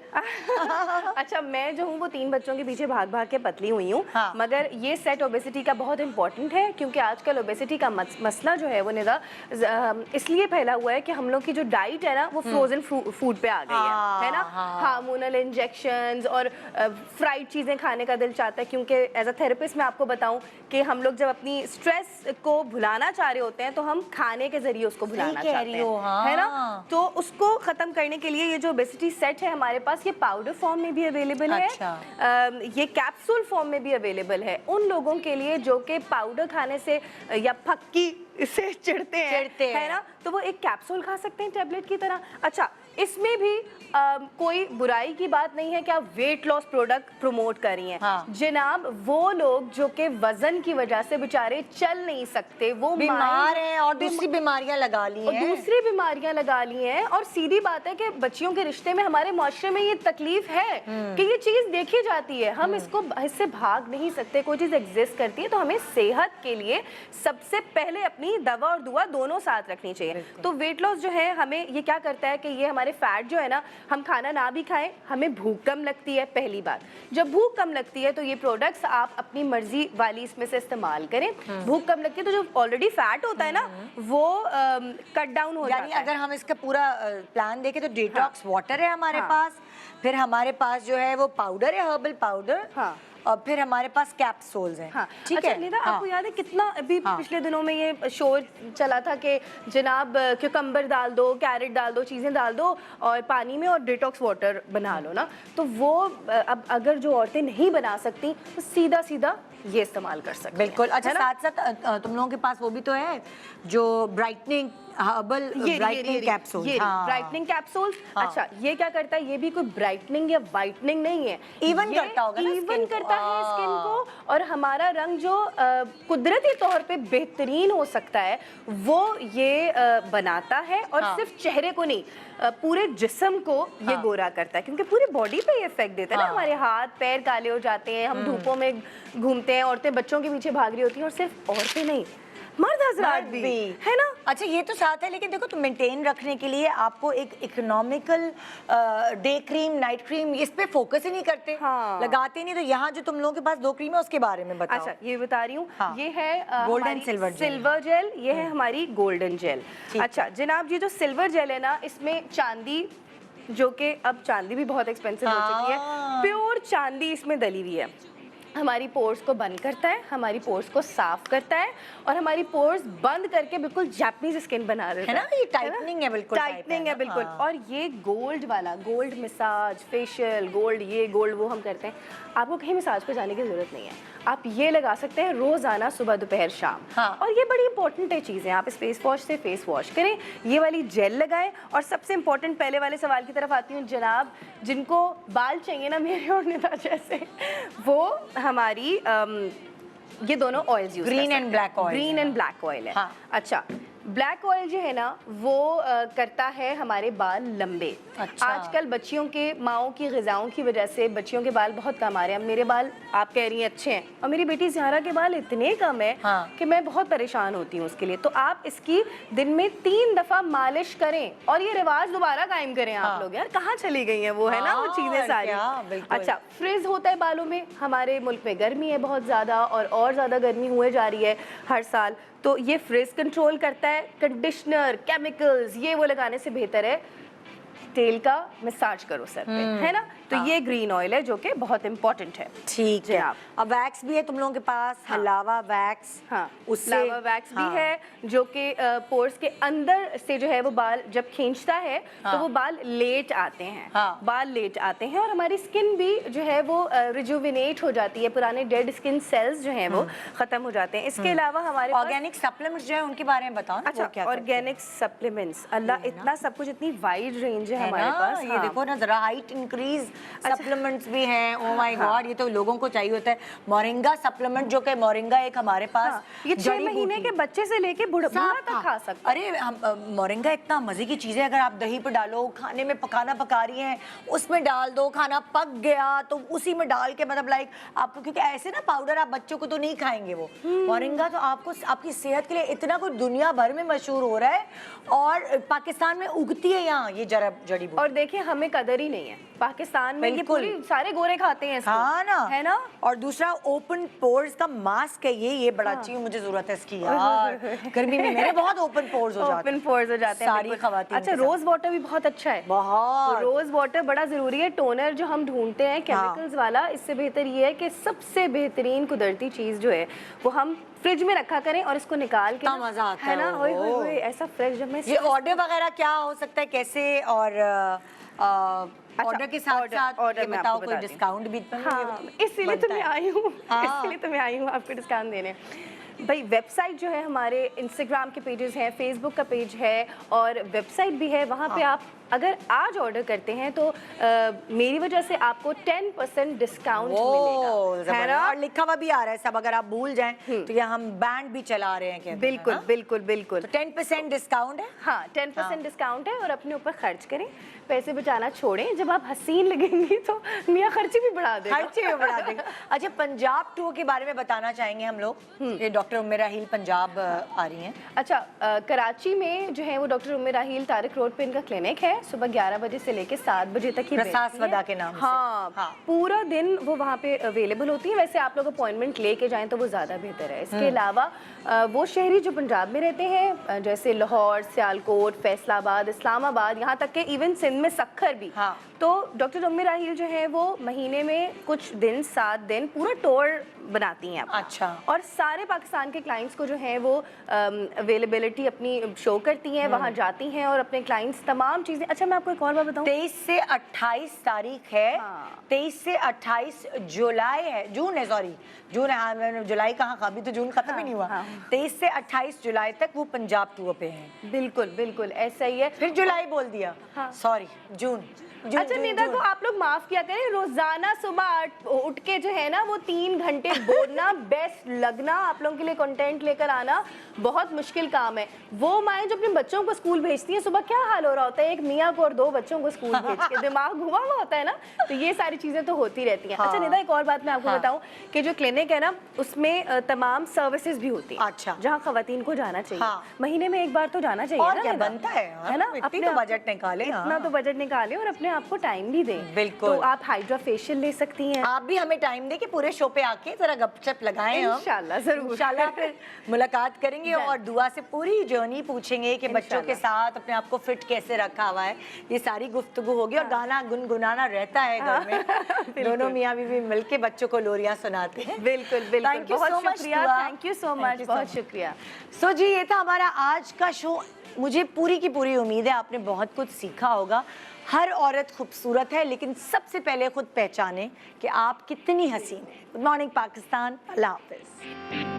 अच्छा, मैं जो हूँ वो 3 बच्चों के पीछे भाग भाग के पतली हुई हूँ, मगर ये सेट ओबेसिटी का बहुत इंपॉर्टेंट है, क्योंकि आजकल ओबेसिटी का मसला जो है वो निदा इसलिए फैला हुआ है कि हम लोग की जो डाइट है ना वो फ्रोजन फूड पे आ गई है ना। हार्मोनल इंजेक्शंस और फ्राइड चीज़ें खाने का दिल चाहता है, क्योंकि एज अ थेरेपिस्ट मैं आपको बताऊं कि हम लोग जब अपनी स्ट्रेस को भुलाना चाह रहे होते हैं तो हम खाने के जरिए उसको भुलाना चाहते हैं, है ना। तो उसको ख़त्म करने के लिए ये जो ओबेसिटी सेट है हमारे पास, ये पाउडर फॉर्म में भी अवेलेबल है, ये कैप्सूल फॉर्म में भी अवेलेबल है उन लोगों के लिए जो कि पाउडर खाने से या फक्की इससे चिढ़ते हैं, है ना, तो वो एक कैप्सूल खा सकते हैं टैबलेट की तरह। अच्छा, इसमें भी कोई बुराई की बात नहीं है कि आप वेट लॉस प्रोडक्ट प्रमोट कर रही हैं। हाँ। जनाब, वो लोग जो कि वजन की वजह से बेचारे चल नहीं सकते, वो बीमार हैं और दूसरी बीमारियां लगा ली हैं, दूसरी बीमारियां लगा ली हैं, और सीधी बात है कि बच्चियों के रिश्ते में हमारे माशरे में ये तकलीफ है कि ये चीज देखी जाती है, हम इससे भाग नहीं सकते। कोई चीज एग्जिस्ट करती है तो हमें सेहत के लिए सबसे पहले अपनी दवा और दुआ दोनों साथ रखनी चाहिए। तो वेट लॉस जो है हमें ये क्या करता है कि ये हमारे फैट जो है ना, हम खाना ना भी खाएं, हमें भूख कम लगती है। पहली बात, जब भूख कम लगती है तो ये प्रोडक्ट्स आप अपनी मर्जी वाली इसमें से इस्तेमाल करें। भूख कम लगती है तो जो ऑलरेडी फैट होता है ना, वो कट डाउन हो जाता है। अगर हम इसका पूरा प्लान देखें तो डिटॉक्स वाटर है हमारे पास, फिर हमारे पास जो है वो पाउडर है, हर्बल पाउडर, और फिर हमारे पास कैप्सूल्स हैं। हाँ। ठीक अच्छा, है। निदा, आपको याद है कितना अभी पिछले दिनों में ये शोर चला था कि जनाब क्यूकम्बर डाल दो, कैरेट डाल दो, चीज़ें डाल दो और पानी में और डिटॉक्स वाटर बना लो ना, तो वो अब अगर जो औरतें नहीं बना सकती तो सीधा सीधा ये इस्तेमाल कर सकते हैं। बिल्कुल। अच्छा, साथ साथ तुम लोगों के पास वो भी तो है जो brightening herbal brightening capsule, brightening capsules. अच्छा, ये क्या करता है? ये भी कोई ब्राइटनिंग या वाइटनिंग नहीं है, इवन करता होगा ना, इवन करता है स्किन को, और हमारा रंग जो कुदरती तौर पे बेहतरीन हो सकता है वो ये बनाता है, और सिर्फ चेहरे को नहीं, पूरे जिस्म को ये गोरा करता है, क्योंकि पूरी बॉडी पे ये इफेक्ट देता है ना। हमारे हाथ पैर काले हो जाते हैं, हम धूपों में घूमते हैं, औरतें बच्चों के पीछे भाग रही होती हैं, और सिर्फ औरतें नहीं, मर्द हजरात भी, है ना। अच्छा, ये तो साथ है, लेकिन देखो तो मेंटेन रखने के लिए आपको एक economical day cream, night cream, इस पे फोकस ही नहीं करते, लगाते नहीं। तो यहाँ जो तुम लोगों के पास 2 क्रीम है उसके बारे में बताओ। अच्छा, ये बता रही हूँ, ये है गोल्डन सिल्वर जेल, ये है हमारी गोल्डन जेल। अच्छा जनाब, ये जो सिल्वर जेल है ना, इसमें चांदी, जो कि अब चांदी भी बहुत एक्सपेंसिव हो चुकी है, प्योर चांदी इसमें डली हुई है। हमारी पोर्स को बंद करता है, हमारी पोर्स को साफ करता है, और हमारी पोर्स बंद करके बिल्कुल जापानीज स्किन बना देता है ना। ये टाइटनिंग है, बिल्कुल टाइटनिंग है, बिल्कुल। और ये गोल्ड वाला, गोल्ड मसाज, फेशियल, गोल्ड ये गोल्ड वो हम करते हैं, आपको कहीं मसाज पे जाने की जरूरत नहीं है, आप ये लगा सकते हैं रोजाना, सुबह दोपहर शाम। और ये बड़ी इंपॉर्टेंट है चीज़ें, आप इस फेस वॉश से फेस वॉश करें, ये वाली जेल लगाएं। और सबसे इंपॉर्टेंट, पहले वाले सवाल की तरफ आती हूँ जनाब, जिनको बाल चाहिए ना मेरे और निदा जैसे, वो हमारी ये दोनों oils use, green and black oil, green and black oil है। अच्छा, ब्लैक ऑयल जो है ना, वो करता है हमारे बाल लंबे। अच्छा। आजकल बच्चियों के माओं की ग़िज़ाओं की वजह से बच्चियों के बाल बहुत कम आ रहे हैं। मेरे बाल आप कह रही हैं अच्छे हैं, और मेरी बेटी ज़हरा के बाल इतने कम है कि मैं बहुत परेशान होती हूँ उसके लिए। तो आप इसकी दिन में 3 दफ़ा मालिश करें, और ये रिवाज दोबारा कायम करें। आप लोग यार कहाँ चली गई हैं वो, है ना, वो चीज़ें सारी। अच्छा, फ्रिज होता है बालों में, हमारे मुल्क में गर्मी है बहुत ज़्यादा, और ज़्यादा गर्मी हुए जा रही है हर साल, तो ये फ्रिज कंट्रोल करता है। कंडीशनर, केमिकल्स, ये वो लगाने से बेहतर है तेल का मसाज करो सर पे, है ना। तो ये ग्रीन ऑयल है जो कि बहुत इंपॉर्टेंट है। ठीक है। अब वैक्स भी है तुम लोगों के पास, हलावा वैक्स। उससे लावा वैक्स भी है, जो कि पोर्स के अंदर से जो है वो बाल जब खींचता है तो वो बाल लेट आते हैं, बाल लेट आते हैं, और हमारी स्किन भी जो है वो रिजुविनेट हो जाती है, पुराने डेड स्किन सेल्स जो हैं वो खत्म हो जाते हैं। इसके अलावा हमारे ऑर्गेनिक सप्लीमेंट्स जो है उनके बारे में बताओ ना। अच्छा, ऑर्गेनिक सप्लीमेंट्स, अल्लाह, इतना सब कुछ, इतनी वाइड रेंज है हमारे पास। ये देखो ना जरा, हाइट इंक्रीज सप्लीमेंट्स भी हैं। ओ माय गॉड, ये तो लोगों को चाहिए होता है। मोरिंगा सप्लीमेंट, जो कि मोरिंगा एक हमारे पास ये 6 महीने के बच्चे से लेके बूढ़ा तक खा सकते। अरे मोरिंगा इतना मजे की चीज है, अगर आप दही पे डालो, खाने में पकाना पका रही हैं उसमें डाल दो, खाना पक गया तो उसी में डाल के, मतलब लाइक आपको, क्योंकि ऐसे ना पाउडर आप बच्चों को तो नहीं खाएंगे वो। मोरिंगा तो आपको आपकी सेहत के लिए इतना कुछ दुनिया भर में मशहूर हो रहा है, और पाकिस्तान में उगती है यहाँ ये जड़ी बूटी। और देखिए हमें कदर ही नहीं है पाकिस्तान में, ये पूरी सारे गोरे खाते हैं इसको, हाँ ना, है ना। और दूसरा ओपन पोर्स का मास्क है ये बड़ा चाहिए, मुझे जरूरत है इसकी यार। गर्मी में मेरे बहुत ओपन पोर्स हो जाते हैं, ओपन पोर्स हो जाते हैं सारी खवातीन। अच्छा, रोज वाटर भी बहुत अच्छा है, बहुत। रोज वाटर बड़ा जरूरी है। टोनर जो हम ढूंढते हैं केमिकल्स वाला, इससे बेहतर ये है कि सबसे बेहतरीन कुदरती चीज जो है वो हम फ्रिज में रखा करें, और इसको निकाल के मजा आता है ना, होए ऐसा फ्रेश। जब मैं ये ऑर्डर वगैरह क्या हो सकता है, कैसे, और ऑर्डर के साथ साथ ये बताओ कोई डिस्काउंट भी? हाँ, इसीलिए तो मैं आई हूँ, इसलिए तो मैं आई हूँ आपको डिस्काउंट देने। भाई वेबसाइट जो है हमारे इंस्टाग्राम के पेजेस हैं, फेसबुक का पेज है और वेबसाइट भी है, वहाँ पे आप अगर आज ऑर्डर करते हैं तो मेरी वजह से आपको 10% डिस्काउंट मिलेगा, है ना? और लिखा हुआ भी आ रहा है सब, अगर आप भूल जाएं तो ये हम बैंड भी चला रहे हैं कहते हैं, बिल्कुल हाँ? बिल्कुल बिल्कुल। तो 10% डिस्काउंट है। हाँ 10% डिस्काउंट है और अपने ऊपर खर्च करें, पैसे बचाना छोड़ें। जब आप हसीन लगेंगी तो मियाँ खर्ची भी बढ़ा देगा, खर्चे भी बढ़ा देगा। अच्छा, पंजाब टूर के बारे में बताना चाहेंगे हम लोग। ये डॉक्टर उम्मे राहील पंजाब आ रही हैं। अच्छा, कराची में जो है वो डॉक्टर उम्मे राहील तारिक रोड पे इनका क्लिनिक है, सुबह 11 बजे से लेके 7 बजे तक ही प्रसास वदा के नाम से। हाँ, पूरा दिन वो वहाँ पे अवेलेबल होती है। वैसे आप लोग अपॉइंटमेंट लेके जाएं तो वो ज़्यादा बेहतर है। इसके अलावा वो शहरी जो पंजाब में रहते हैं जैसे लाहौर, सियालकोट, फैसलाबाद, इस्लामाबाद, यहाँ तक के इवन सिंध में सक्खर भी, हाँ। तो डॉक्टर उम्मे राहील जो है वो महीने में कुछ दिन 7 दिन पूरा टूर बनाती हैं आपका। अच्छा। और सारे पाकिस्तान के क्लाइंट्स को जो है वो अवेलेबिलिटी अपनी शो करती हैं, वहाँ जाती हैं और अपने क्लाइंट्स तमाम चीज़ें। अच्छा, मैं आपको एक और बात बताऊँ, 23 से 28 तारीख है। हाँ। 23 से 28 जुलाई है, जून है, सॉरी जून है। हाँ, मैंने जुलाई कहाँ, अभी तो जून खत्म ही नहीं हुआ। 23 से 28 जुलाई तक वो पंजाब टूर पे हैं। बिल्कुल बिल्कुल ऐसा ही है। फिर जुलाई बोल दिया, सॉरी जून। अच्छा निदा को आप लोग माफ किया करें, रोजाना सुबह उठ के जो है ना वो 3 घंटे बोलना, बेस्ट लगना, आप लोगों के लिए कंटेंट लेकर आना बहुत मुश्किल काम है। वो माएँ जो अपने बच्चों को स्कूल भेजती हैं, सुबह क्या हाल हो रहा होता है, एक मियाँ को और 2 बच्चों को स्कूल भेज के दिमाग घुमा हुआ होता है ना, तो ये सारी चीजें तो होती रहती हैं। अच्छा निदा, एक और बात मैं आपको बताऊं कि जो क्लिनिक है ना उसमें तमाम सर्विसेज भी होती है। अच्छा। जहाँ खवातीन को जाना चाहिए, महीने में एक बार तो जाना चाहिए और ना, क्या बनता है ना? अपने तो बजट निकाले, इतना तो बजट निकाले और अपने आपको टाइम भी दें। बिल्कुल। तो आप हाइड्रा फेशियल ले सकती हैं। आप भी हमें टाइम दे के पूरे शो पे आके जरा गपशप लगाएं। इंशाल्लाह जरूर, इंशाल्लाह फिर मुलाकात करेंगे और दुआ से पूरी जर्नी पूछेंगे कि बच्चों के साथ अपने आप को फिट कैसे रखा हुआ है। ये सारी गुफ्तगू होगी और गाना गुनगुनाना रहता है घर में। दोनों मियाँ बीवी मिलके बच्चों को लोरियां सुनाते हैं। बिल्कुल बिल्कुल, बहुत शुक्रिया, थैंक यू सो मच, बहुत शुक्रिया। सो जी, ये था हमारा आज का शो। मुझे पूरी की पूरी उम्मीद है आपने बहुत कुछ सीखा होगा। हर औरत खूबसूरत है, लेकिन सबसे पहले खुद पहचाने कि आप कितनी हसीन हैं। गुड मॉर्निंग पाकिस्तान, अल्लाह हाफिज़।